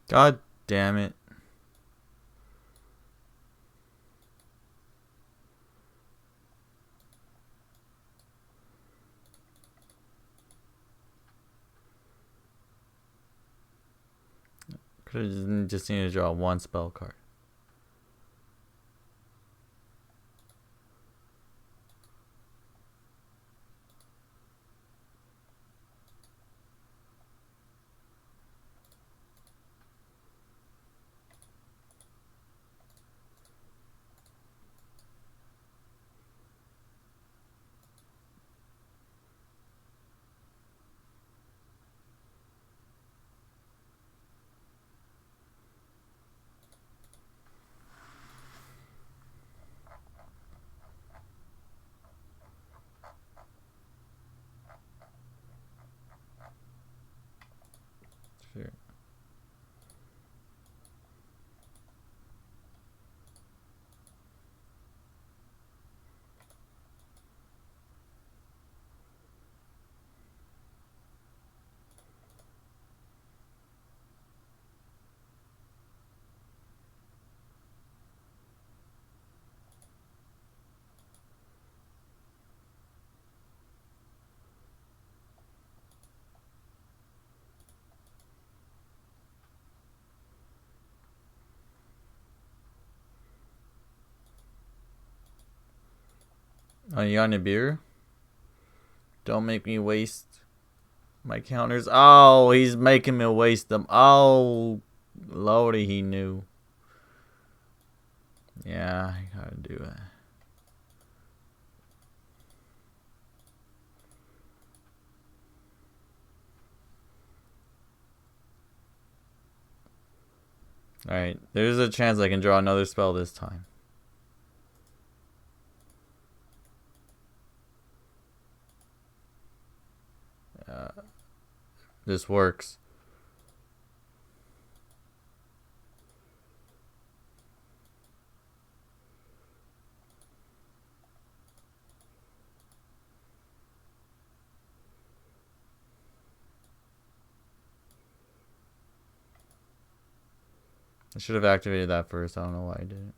God damn it. Could have just needed to draw one spell card. Sure. Oh, you on a beer? Don't make me waste my counters. Oh, he's making me waste them. Oh, Lordy, he knew. Yeah, I gotta do it. Alright, there's a chance I can draw another spell this time. This works. I should have activated that first. I don't know why I didn't.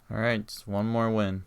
All right, just one more win.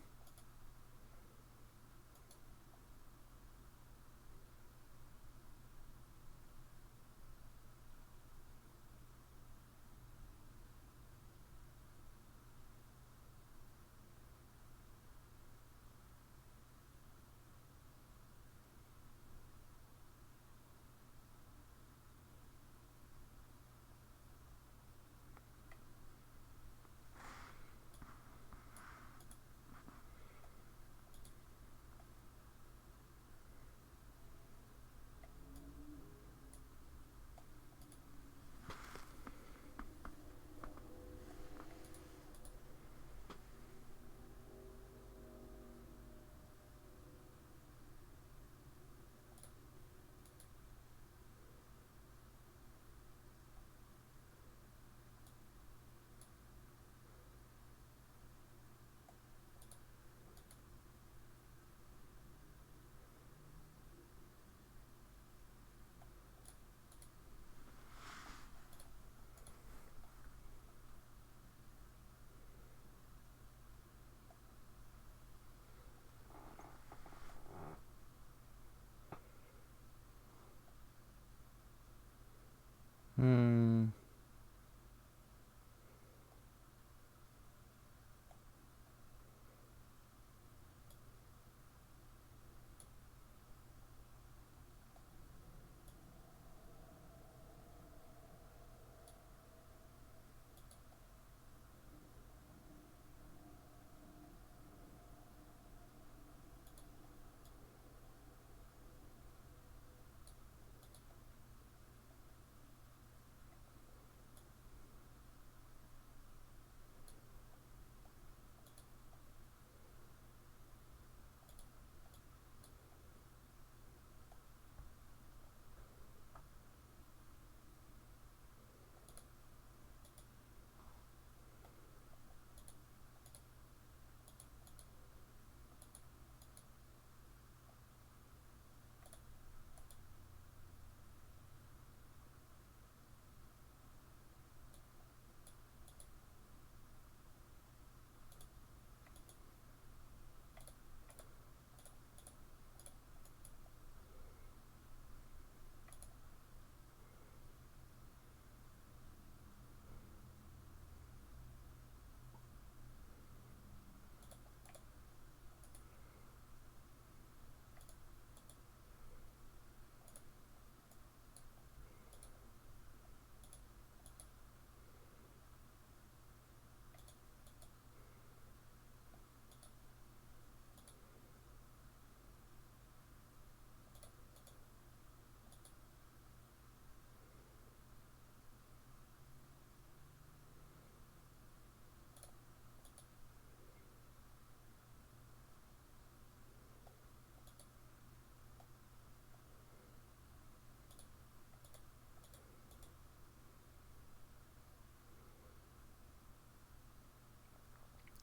Hmm.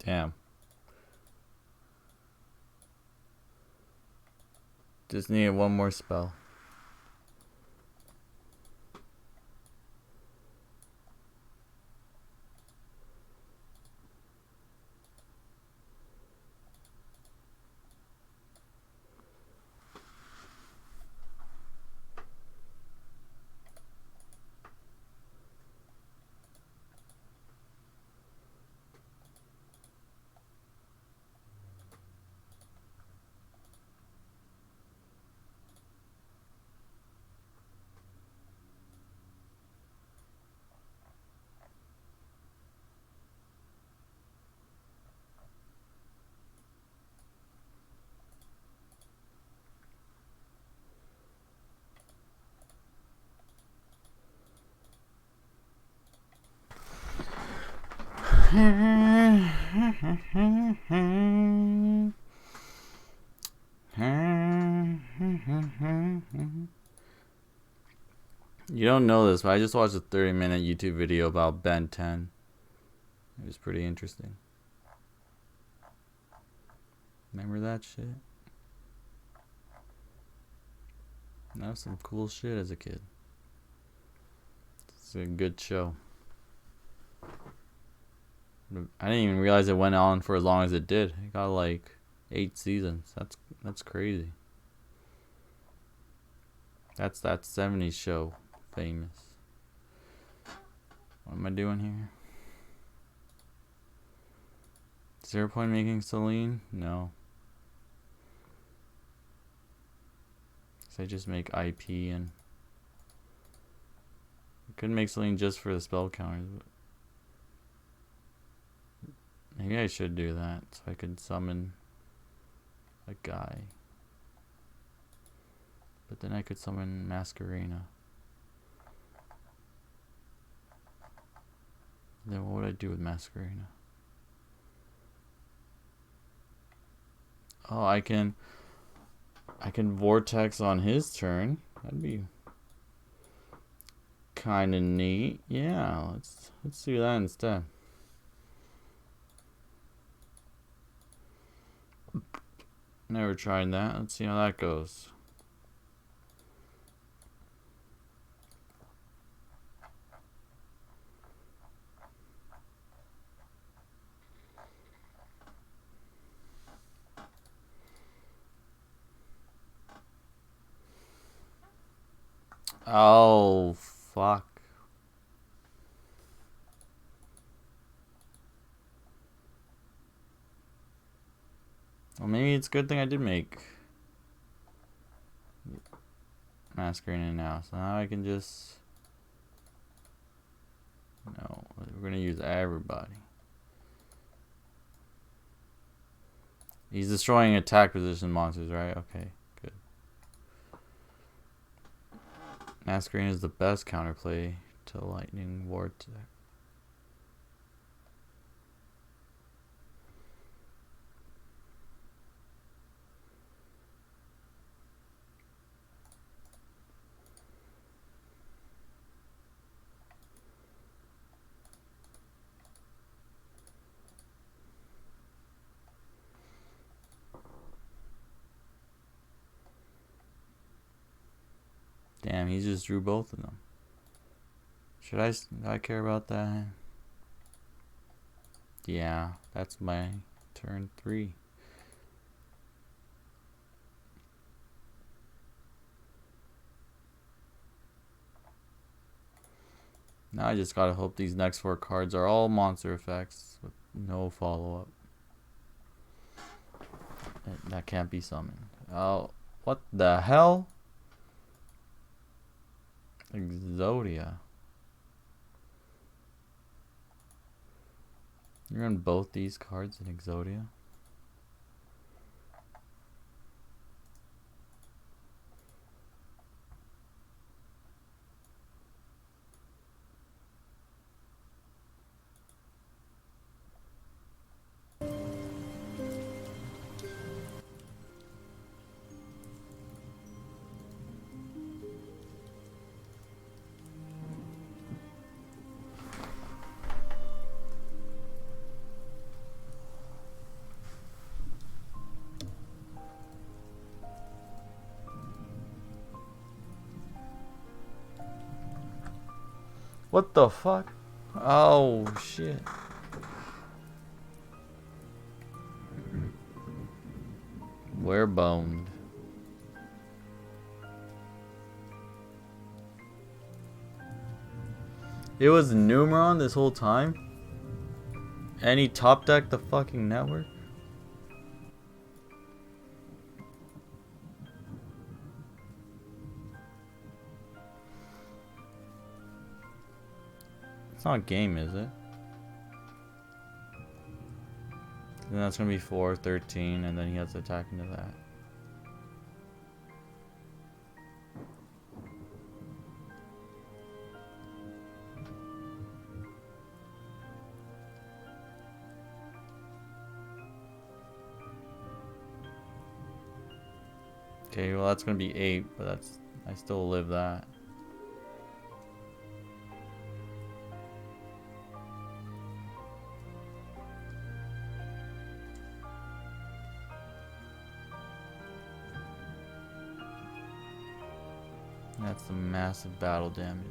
Damn. Just needed one more spell. You don't know this, but I just watched a 30-minute YouTube video about Ben 10. It was pretty interesting. Remember that shit? That was some cool shit as a kid. It's a good show. I didn't even realize it went on for as long as it did. It got like 8 seasons. That's crazy. That's that 70s show famous. What am I doing here? 0 point making Celine? No. So I just make IP and I could make Celine just for the spell counters, but maybe I should do that so I could summon a guy. But then I could summon Masquerena. Then what would I do with Masquerena? Oh, I can Vortex on his turn. That'd be kind of neat. Yeah, let's do that instead. Never tried that. Let's see how that goes. Oh, fuck. Well, maybe it's a good thing I did make Masquerena now. So now I can just... No, we're going to use everybody. He's destroying attack position monsters, right? Okay, good. Masquerena is the best counterplay to Lightning Vortex. Damn, he just drew both of them. Should I care about that? Yeah, that's my turn 3. Now I just gotta hope these next 4 cards are all monster effects with no follow-up. That can't be summoned. Oh, what the hell? Exodia. You run both these cards in Exodia? What the fuck? Oh shit. We're boned. It was Numeron this whole time? And he top decked the fucking network? It's not a game, is it? Then that's gonna be 4, 13, and then he has to attack into that. Okay, well that's gonna be 8, but that's I still live that. That's the massive battle damage.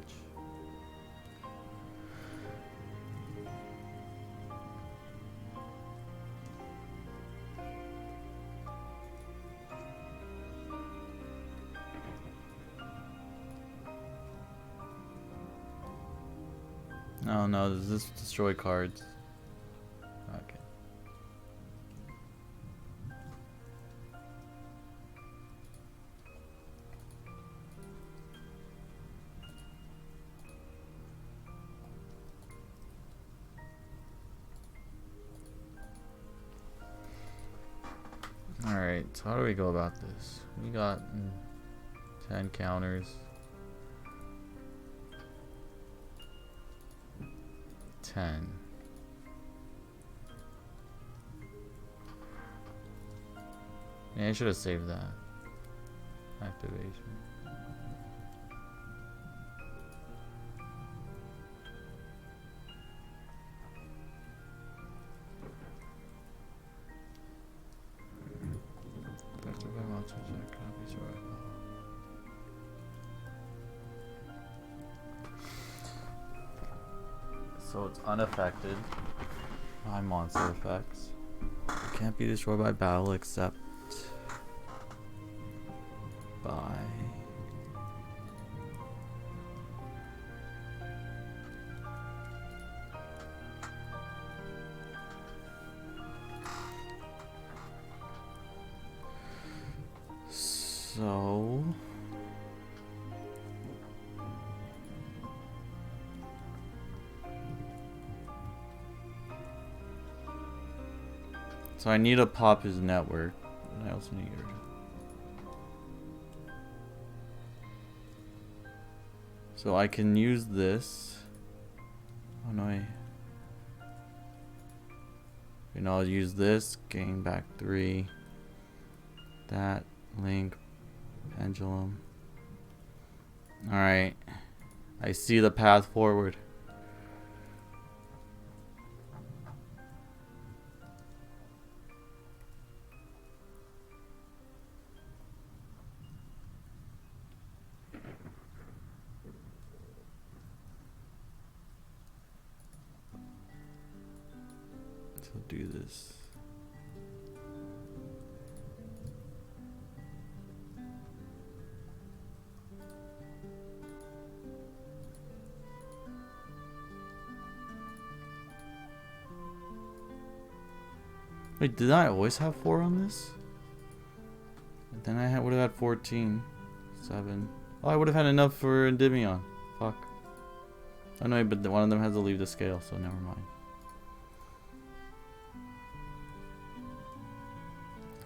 don't know. Does this destroy cards? Okay. Alright, so how do we go about this? We got 10 counters. 10. Yeah, I should have saved that. Activation. So it's unaffected by monster effects. It can't be destroyed by battle except by So I need to pop his network, and I also need so I can use this. Oh no, and I'll use this, gain back 3. That, link, pendulum. Alright. I see the path forward. Do this. Wait, did I always have 4 on this? And then I would have had 14, 7. Oh, I would have had enough for Endymion. Fuck. Oh no, but one of them has to leave the scale, so never mind.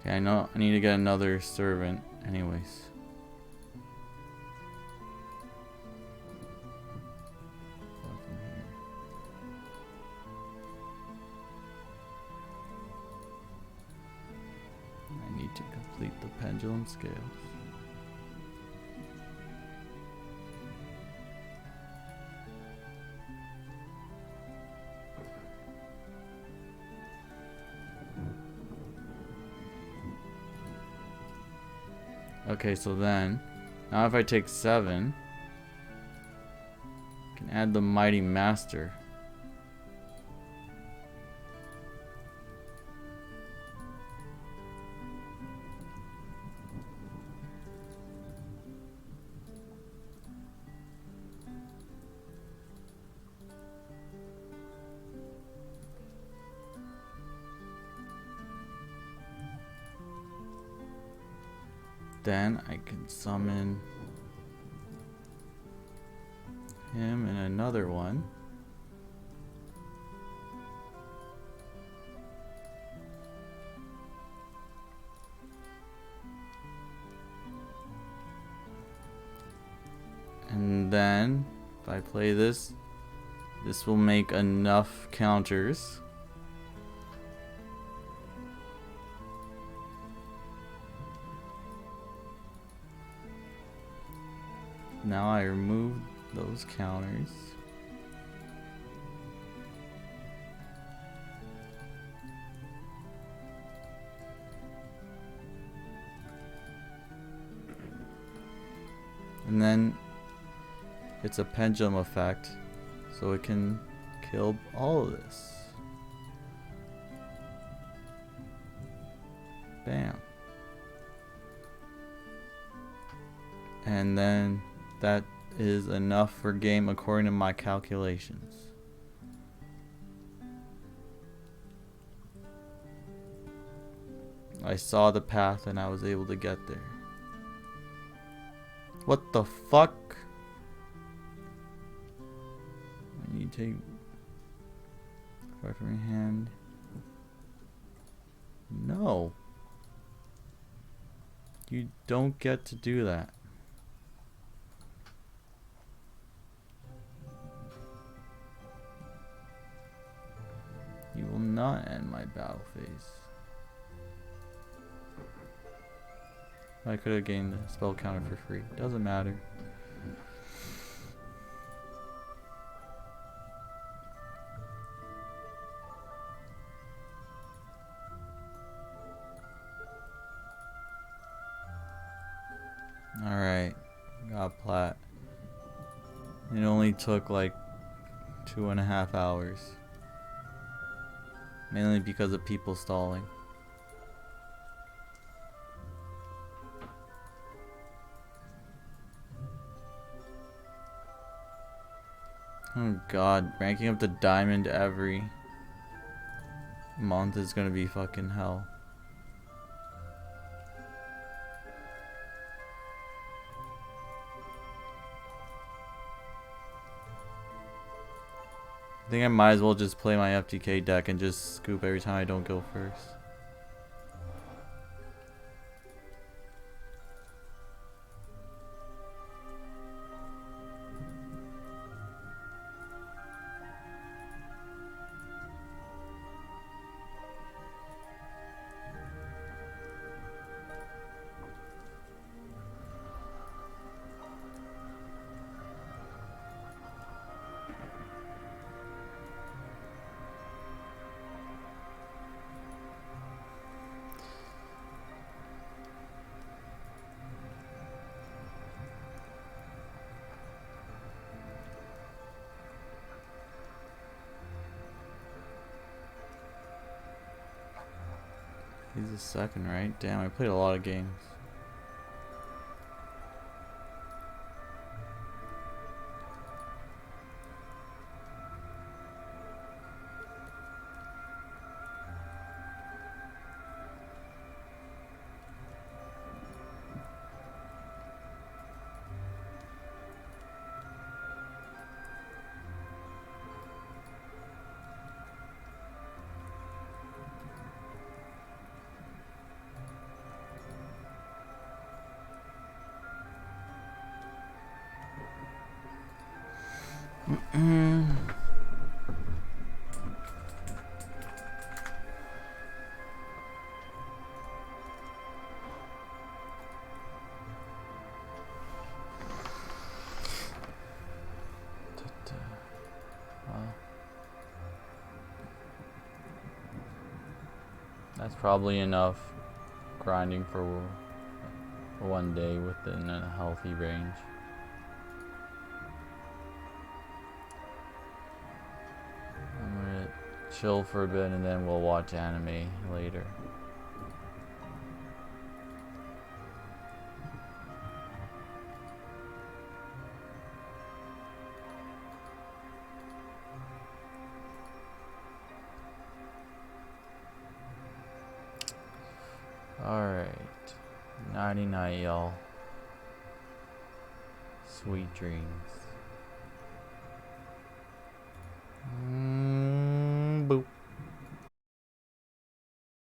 Okay, I know I need to get another servant anyways. I need to complete the pendulum scales. Okay, so then, now if I take 7, I can add the Mighty Master. Then I can summon him and another one. And then if I play this, this will make enough counters. Now I remove those counters. And then it's a pendulum effect, so it can kill all of this. Bam. And then that is enough for game according to my calculations. I saw the path and I was able to get there. What the fuck? When you take right from your hand. No. You don't get to do that. You will not end my battle phase. I could have gained the spell counter for free. Doesn't matter. Alright. Got plat. It only took like 2.5 hours. Mainly because of people stalling. Oh god, ranking up to diamond every month is gonna be fucking hell. I think I might as well just play my FTK deck and just scoop every time I don't go first. He's a second, right? Damn, I played a lot of games. That's probably enough grinding for one day within a healthy range. I'm gonna chill for a bit and then we'll watch anime later. Alright. Nighty night, y'all. Sweet dreams.